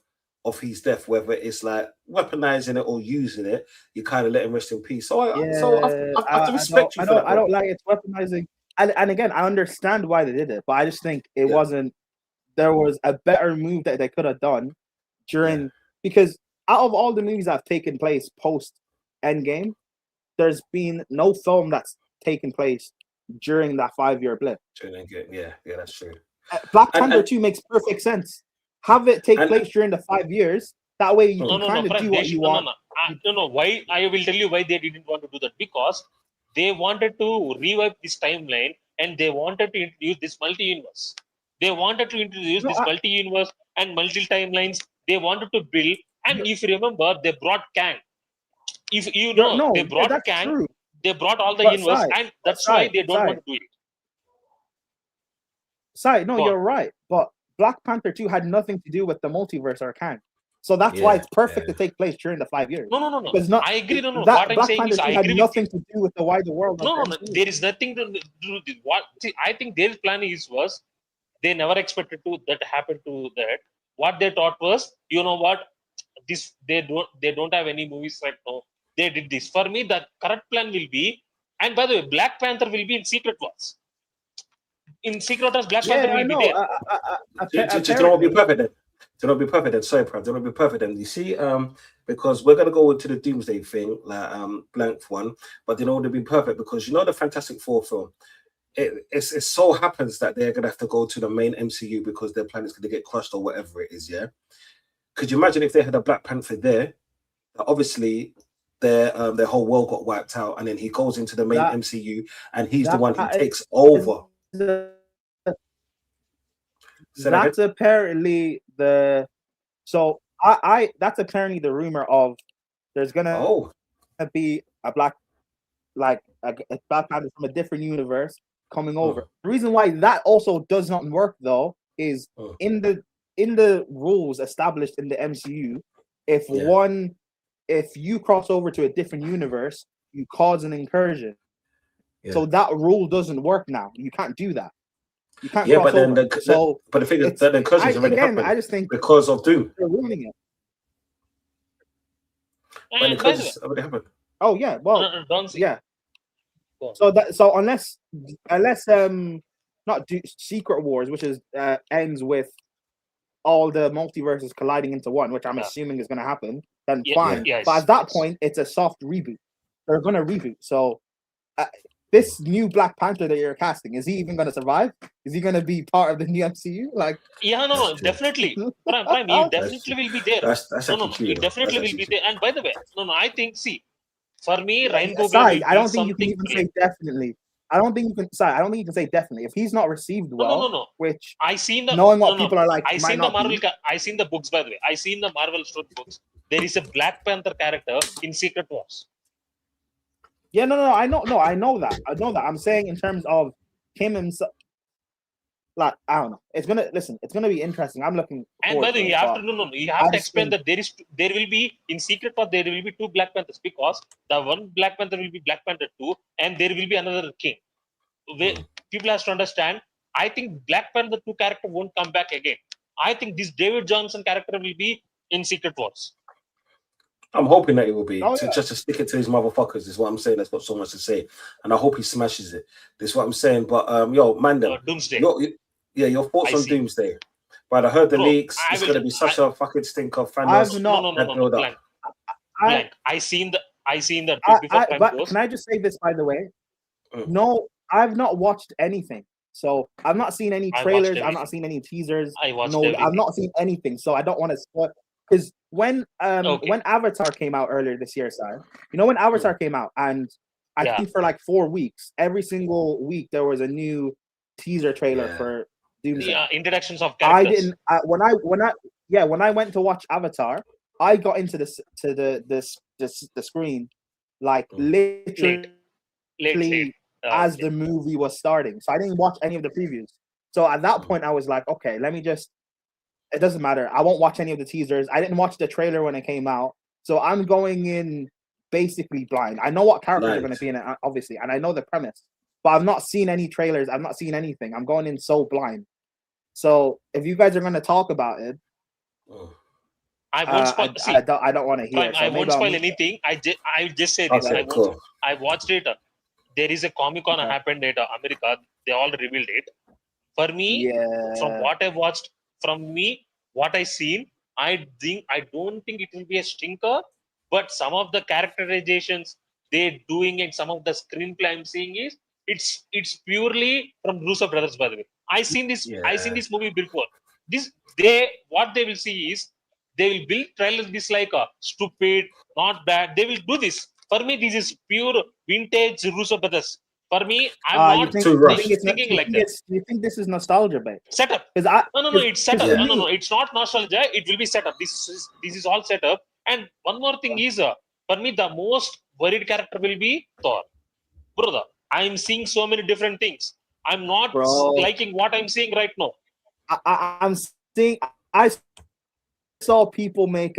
his death, whether it's like weaponizing it or using it, you kind of let him rest in peace. So Yeah, I have to respect you for that, I bro. don't like it's weaponizing. And again, I understand why they did it, but I just think it Yeah. wasn't. There was a better move that they could have done during Yeah. because out of all the movies that have taken place post Endgame, there's been no film that's taken place during that 5 year blip. Yeah, that's true. Black And Panther 2 makes perfect sense. Have it take and place during the 5 years. That way you No, can kind of Prime, do they what should, you no, want. no. Why? I will tell you why they didn't want to do that. Because they wanted to revive this timeline and they wanted to introduce this multi-universe. They wanted to introduce No, this multi-universe and multi-timelines. They wanted to build. And if you remember, they brought Kang. If you know, they yeah, brought that's Kang. true. They brought all the But universe, and that's why they don't want to do it. No, Go on. you're right. But Black Panther 2 had nothing to do with the multiverse or Kang. So that's why it's perfect to take place during the 5 years. No. Because not, I agree. No. That What I'm Black saying Panther is, 2 I had agree with nothing you. to do with the wider world. No. There is nothing to do with what. See, I think their plan was they never expected to that happen to that. What they thought was, you know what, this they don't have any movies right now. They did this. For me, the correct plan will be, and by the way, Black Panther will be in Secret Wars. In Secret Wars, Black Panther Yeah, I will be know. there. do you know what would be perfect then? Do you know what would be perfect then? Sorry, Prav. Do you know what would be perfect then? You see, because we're gonna go into the Doomsday thing, like blank one, but you know what would be perfect because you know the Fantastic Four film. It so happens that they're gonna have to go to the main MCU because their plan is gonna get crushed or whatever it is. Yeah. Could you imagine if they had a Black Panther there? Obviously, their whole world got wiped out, and then he goes into the main MCU, and he's the one who takes over. That's apparently the. So I that's apparently the rumor of there's gonna be a Black Panther from a different universe coming over. The reason why that also does not work though is in the rules established in the MCU, if you cross over to a different universe, you cause an incursion. Yeah. So that rule doesn't work now. You can't do that. You can't cross over. But the thing is that the incursion's already happened. I just think because of Doom. They're ruining it. But the incursion's already happened. Oh yeah, well, yeah. So unless not Secret Wars, which is ends with all the multiverses colliding into one, which I'm assuming is going to happen, then fine. Yes, but at that point, it's a soft reboot. They're going to reboot. So this new Black Panther that you're casting, is he even going to survive? Is he going to be part of the new MCU? Like, no, definitely. Prime, he definitely will be there. He definitely will be there. And by the way, I think, for me, Ryan Coogler I don't think you can even say definitely. I don't think you can say definitely. If he's not received well, no. Which I seen the knowing what people are like, I seen the Marvel. I seen the books, by the way. I seen the Marvel story books. There is a Black Panther character in Secret Wars. Yeah, no. I know that. I'm saying in terms of him himself. Like, I don't know. It's gonna be interesting. I'm looking. And by the way, you have to explain that there will be in Secret Wars there will be two Black Panthers because the one Black Panther will be Black Panther 2 and there will be another king. People have to understand. I think Black Panther 2 character won't come back again. I think this David Johnson character will be in Secret Wars. I'm hoping that it will be just to stick it to his motherfuckers is what I'm saying. That's got so much to say, and I hope he smashes it. This is what I'm saying. But yo, Mandem, Doomsday. Your thoughts on Doomsday? But I heard the leaks. It's gonna be such a fucking stinker. No. Blank. I seen the before but can I just say this by the way? No, I've not watched anything. So I've not seen any trailers. I've not seen any teasers. I've not seen anything. So I don't want to spoil. Because when Avatar came out earlier this year, when Avatar came out, and I think for like 4 weeks, every single week there was a new teaser trailer for Doomsday. Yeah, introductions of characters. When I went to watch Avatar, I got into the screen like literally late. as the movie was starting. So I didn't watch any of the previews. So at that point, I was like, okay, let me just. It doesn't matter. I won't watch any of the teasers. I didn't watch the trailer when it came out, so I'm going in basically blind. I know what characters are going to be in it, obviously, and I know the premise, but I've not seen any trailers. I've not seen anything. I'm going in so blind. So if you guys are going to talk about it, I won't spoil. I don't want to hear. I won't spoil anything. I just say this. I watched it. There is a Comic-Con happened at America. They all revealed it. For me, from what I watched, what I seen, I don't think it will be a stinker. But some of the characterizations they're doing and some of the screenplay I'm seeing is it's purely from Russo brothers. By the way, I seen this movie before. What they will see is they will build trailers this like a stupid, not bad. They will do this. For me, this is pure vintage Russo brothers. For me, I'm not thinking like that. You think this is nostalgia, babe? Setup. No, it's setup. No, it's not nostalgia. It will be setup. This is all setup. And one more thing is, for me, the most worried character will be Thor. Brother, I'm seeing so many different things. I'm not liking what I'm seeing right now. I'm seeing. I saw people make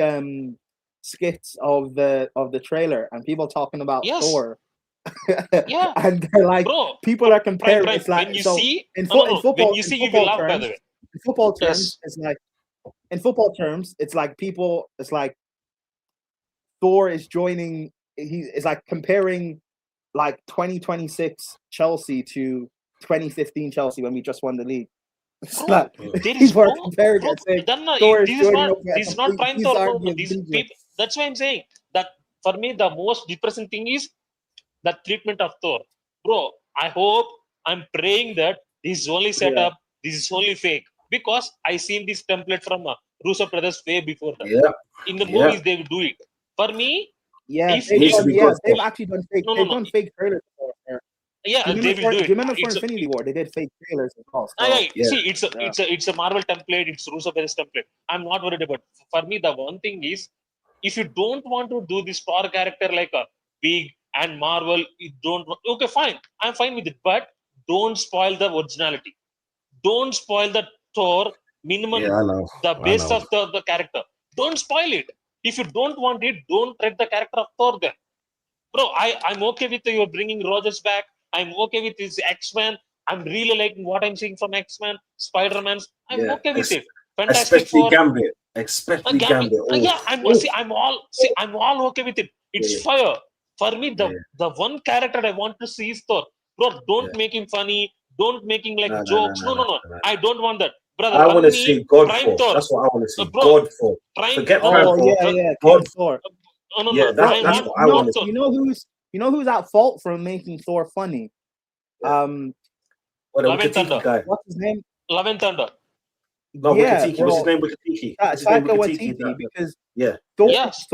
skits of the trailer and people talking about Thor. Yeah, and they're like, people are comparing. It's like when you so see in football. When you see, you will laugh. By the way, in football terms, it's like in football terms, it's like people. It's like Thor is joining. It's like comparing like 2026 Chelsea to 2015 Chelsea when we just won the league. People are comparing it. This is not prime Thor. That's why I'm saying that for me the most depressing thing is the treatment of Thor. Bro, I'm praying that this is only setup, this is only fake. Because I seen this template from Russo brothers way before that. Yeah. In the movies, they will do it. For me, they've actually done fake. They've done fake trailers before. Yeah, they will do it. Do you remember for Infinity War? They did fake trailers as well. See, it's a Marvel template. It's Russo brothers template. I'm not worried about. For me, the one thing is, if you don't want to do this Thor character like a big and Marvel, you don't. Okay, fine. I'm fine with it, but don't spoil the originality. Don't spoil the Thor minimum, the base of the character. Don't spoil it. If you don't want it, don't tread the character of Thor then. Bro, I'm okay with you bringing Rogers back. I'm okay with his X-Men. I'm really liking what I'm seeing from X-Men, Spider-Man. I'm okay with it. Fantastic Four. Gambit. Especially Gambit. Yeah, I'm all okay with it. It's fire. For me, the one character I want to see is Thor. Bro, don't make him funny. Don't make him like jokes. No. I don't want that. Brother, I want to see God Thor. That's what I want to see. God Thor. Forget God Thor. That's what I want to see. You know who's at fault for making Thor funny? Love and Thunder. Guy. What's his name? Love and Thunder. No, Wikitiki. What's his name? Wikitiki. Taika Waititi. Because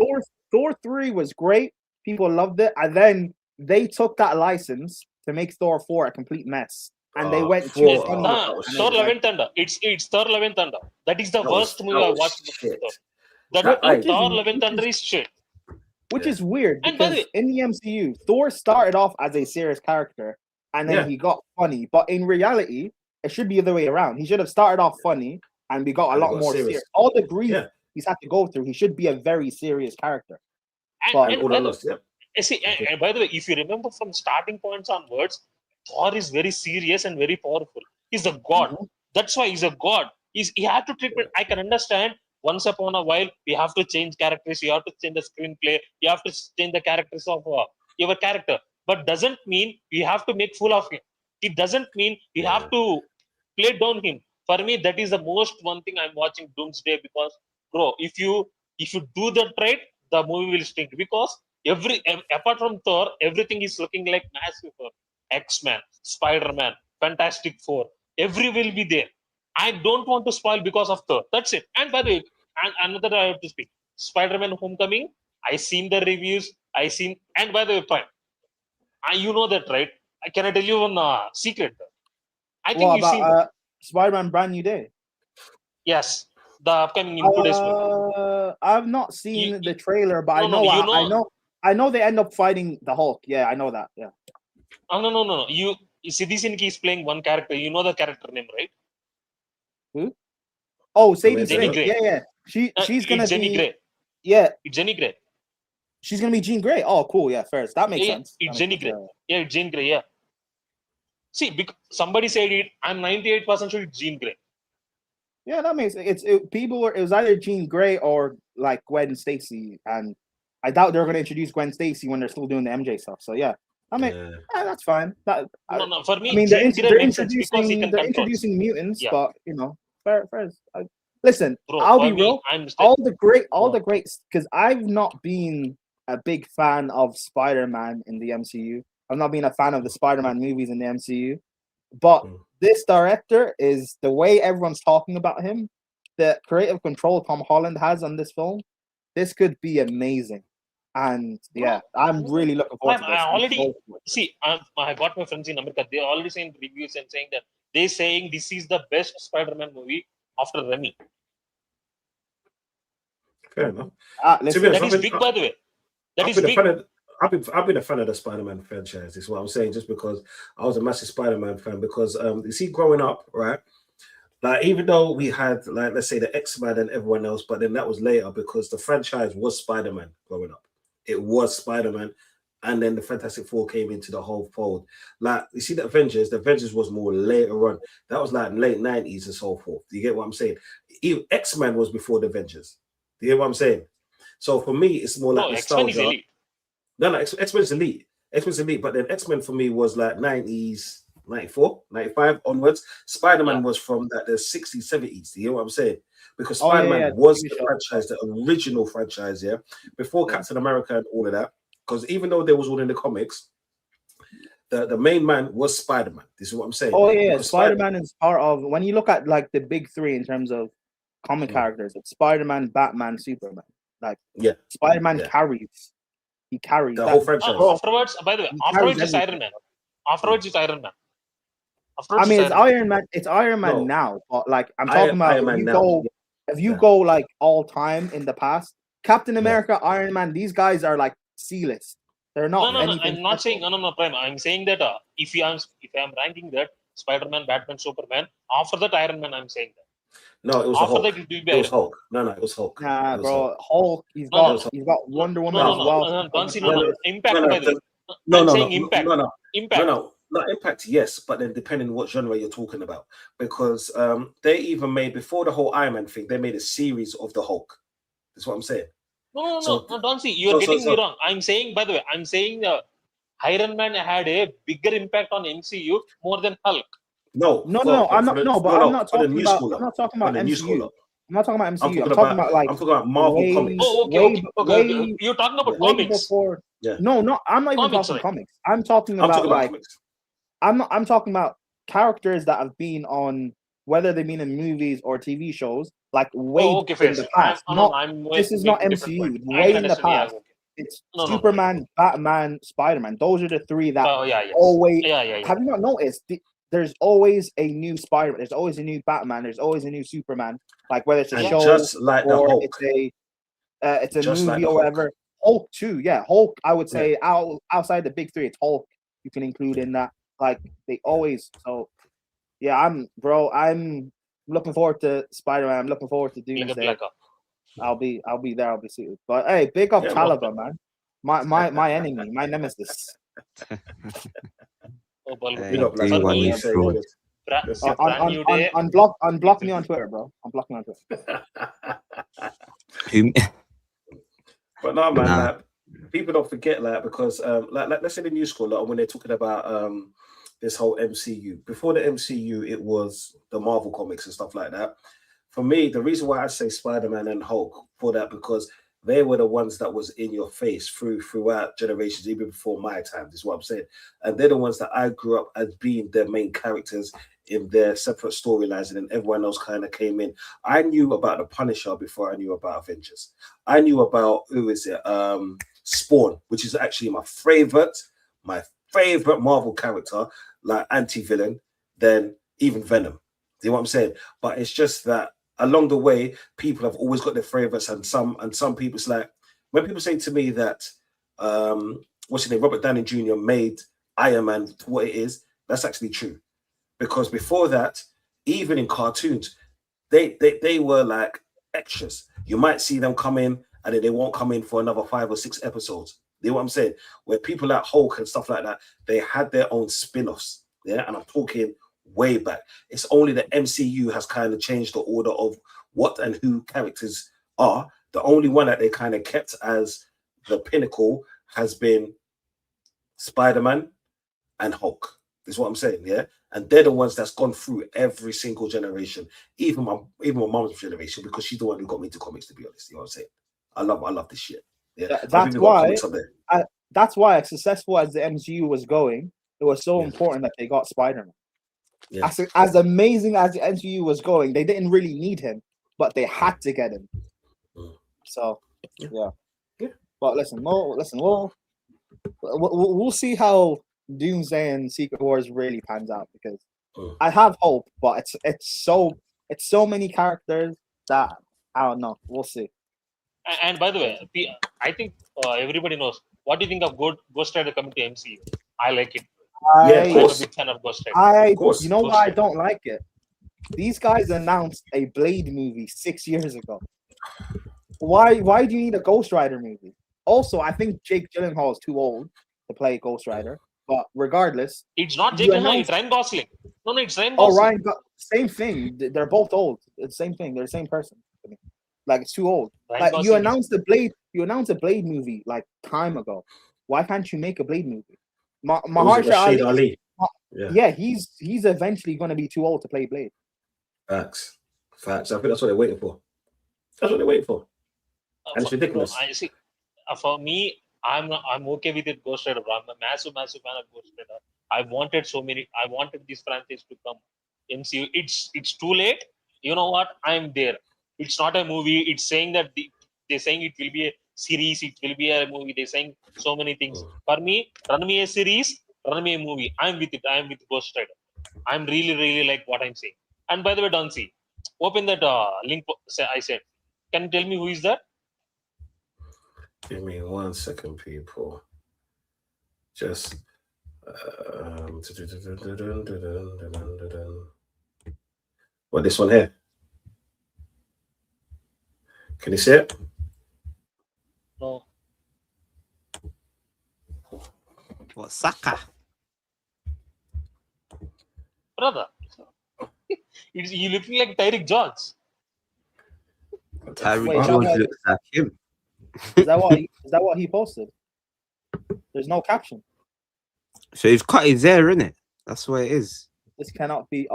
Thor 3 was great. People loved it. And then they took that license to make Thor 4 a complete mess. And they went to Thor Love and Thunder. It's Thor Love and Thunder. That is the worst movie I watched. Thor Love and Thunder is shit. Which is weird because in the MCU, Thor started off as a serious character and then he got funny. But in reality, it should be the other way around. He should have started off funny and we got a lot more serious. All the grief he's had to go through, he should be a very serious character. And by the way, if you remember from starting points onwards, Thor is very serious and very powerful. He's a god. That's why he's a god. He had to treat it. I can understand. Once upon a while, we have to change characters. You have to change the screenplay. You have to change the characters of your character. But doesn't mean we have to make fool of him. It doesn't mean we have to play down him. For me, that is the most one thing I'm watching Doomsday because, bro, if you do the trade, the movie will stink because apart from Thor, everything is looking like massive. X-Men, Spider-Man, Fantastic Four, every will be there. I don't want to spoil because of Thor. That's it. And by the way, another I have to speak. Spider-Man Homecoming, I seen the reviews. And by the way, fine. You know that, right? Can I tell you one secret? I think you've seen Spider-Man Brand New Day. Yes, the upcoming in 2 days. I've not seen the trailer, but I know they end up fighting the Hulk. Yeah, I know that. Yeah. No. You see, this is playing one character. You know the character name, right? Who? Oh, Sadie Jenny Sink. Grey. Yeah. She's gonna it's Jenny be. Grey. Yeah, It's Jenny Grey. she's gonna be Jean Grey. Oh, cool. Yeah, first that makes sense. It's That Jenny makes Grey. sense, Yeah, it's Jean Grey. Yeah. See, somebody said it. I'm 98% sure it's Jean Grey. Yeah, that makes people were. It was either Jean Grey or like Gwen Stacy, and I doubt they're gonna introduce Gwen Stacy when they're still doing the MJ stuff. So yeah, I mean, that's fine. No, for me, I mean, Jean Grey they're makes sense because he can they're control. introducing mutants, Yeah. but you know, first, listen, Bro, I'll for be me, real. I'm All the greats, because I've not been a big fan of Spider-Man in the MCU. I've not been a fan of the Spider-Man movies in the MCU, but this director is the way everyone's talking about him, the creative control Tom Holland has on this film. This could be amazing. And yeah, I'm really looking forward to this. I already see. I got my friends in America. They're already saying reviews and saying that they're saying this is the best Spider-Man movie after Remy. Fair enough. That is big, by the way. That is big. I've been a fan of the Spider-Man franchise. Is what I'm saying. Just because I was a massive Spider-Man fan. Because you see, growing up, right? Like even though we had like let's say the X-Men and everyone else, but then that was later because the franchise was Spider-Man growing up. It was Spider-Man, and then the Fantastic Four came into the whole fold. Like you see, the Avengers was more later on. That was like late 90s and so forth. Do you get what I'm saying? Even X-Men was before the Avengers. Do you get what I'm saying? So for me, it's more like X-Men is elite. No, X-Men's elite. X-Men's elite, but then X-Men for me was like 90s, 94, 95 onwards. Spider-Man was from the 60s, 70s. Do you know what I'm saying? Because Spider-Man was the franchise, the original franchise, before Captain America and all of that. Because even though they was all in the comics, the main man was Spider-Man. This is what I'm saying. Oh yeah, because Spider-Man is part of, when you look at like the big three in terms of comic characters, it's Spider-Man, Batman, Superman. Like Spider-Man carries. He carries the whole franchise. Afterwards, by the way, afterwards is Iron Man. Afterwards is Iron Man. I mean, it's Iron Man. It's Iron Man now, but like I'm talking about if you go like all time in the past, Captain America, Iron Man, these guys are like C-list. They're not. No. I'm not saying no, Prime. I'm saying that if I'm ranking that Spider-Man, Batman, Superman, after that Iron Man, I'm saying that. No, it was Hulk. It was Hulk. No, it was Hulk. Nah, bro, Hulk. He's got Wonder Woman as well. Don't see impact by the way. No, impact. Impact. No, not impact. Yes, but then depending on what genre you're talking about, because they even made before the whole Iron Man thing, they made a series of the Hulk. That's what I'm saying. No, don't see. You're getting me wrong. I'm saying, by the way, Iron Man had a bigger impact on MCU more than Hulk. No, I'm not. No, but I'm not talking about. I'm not talking about MCU. I'm not talking about MCU. I'm talking about like. I'm talking about Marvel comics. Oh, okay. You're talking about comics. Before, no, I'm not even talking comics. I'm talking about like. Comics. I'm talking about characters that have been on, whether they've been in movies or TV shows, like way in the past. This is not MCU. Way in the past. It's Superman, Batman, Spider-Man. Those are the three that always. Have you not noticed? There's always a new Spider-Man. There's always a new Batman. There's always a new Superman. Like whether it's a show just like or the Hulk. it's a movie like or whatever. Hulk too, Hulk. I would say outside the big three, it's Hulk. You can include in that. Like they always. So I'm looking forward to Spider-Man. I'm looking forward to Doomsday. I'll be there. I'll be seated. But hey, big up Caliber, man. My enemy, my nemesis. Unblock me on Twitter, bro. Unblock me on Twitter. But no, man, like, people don't forget, like, because like let's say the new school, like, when they're talking about this whole MCU. Before the MCU, it was the Marvel comics and stuff like that. For me, the reason why I say Spider-Man and Hulk for that, because they were the ones that was in your face throughout generations, even before my time, is what I'm saying. And they're the ones that I grew up as being their main characters in their separate storylines, and then everyone else kind of came in. I knew about the Punisher before I knew about Avengers. I knew about, Spawn, which is actually my favorite Marvel character, like anti-villain, than even Venom. You know what I'm saying? But it's just that along the way, people have always got their favorites, and some people, it's like when people say to me that what's his name, Robert Downey Jr. made Iron Man what it is, that's actually true. Because before that, even in cartoons, they were like extras. You might see them come in, and then they won't come in for another 5 or 6 episodes. You know what I'm saying? Where people like Hulk and stuff like that, they had their own spin-offs. Yeah, and I'm talking way back. It's only the MCU has kind of changed the order of what and who characters are. The only one that they kind of kept as the pinnacle has been Spider-Man and Hulk. Is what I'm saying, yeah. And they're the ones that's gone through every single generation, even my mom's generation, because she's the one who got me into comics. To be honest, you know what I'm saying? I love this shit. Yeah, that's why. That's why, as successful as the MCU was going, it was so important that they got Spider-Man. Yeah. As amazing as the MCU was going, they didn't really need him, but they had to get him. So, yeah. But listen, we'll see how Doomsday and Secret Wars really pans out, because I have hope, but it's so many characters that I don't know. We'll see. And by the way, I think everybody knows. What do you think of Ghost Rider coming to MCU? I like it. I'm a big fan of Ghost Rider. You know why I don't like it? These guys announced a Blade movie 6 years ago. Why do you need a Ghost Rider movie? Also, I think Jake Gyllenhaal is too old to play Ghost Rider. But regardless, it's not Jake Gyllenhaal. It's Ryan Gosling. No, it's Ryan Gosling. Same thing. They're both old. It's the same thing. They're the same person. Like, it's too old. Ryan like, Gosling you announced a Blade movie like time ago. Why can't you make a Blade movie? Mahershala Ali. Yeah, he's eventually going to be too old to play Blade. Facts. I think that's what they're waiting for. And it's ridiculous. I see. For me, I'm okay with it. Ghost Rider. I'm a massive fan of Ghost Rider. I wanted this franchise to come MCU. It's too late. You know what? I'm there. It's not a movie. It's saying that they're saying it will be a series. It will be a movie. They're saying so many things. For me, run me a series, run me a movie. I'm with it. I'm with Ghost Rider. I'm really like what I'm saying. And by the way, Dancy, open that link I said. Can you tell me who is that? Give me 1 second, people. Just what, this one here? Can you see it? No. What, Saka? Brother, you looking like Tyreek Jones. Tyreek Jones looks like him. Is that what he posted? There's no caption. So he's cut his hair, innit? That's what it is. This cannot be.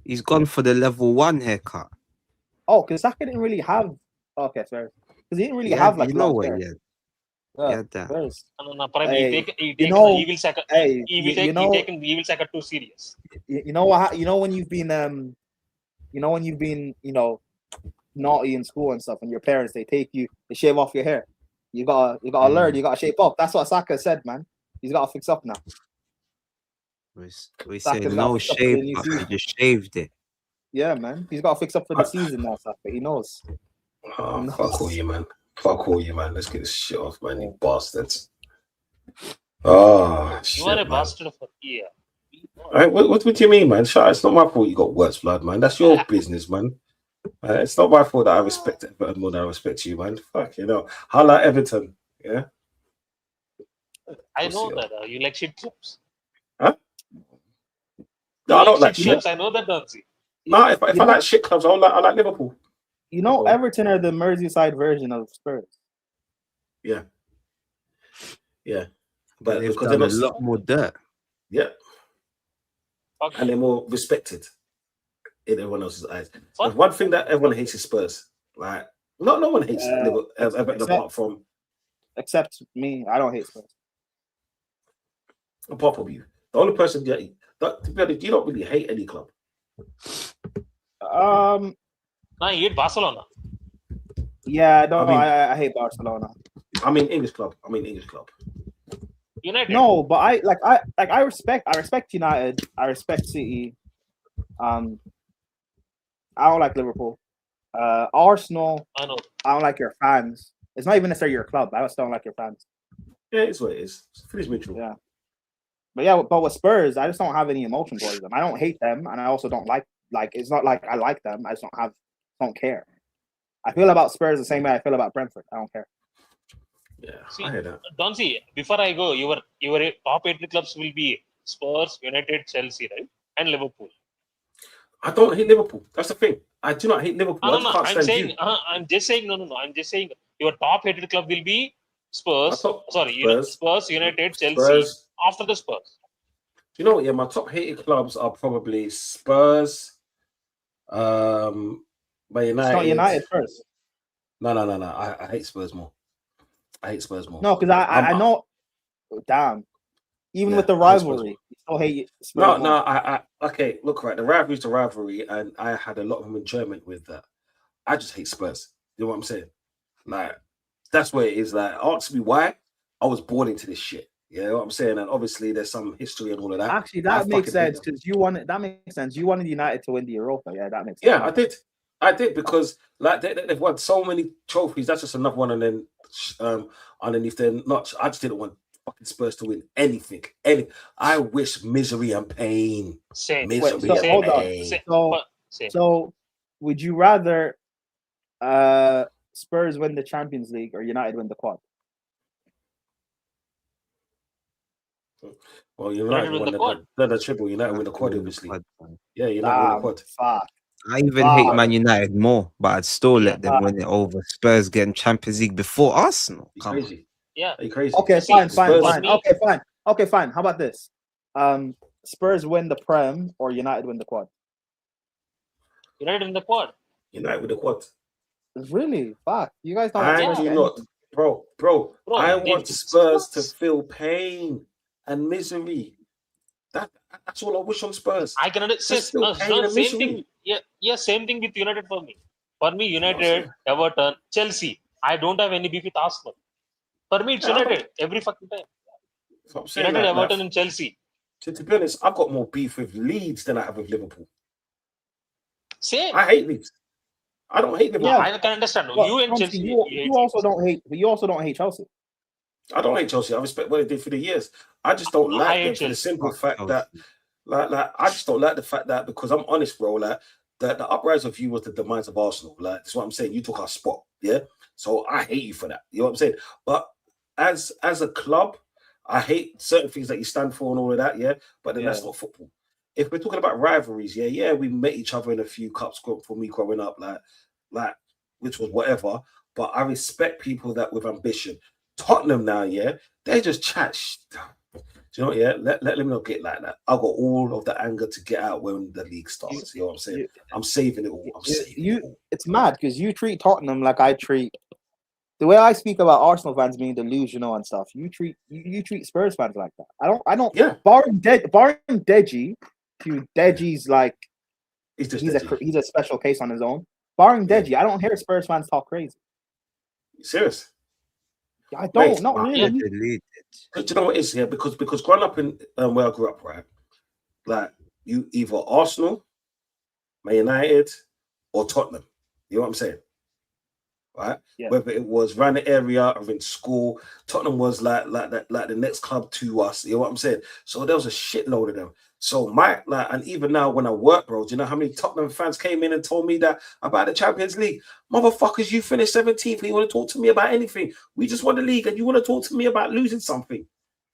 He's gone for the level 1 haircut. Oh, because Saka didn't really have. Okay, sorry. Because he didn't really have like. You know what? Yeah. That. He will Saka too serious. You know what? You know when you've been naughty in school and stuff, and your parents they shave off your hair. You gotta learn. You gotta shape up. That's what Saka said, man. He's gotta fix up now. We say no shave, but he just shaved it. Yeah, man. He's gotta fix up for the season now, Saka. He knows. Oh, fuck all you, man. Let's get this shit off, man. You bastards. Oh, shit, you are a man. bastard for year. Right, what do you mean, man? It's not my fault you got worse blood, man. That's your business, man. It's not my fault that I respect Everton more than I respect you, man. Fuck, Holla Everton, yeah? I know that. You like shit clubs. Huh? No, I don't like shit clubs. I know that, Dancy. No, if I like shit clubs, I like Liverpool. You know, Everton are the Merseyside version of Spurs. Yeah. But they've done a lot more dirt. Yeah. Okay. And they're more respected in everyone else's eyes. There's one thing that everyone hates is Spurs. Like, no one hates Everton apart from. Except me. I don't hate Spurs. Apart from you. The only person you don't really hate any club. No, you hate Barcelona. Yeah, I don't know. I hate Barcelona. I mean English club. United. No, but I respect United. I respect City. I don't like Liverpool. Arsenal. I know. I don't like your fans. It's not even necessarily your club. I just don't like your fans. Yeah, it's what it is. It's mutual. Yeah. But with Spurs, I just don't have any emotion towards them. I don't hate them, and I also don't like like it's not like I like them. I just don't care. I feel about Spurs the same way I feel about Brentford. I don't care. Yeah, See, I hear that. Don't see. Before I go, your top 8 clubs will be Spurs, United, Chelsea, right, and Liverpool. I don't hate Liverpool. That's the thing. I do not hate Liverpool. I just No. can't I'm stand saying. you. I'm just saying. No. I'm just saying. Your top hated club will be Spurs. Spurs. Spurs, United, Chelsea. Spurs. After the Spurs. You know what? Yeah, my top hated clubs are probably Spurs, Man It's not United. United first. No. I hate Spurs more. I hate Spurs more. No, because I know. Damn. Even with the rivalry, you still hate Spurs more. I okay. Look, right. The rivalry's the rivalry, and I had a lot of enjoyment with that. I just hate Spurs. You know what I'm saying? Like, that's where it is. Like, ask me why. I was born into this shit. You know what I'm saying? And obviously, there's some history and all of that. Actually, that makes sense because you wanted. That makes sense. You wanted United to win the Europa. Yeah, that makes sense. Yeah, I did because like they've won so many trophies. That's just another one, and then underneath their notch, I just didn't want fucking Spurs to win anything. I wish misery and pain. Same. Misery Wait, so hold on. So, would you rather Spurs win the Champions League or United win the quad? Well, United win the quad. The triple. United win the quad, obviously. Yeah, United win the quad. Fuck. I even hate Man United more, but I'd still let them win it over Spurs getting Champions League before Arsenal. Come crazy. On. Yeah. Are you crazy? Okay, fine. Okay, fine. How about this? Spurs win the Prem or United win the quad? United win the quad. United win the quad. Really? Fuck. You guys don't. I do not. Bro, I want Spurs to feel pain and misery. That's all I wish on Spurs. I can understand. Same thing. Yeah, same thing with United for me. For me, United, Everton, Chelsea. I don't have any beef with Arsenal. For me, it's United every fucking time. United, Everton, and Chelsea. To be honest, I've got more beef with Leeds than I have with Liverpool. Same. I hate Leeds. I don't hate Liverpool. Yeah, I can understand. But you and Chelsea. You also don't hate. But you also don't hate Chelsea. I don't hate Chelsea. I respect what they did for the years. I just don't like them for the simple fact that, like, I just don't like the fact that, because I'm honest, bro. Like, the uprise of you was the demise of Arsenal. Like, that's what I'm saying. You took our spot, yeah. So I hate you for that. You know what I'm saying? But as a club, I hate certain things that you stand for and all of that, yeah. But then that's not football. If we're talking about rivalries, we met each other in a few cups for me growing up, like which was whatever. But I respect people that with ambition. Tottenham now, they just chat. Do you know what? Let them not get like that. I've got all of the anger to get out when the league starts. You know what I'm saying? I'm saving it all. It's mad because you treat Tottenham like I treat. The way I speak about Arsenal fans being delusional and stuff, you treat Spurs fans like that. I don't. Yeah. Barring Deji, Deji's like he's a special case on his own. Barring Deji, I don't hear Spurs fans talk crazy. You serious? I don't. Not really. Do you know what it is? Yeah, because growing up in where I grew up, right? Like you either Arsenal, Man United, or Tottenham. You know what I'm saying? Right? Yeah. Whether it was around the area or in school, Tottenham was like the next club to us. You know what I'm saying? So there was a shitload of them. So and even now when I work, bro, do you know how many Tottenham fans came in and told me that about the Champions League? Motherfuckers, you finished 17th and you want to talk to me about anything. We just won the league and you want to talk to me about losing something. You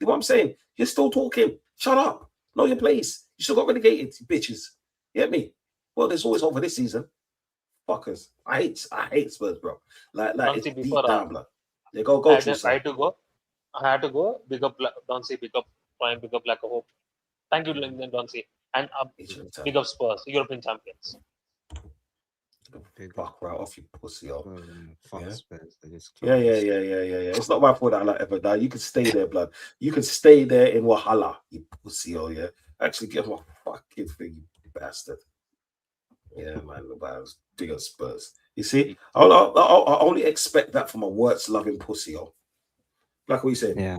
know what I'm saying? You're still talking. Shut up. Know your place. You still got relegated, you bitches. You get me? Well, there's always hope for this season. Fuckers. I hate Spurs, bro. Like it's deep down, blood. They go I had to go. Big up, don't say big up, prime, big up Black Hope. Thank you, Donsi. And big up Spurs, European champions. Fuck right off, you pussy, yo. Yeah. It's not my fault that I like ever die. You can stay there, blood. You can stay there in Wahala, you pussy, yo, yeah. Actually, get my fucking thing, you bastard. Yeah, man, big up Spurs. You see, I only expect that from a words-loving pussy, yo. Like what you said. Yeah.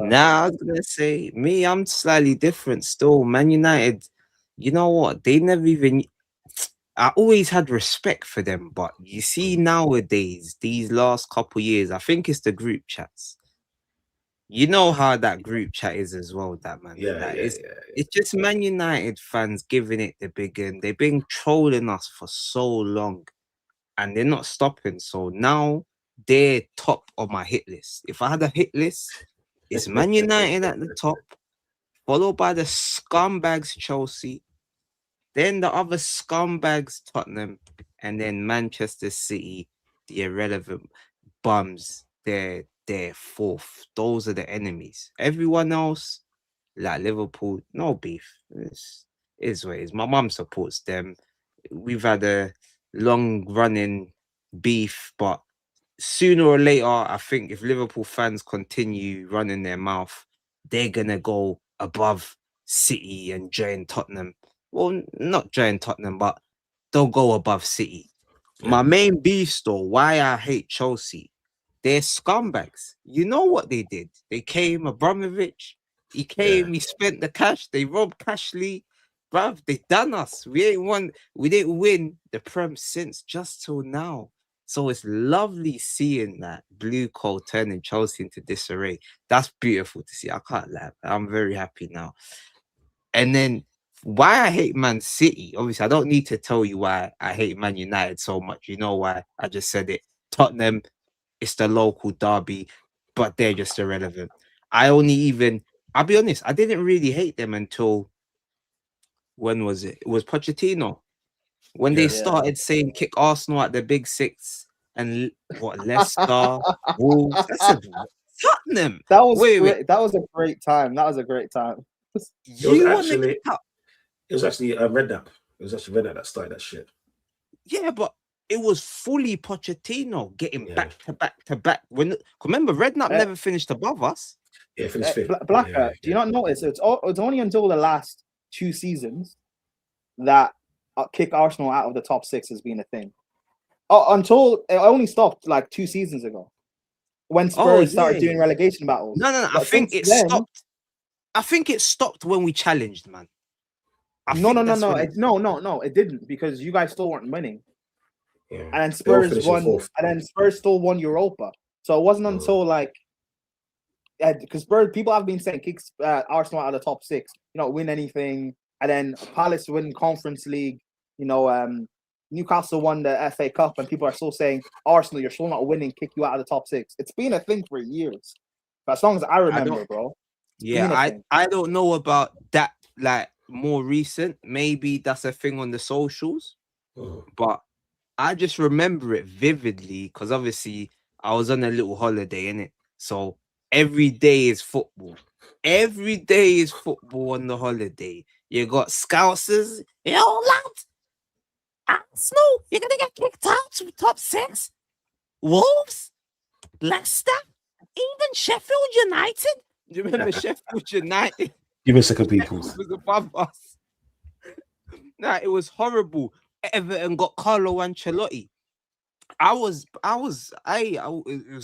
Nah, I was gonna say me. I'm slightly different still. Man United. You know what? They never even. I always had respect for them, but you see nowadays, these last couple years, I think it's the group chats. you know how that group chat is as well, that man. Yeah, Like, yeah, it's just Man United fans giving it the big end. They've been trolling us for so long, and they're not stopping. So now they're top of my hit list. If I had a hit list, it's Man United at the top, followed by the scumbags Chelsea, then the other scumbags Tottenham, and then Manchester City, the irrelevant bums. They're fourth. Those are the enemies. Everyone else, like Liverpool, no beef. It's what it is. My mum supports them. We've had a long running beef, but sooner or later, I think if Liverpool fans continue running their mouth, they're gonna go above City and join Tottenham. Well, not join Tottenham, but they'll go above City. My main beef though, why I hate Chelsea, they're scumbags. You know what they did? They came, Abramovich, he came, he spent the cash, they robbed Cashley. Bruv, they done us. We didn't win the Prem since just till now. So it's lovely seeing that blue coal turning Chelsea into disarray. That's beautiful to see. I can't lie. I'm very happy now. And then why I hate Man City, obviously, I don't need to tell you why I hate Man United so much. You know why? I just said it. Tottenham, it's the local derby, but they're just irrelevant. I'll be honest, I didn't really hate them until when was it? It was Pochettino. When they started saying kick Arsenal at the Big Six and what Leicester, Wolves. I said, Tottenham. That was great. That was a great time. That was a great time. It was actually Redknapp. It was actually Redknapp that started that shit. Yeah, but it was fully Pochettino getting back to back to back. Remember, Redknapp never finished above us. Yeah, finished fifth. Blacker, do you not notice? It's only until the last 2 seasons that kick Arsenal out of the top 6 has been a thing. Until it only stopped like 2 seasons ago when Spurs started doing relegation battles. No. I think it stopped. I think it stopped when we challenged, man. No. It didn't, because you guys still weren't winning. Yeah. And then Spurs won. And then Spurs still won Europa. So it wasn't until like, because Spurs, people have been saying kick Arsenal out of the top 6. You don't win anything. And then Palace win Conference League. You know, Newcastle won the FA Cup, and people are still saying, Arsenal, you're still not winning, kick you out of the top 6. It's been a thing for years. But as long as I remember, bro. Yeah, I don't know about that, like, more recent. Maybe that's a thing on the socials. But I just remember it vividly because obviously I was on a little holiday, innit? So every day is football. Every day is football on the holiday. You got Scousers. Yo, lads. Arsenal, you're going to get kicked out to the top 6. Wolves, Leicester, even Sheffield United. Do you remember Sheffield United? Give me a second, people. It was above us. Nah, it was horrible. Everton got Carlo Ancelotti. It was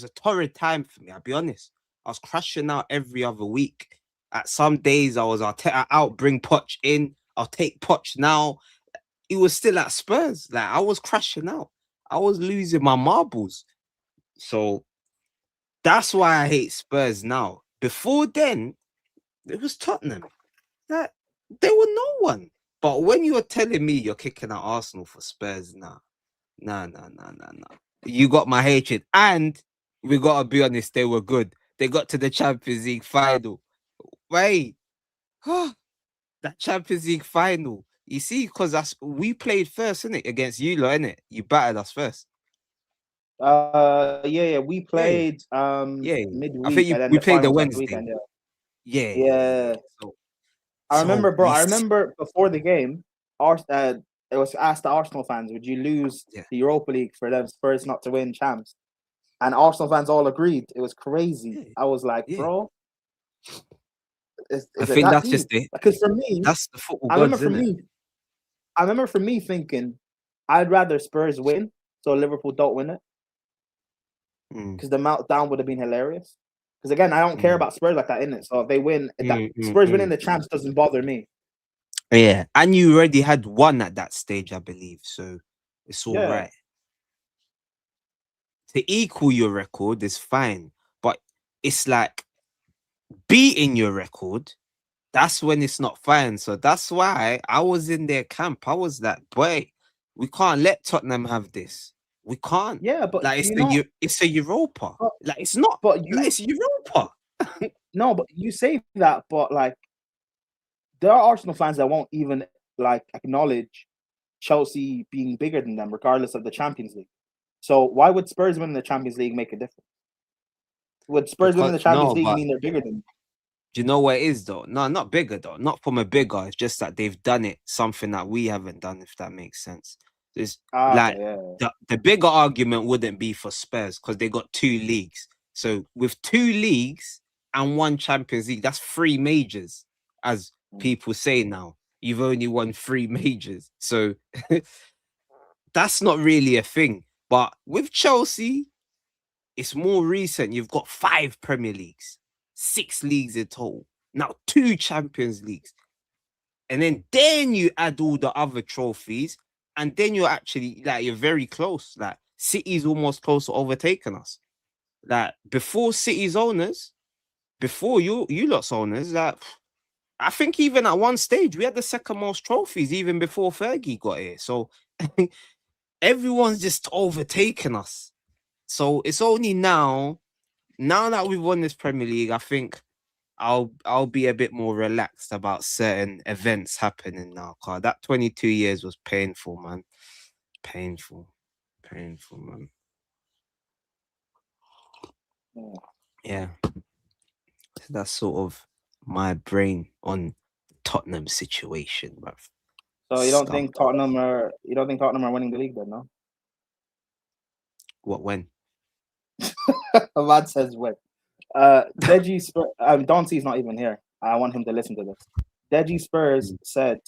a torrid time for me, I'll be honest. I was crashing out every other week. At some days, I was out, bring Poch in. I'll take Poch now. He was still at Spurs. Like, I was crashing out. I was losing my marbles. So that's why I hate Spurs now. Before then, it was Tottenham. That there were no one. But when you're telling me you're kicking out Arsenal for Spurs, nah. You got my hatred. And we gotta be honest, they were good. They got to the Champions League final. Wait. That Champions League final. You see, because we played first, innit? Against you lot, innit? You battered us first. We played midweek. I think we played the Wednesday. Weekend, yeah. So, I remember, bro. I remember before the game, it was asked the Arsenal fans, would you lose the Europa League for them Spurs not to win champs? And Arsenal fans all agreed. It was crazy. I was like, bro. I think that's just it. Because for me, that's the football. I remember for me thinking, I'd rather Spurs win so Liverpool don't win it. Because the meltdown would have been hilarious. Because again, I don't care about Spurs like that, innit? So if they win, Spurs winning the champs doesn't bother me. Yeah, and you already had one at that stage, I believe. So it's all right. To equal your record is fine, but it's like beating your record, that's when it's not fine. So that's why I was in their camp. I was like, boy, we can't let Tottenham have this. We can't. Yeah, but Like it's a Europa. But, like it's not. but you Like, it's Europa. no, but you say that, but like there are Arsenal fans that won't even like acknowledge Chelsea being bigger than them, regardless of the Champions League. So why would Spurs win the Champions League make a difference? Would Spurs win the Champions League mean they're bigger than? Do you know what it is though? No, not bigger though. Not from a bigger. It's just that they've done it, something that we haven't done, if that makes sense. It's the bigger argument wouldn't be for Spurs because they got 2 leagues. So with 2 leagues and 1 Champions League, that's 3 majors, as people say now. You've only won 3 majors. So that's not really a thing. But with Chelsea, it's more recent. You've got 5 Premier Leagues, 6 leagues in total. Now 2 Champions Leagues. And then you add all the other trophies. And then you're actually, like, you're very close. Like, City's almost close to overtaking us. Like, before City's owners, before you lot's owners, like, I think even at one stage, we had the second most trophies, even before Fergie got here. So, everyone's just overtaking us. So, it's only now that we've won this Premier League, I think I'll be a bit more relaxed about certain events happening now. Cause that 22 years was painful, man. Painful, man. Yeah. That's sort of my brain on Tottenham situation, bruv. So you don't think Tottenham are winning the league then, no? What, when? A man says when. Deji Dante's not even here. I want him to listen to this. Deji Spurs said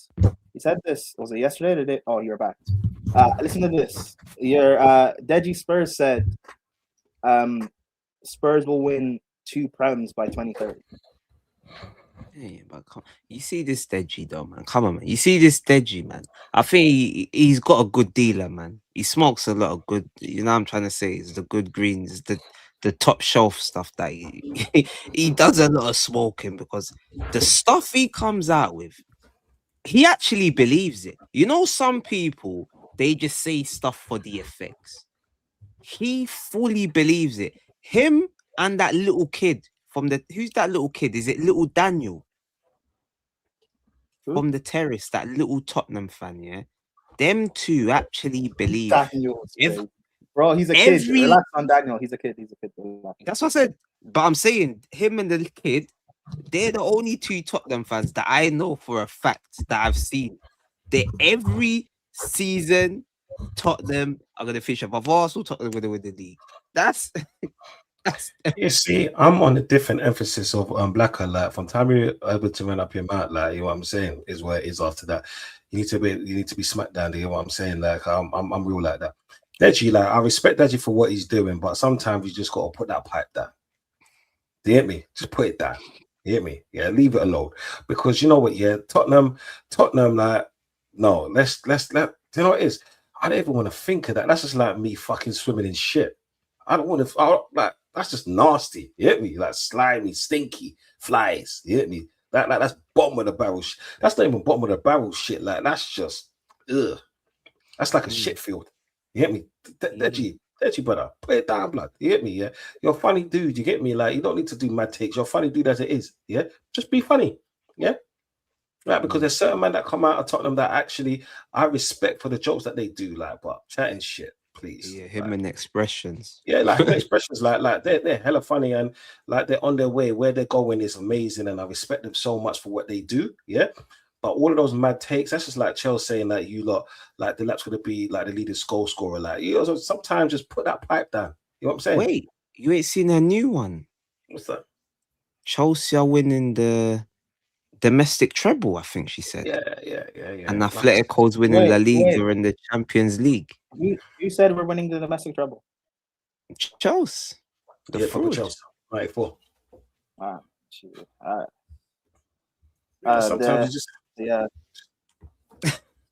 this. Was it yesterday or today? Oh, you're back. Listen to this. Deji Spurs said Spurs will win 2 Prems by 2030. Hey, but you see this Deji though, man. Come on, man. You see this Deji, man. I think he's got a good dealer, man. He smokes a lot of good. You know what I'm trying to say? It's the good greens, the top shelf stuff that he does a lot of smoking, because the stuff he comes out with, he actually believes it. You know, some people, they just say stuff for the effects. He fully believes it. Him and that little kid who's that little kid? Is it little Daniel? From the terrace, that little Tottenham fan, yeah? Them two actually believe. Bro, he's a kid. Relax on Daniel. He's a kid. That's what I said. But I'm saying him and the kid, they're the only 2 Tottenham fans that I know for a fact that I've seen. They every season Tottenham are gonna finish above Arsenal, Tottenham gonna win the league. That's you see, I'm on a different emphasis of Blacker. Like, from time you're able to run up your mouth, like, you know what I'm saying, is where it is after that. You need to be smacked down. You know what I'm saying? Like, I'm real like that. Deji, like, I respect Deji for what he's doing, but sometimes you just gotta put that pipe down. Do you hear me? Just put it down. You hear me? Yeah, leave it alone. Because you know what? Yeah, Tottenham, like, no, let's you know what it is? I don't even want to think of that. That's just like me fucking swimming in shit. I don't want to, like, that's just nasty. You hear me? Like, slimy, stinky flies. You hear me? That's bottom of the barrel. That's not even bottom of the barrel shit. Like, that's just, ugh. That's like a shit field. You get me? Deji, brother, put it down, blood. You get me? Yeah, you're a funny dude. You get me? Like, you don't need to do mad takes. You're a funny dude as it is. Yeah, just be funny. Yeah, right. Because there's certain men that come out of Tottenham that actually I respect for the jokes that they do. Like, but chatting shit, please. Yeah, him and expressions. Yeah, like expressions, like they're hella funny, and like they're on their way. Where they're going is amazing, and I respect them so much for what they do. Yeah. But all of those mad takes, that's just like Chelsea saying that you lot, like, the lap's gonna be like the leading goal scorer. Like, you know, sometimes just put that pipe down. You know what I'm saying? Wait, you ain't seen a new one? What's that? Chelsea are winning the domestic treble, I think she said. Yeah. And Atletico's winning La Liga and the Champions League. You said we're winning the domestic treble. Chelsea. The Chelsea. 94. Wow. All right. Sometimes you just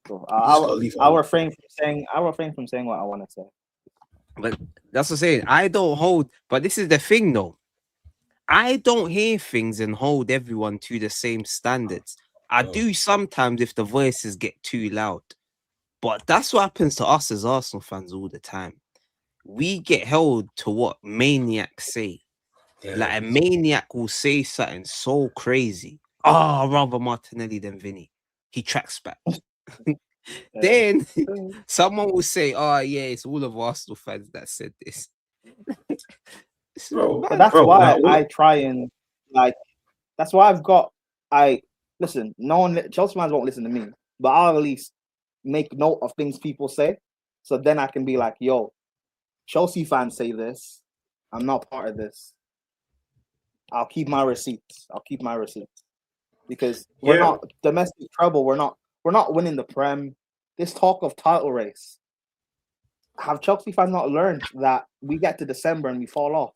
cool. I'll refrain from saying what I want to say. But that's what I'm saying. I don't hold. But this is the thing, though. I don't hear things and hold everyone to the same standards. I do sometimes if the voices get too loud. But that's what happens to us as Arsenal fans all the time. We get held to what maniacs say. Like a maniac will say something so crazy. Oh, I'd rather Martinelli than Vinny. He tracks back. Then someone will say, "Oh yeah, it's all of Arsenal fans that said this." Bro, But that's bro, why like, I try and like. That's why I listen. No one, Chelsea fans won't listen to me, but I'll at least make note of things people say, so then I can be like, "Yo, Chelsea fans say this. I'm not part of this. I'll keep my receipts. Because we're not domestic trouble. We're not winning the Prem. This talk of title race. Have Chelsea fans not learned that we get to December and we fall off?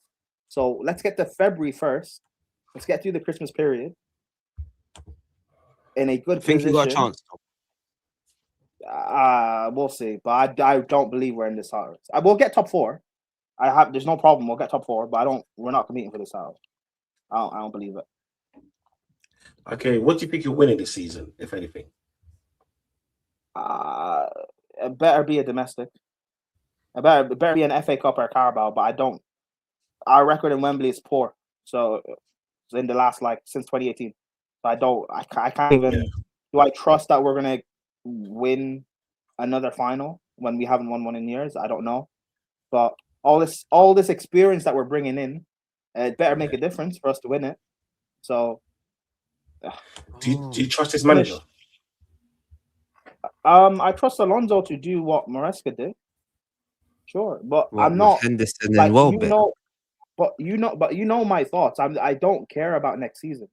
So let's get to February first. Let's get through the Christmas period in a good Think you got a position. chance? We'll see, but I don't believe we're in this title race. I will get top 4. There's no problem. We'll get top 4, but we're not competing for this title. I don't believe it. Okay, what do you think you're winning this season, if anything? It better be a domestic. It better be an FA Cup or a Carabao, but I don't. Our record in Wembley is poor. So in the last since 2018. So I can't even. Do I trust that we're gonna win another final when we haven't won one in years? I don't know. But all this experience that we're bringing in, it better make a difference for us to win it. So. Do you trust this manager? I trust Alonso to do what Maresca did. Sure, but I'm not Henderson and Welbeck. But you know my thoughts. I don't care about next season.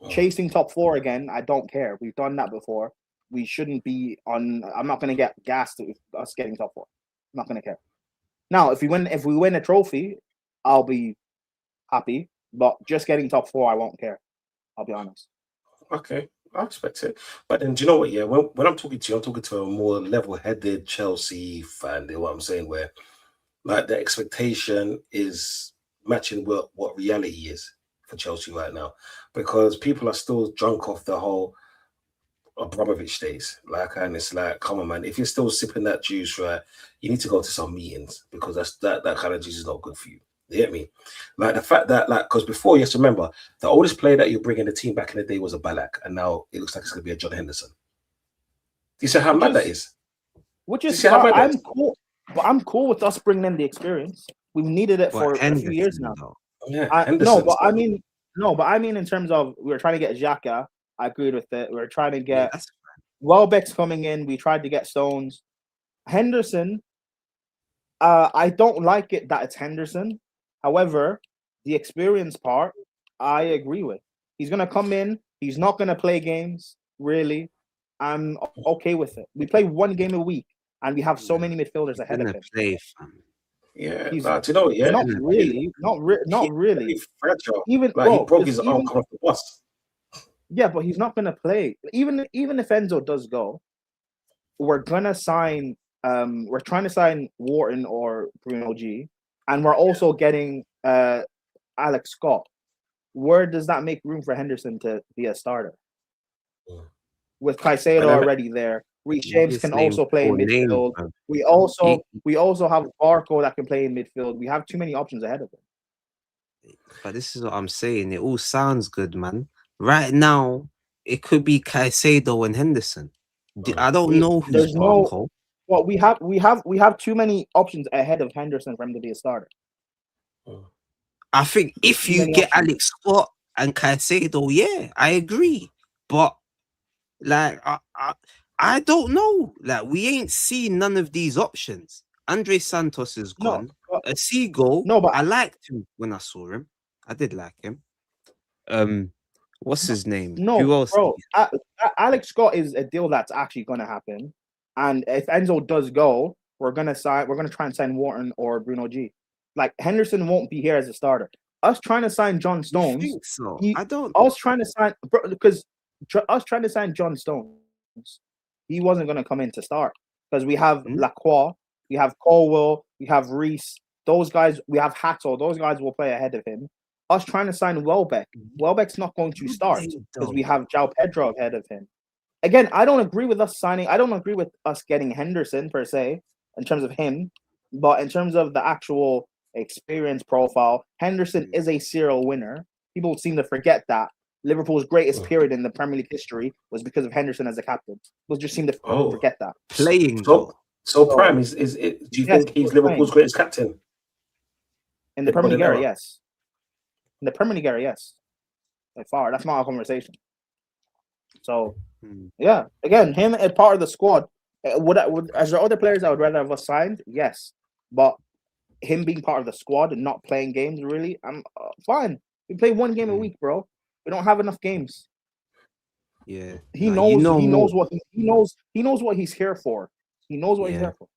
Chasing top 4 again, I don't care. We've done that before. We shouldn't be on. I'm not going to get gassed with us getting top 4. I'm not going to care. Now, if we win a trophy, I'll be happy. But just getting top 4, I won't care. I'll be honest. Okay, I expect it. But then, do you know what? Yeah, when I'm talking to you, I'm talking to a more level-headed Chelsea fan. You know what I'm saying? Where like the expectation is matching what reality is for Chelsea right now, because people are still drunk off the whole Abramovich days. And it's like, come on, man, if you're still sipping that juice, right, you need to go to some meetings, because that kind of juice is not good for you. You get me? Like the fact that, because before, you have to remember, the oldest player that you bring in the team back in the day was a Ballack, and now it looks like it's going to be a John Henderson. Do you see how mad that is? Which is why I'm cool. But I'm cool with us bringing in the experience. We've needed it for a few years now. Yeah, but I mean in terms of we were trying to get Xhaka. I agreed with it. We were trying to get Welbeck's coming in. We tried to get Stones. Henderson. I don't like it that it's Henderson. However, the experience part, I agree with. He's gonna come in. He's not gonna play games. Really, I'm okay with it. We play one game a week, and we have so many midfielders ahead of him. Yeah, do you know what? Yeah, not really. Fragile. Even he broke his arm coming off the bus. Yeah, but he's not gonna play. Even if Enzo does go, we're gonna sign. We're trying to sign Wharton or Bruno G, and we're also getting Alex Scott. Where does that make room for Henderson to be a starter? With Caicedo already there, Reece James can also play in midfield. We also have Barco that can play in midfield. We have too many options ahead of him. But this is what I'm saying. It all sounds good, man. Right now, it could be Caicedo and Henderson. I don't know who's Barco. Well, we have too many options ahead of Henderson for him to be a starter. I think if you get Alex Scott and Caicedo, yeah, I agree. But like, I don't know. Like, we ain't seen none of these options. Andre Santos is gone. Seagull. No, but I liked him when I saw him. I did like him. What's his name? No, who else? Bro, Alex Scott is a deal that's actually going to happen. And if Enzo does go, we're gonna try and sign Wharton or Bruno G. Like Henderson won't be here as a starter. Us trying to sign John Stones. You think so? I don't. Us trying to sign John Stones. He wasn't gonna come in to start because we have Lacroix, we have Colwell, we have Reese. Those guys, we have Hatto. Those guys will play ahead of him. us trying to sign Welbeck. Welbeck's not going to start because we have João Pedro ahead of him. Again, I don't agree with us signing. I don't agree with us getting Henderson per se in terms of him, but in terms of the actual experience profile, Henderson is a serial winner. People seem to forget that Liverpool's greatest period in the Premier League history was because of Henderson as a captain. People just seem to forget that. Playing so Prime is it? Do you think he's Liverpool's greatest captain in the Premier League era? Yes. In the Premier League era, yes. By far, that's not our conversation. So, yeah, again, him as part of the squad. As there other players I would rather have us signed? Yes, but him being part of the squad and not playing games, really, I'm fine. We play one game a week, bro. We don't have enough games. Yeah, he knows what he's here for. He knows what he's here for.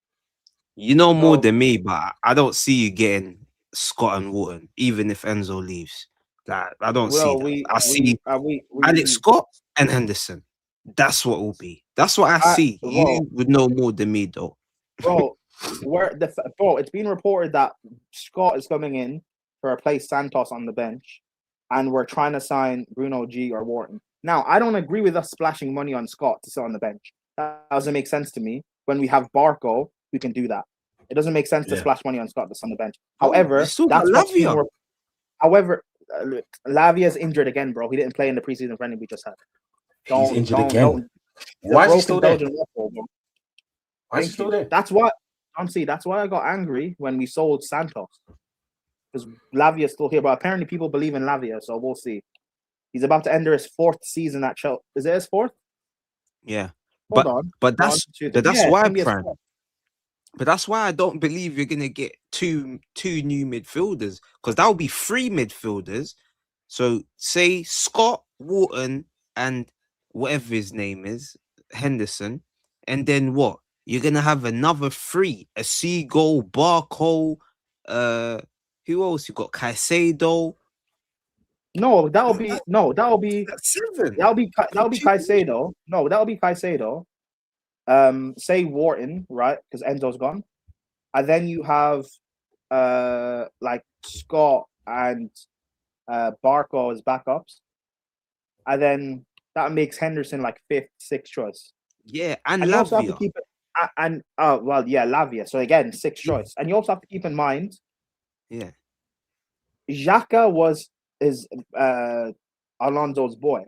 You know more than me, but I don't see you getting Scott and Wharton, even if Enzo leaves. Like, I don't see that. I see Alex Scott and Henderson. That's what will be. That's what I see. You would know more than me, though. Bro, it's been reported that Scott is coming in to replace Santos on the bench, and we're trying to sign Bruno G or Wharton. Now, I don't agree with us splashing money on Scott to sit on the bench. That doesn't make sense to me. When we have Barco, we can do that. It doesn't make sense to splash money on Scott to sit on the bench. However, Lavia's injured again, bro. He didn't play in the preseason friendly we just had. He's injured again. Why is he still there? Why is he still there? That's why I got angry when we sold Santos. Because Lavia's still here, but apparently people believe in Lavia, so we'll see. He's about to enter his fourth season at Chelsea. Is it his fourth? Yeah. But that's why, Fran. But that's why I don't believe you're gonna get two new midfielders, because that would be 3 midfielders. So say Scott, Wharton, and whatever his name is, Henderson, and then what? You're gonna have another 3: a Seagull, Barco, who else you got? Caicedo. That'll be 7. That'll be Caicedo. No, that'll be Caicedo. Say Wharton, right? Because Enzo's gone. And then you have like Scott and Barco as backups. And then that makes Henderson like 5th, 6th choice. Yeah, and you Lavia. also have to keep it, Lavia. So again, 6th choice. And you also have to keep in mind, Xhaka is Alonso's boy.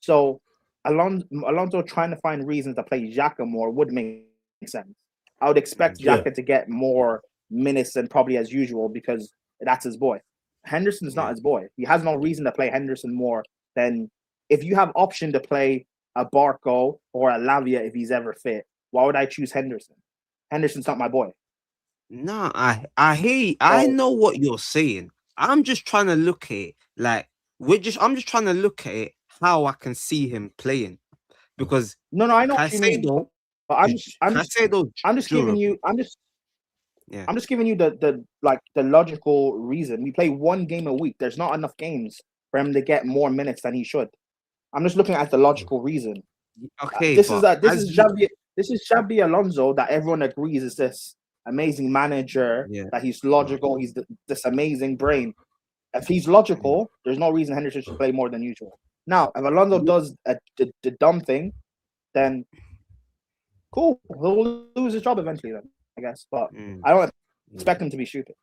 So Alonso trying to find reasons to play Xhaka more would make sense. I would expect Xhaka to get more minutes than probably as usual because that's his boy. Henderson's not his boy. He has no reason to play Henderson more than if you have option to play a Barco or a Lavia if he's ever fit. Why would I choose Henderson? Henderson's not my boy. No, I hear. I know what you're saying. I'm just trying to look at it like I'm just trying to look at it how I can see him playing, because I know what you mean, but I'm just giving you the logical reason. We play one game a week. There's not enough games for him to get more minutes than he should. I'm just looking at the logical reason. Okay, this is Xabi Alonso that everyone agrees is this amazing manager, that he's logical, he's this amazing brain. If he's logical, there's no reason Henderson should play more than usual. Now, if Alonso does the dumb thing, then cool, he'll lose his job eventually then, I guess. But I don't expect him to be stupid.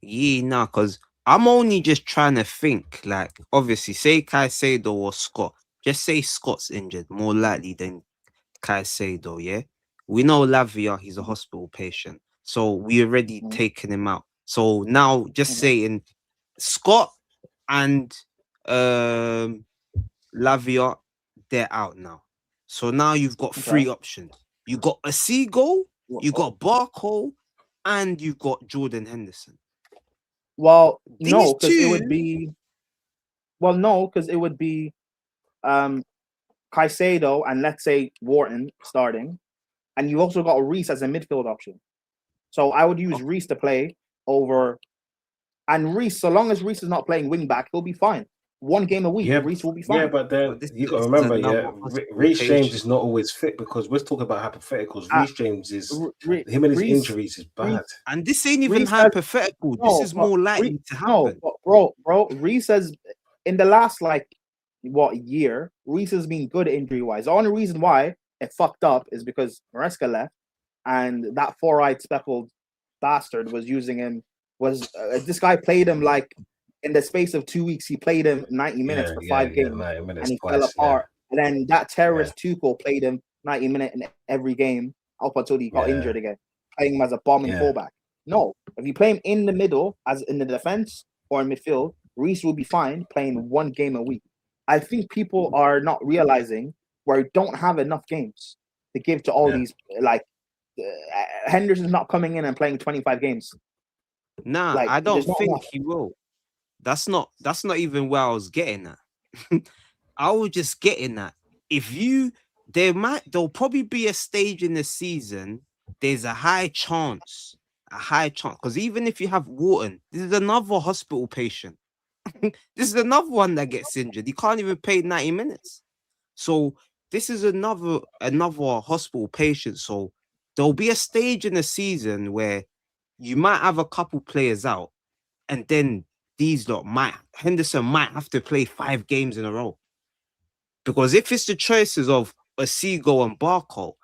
Yeah, no, because I'm only just trying to think, like, obviously, say Caicedo or Scott. Just say Scott's injured, more likely than Caicedo, yeah? We know Lavia, he's a hospital patient. So we already taken him out. So now just saying Scott and Lavia, they're out now. So now you've got 3 options. You got a Seagull, you got Barco, and you've got Jordan Henderson. Well, no, because it would be. Well, no, because it would be Caicedo and let's say Wharton starting, and you also got Reece as a midfield option. So I would use Reece to play over, and Reece, so long as Reece is not playing wing back, he'll be fine. 1 game a week. Yeah, Reece will be fine. Yeah, but then this you got to is remember, another Reece James patient. is not always fit because we're talking about hypotheticals. Uh, Reece James is Re- him and his Reece- injuries is Reece- bad. And this ain't even Reece has- hypothetical. This is more likely to happen. No, bro, Reece has in the last year, Reece has been good injury wise. The only reason why it fucked up is because Maresca left, and that 4-eyed speckled bastard was using him. This guy played him like in the space of 2 weeks? He played him 90 minutes for 5 games, 90 minutes and he twice, fell apart. And then that terrorist Tuchel played him 90 minutes in every game up until he got injured again, playing him as a bombing fullback. No, if you play him in the middle, as in the defense or in midfield, Reece will be fine playing 1 game a week. I think people are not realizing where we don't have enough games to give to all these. Henderson's not coming in and playing 25 games. Nah, I don't think he will. That's not even where I was getting at. I was just getting at there'll probably be a stage in the season. There's a high chance, because even if you have Wharton, this is another hospital patient. This is another one that gets injured. He can't even play 90 minutes. So this is another hospital patient. So there'll be a stage in the season where you might have a couple players out, and then Henderson might have to play 5 games in a row. Because if it's the choices of Asigo and Barco,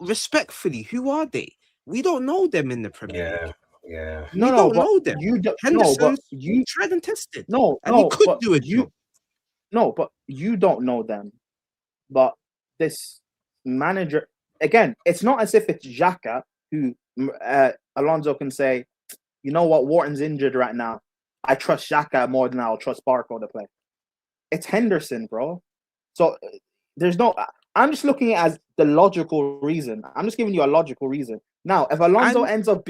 respectfully, who are they? We don't know them in the Premier League. Yeah. We don't know them. Henderson's you tried and tested. He could do it. No, but you don't know them. But this manager, again, it's not as if it's Xhaka who Alonso can say, you know what, Wharton's injured right now. I trust Xhaka more than I'll trust Barco to play. It's Henderson, bro. So I'm just looking at it as the logical reason. I'm just giving you a logical reason. Now, if Alonso ends up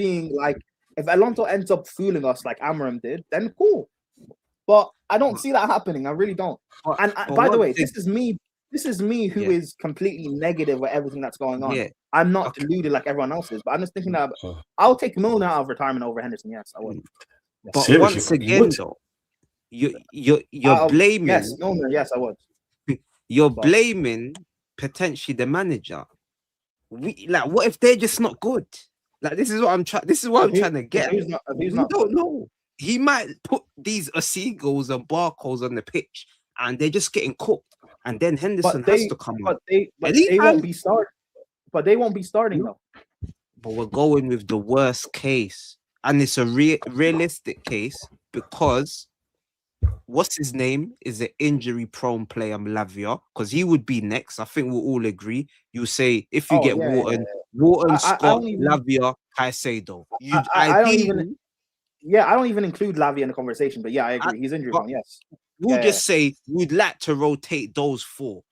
fooling us like Amorim did, then cool. But I don't see that happening. I really don't. And by the way, this is me who is completely negative with everything that's going on. Yeah. I'm not deluded like everyone else is, but I'm just thinking that I'll take Milner out of retirement over Henderson. Yes, I would. But Seriously, once again, though, you're blaming. Yes, Milner. Yes, I would. You're blaming potentially the manager. What if they're just not good? This is what I'm trying. This is what I'm trying to get. We don't know. He might put these Asigos and Barcos on the pitch, and they're just getting cooked. And then Henderson has to come on. They won't be starting. But they won't be starting though. But we're going with the worst case, and it's a realistic case because what's his name is an injury-prone player, Lavia, because he would be next. I think we'll all agree. You say if you get Wharton, Scott, Lavia, Caicedo. I don't even include Lavia in the conversation, but yeah, I agree. He's injury-prone. Yes. We'll just say we'd like to rotate those 4.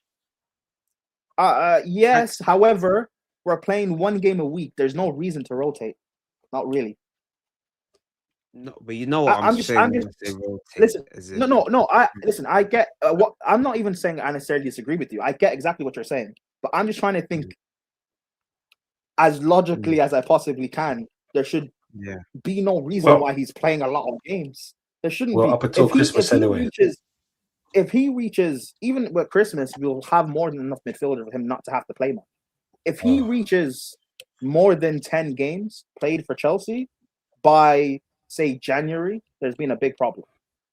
Yes. However, we're playing 1 game a week. There's no reason to rotate. Not really. No, but you know what I'm saying. Listen. No. I get what I'm not even saying. I necessarily disagree with you. I get exactly what you're saying, but I'm just trying to think as logically as I possibly can. There should be no reason why he's playing a lot of games. There shouldn't be. Up until Christmas anyway. If he reaches, even with Christmas, we'll have more than enough midfielders for him not to have to play much. If he reaches more than 10 games played for Chelsea by, say, January, there's been a big problem.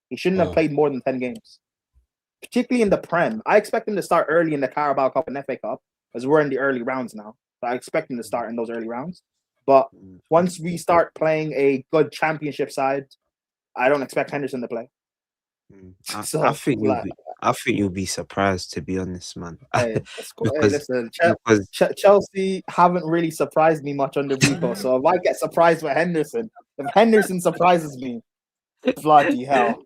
He shouldn't have played more than 10 games, particularly in the Prem. I expect him to start early in the Carabao Cup and FA Cup, as we're in the early rounds now. So I expect him to start in those early rounds. But once we start playing a good championship side, I don't expect Henderson to play. I think you'll be surprised, to be honest, man. Listen, Chelsea haven't really surprised me much under Rico, so if I get surprised with Henderson, if Henderson surprises me, bloody hell.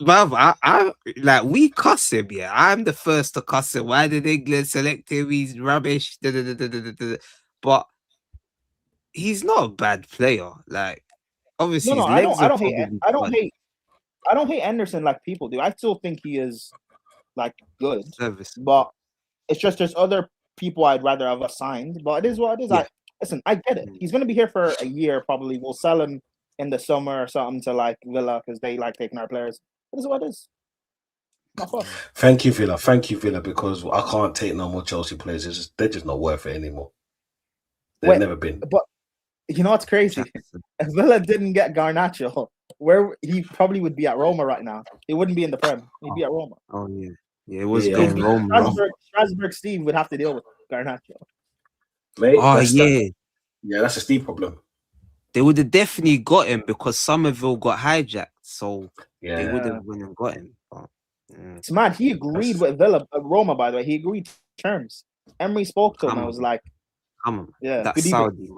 But we cuss him, yeah. I'm the first to cuss him. Why did England select him? He's rubbish. But he's not a bad player. Obviously, I don't hate Anderson like people do. I still think he is good, but it's just there's other people I'd rather have assigned. But it is what it is. Yeah. Listen, I get it. He's going to be here for a year probably. We'll sell him in the summer or something to like Villa because they like taking our players. It is what it is. Not fun. Thank you, Villa. Thank you, Villa, because I can't take no more Chelsea players. They're just not worth it anymore. They've never been. But you know what's crazy? If Villa didn't get Garnacho, where he probably would be at Roma right now. He wouldn't be in the Prem. He'd be at Roma. Oh yeah, it was going Roma. Strasbourg Steve would have to deal with Garnacho. Mate, that's a Steve problem. They would have definitely got him because Somerville got hijacked, so they would have went and got him. But, it's mad. He agreed with Villa, Roma. By the way, he agreed terms. Emery spoke to him and was like, "Come on, yeah, that's Saudi,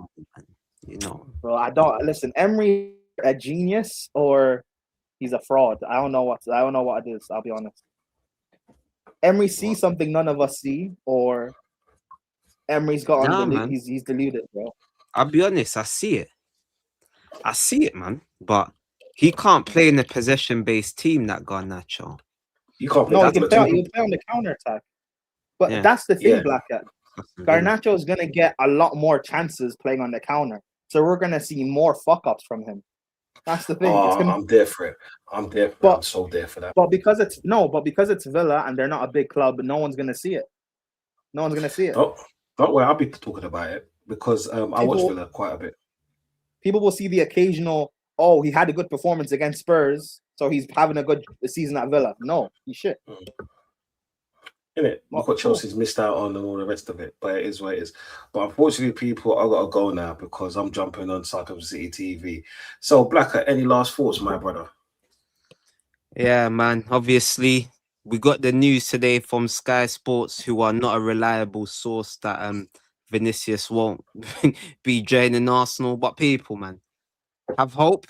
you know." Bro, I don't listen. Emery a genius or he's a fraud. I don't know what it is. I'll be honest. Emery sees something none of us see, or Emery's got on he's deluded, bro. I'll be honest. I see it, man. But he can't play in a possession-based team. That Garnacho. You can't play. No, he can play on the counter attack. But that's the thing, Blackhead. Garnacho is gonna get a lot more chances playing on the counter, so we're gonna see more fuck ups from him. That's the thing. I'm there for it. I'm so there for that. But because it's Villa and they're not a big club, no one's gonna see it. No one's gonna see it. Oh, don't worry, I'll be talking about it because I watch Villa quite a bit. People will see the occasional, oh, he had a good performance against Spurs, so he's having a good season at Villa. No, he's shit. Innit? Look what Chelsea's missed out on and all the rest of it, but it is what it is. But unfortunately, people, I gotta go now because I'm jumping on Sarcasm City TV. So, Blacker, any last thoughts, my brother? Yeah, man. Obviously, we got the news today from Sky Sports, who are not a reliable source, that Vinicius won't be joining Arsenal. But people, man, have hope.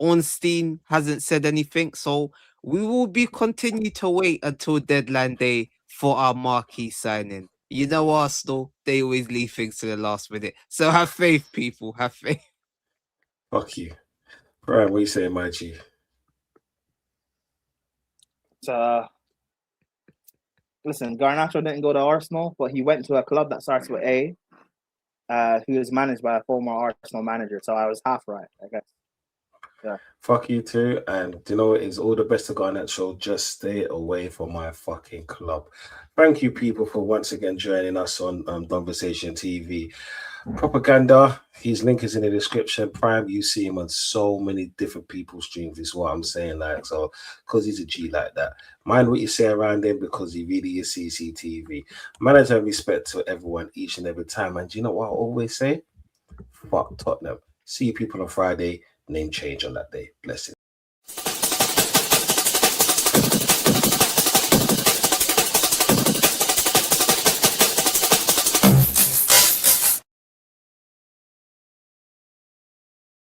Ornstein hasn't said anything, so we will be continue to wait until deadline day for our marquee signing. You know, Arsenal, they always leave things to the last minute. So have faith, people. Have faith. Fuck you. Brian, what are you saying, my G? Listen, Garnacho didn't go to Arsenal, but he went to a club that starts with A, who is managed by a former Arsenal manager. So I was half right, I guess. Yeah. Fuck you too, and you know it's all the best to Garnacho. Just stay away from my fucking club. Thank you, people, for once again joining us on Donversation TV. Propaganda, his link is in the description. Prime, you see him on so many different people's streams, is what I'm saying. Like, so because he's a G like that. Mind what you say around him because he really is CCTV. Manager and respect to everyone each and every time. And you know what I always say? Fuck Tottenham. See you people on Friday. Name change on that day. Blessings.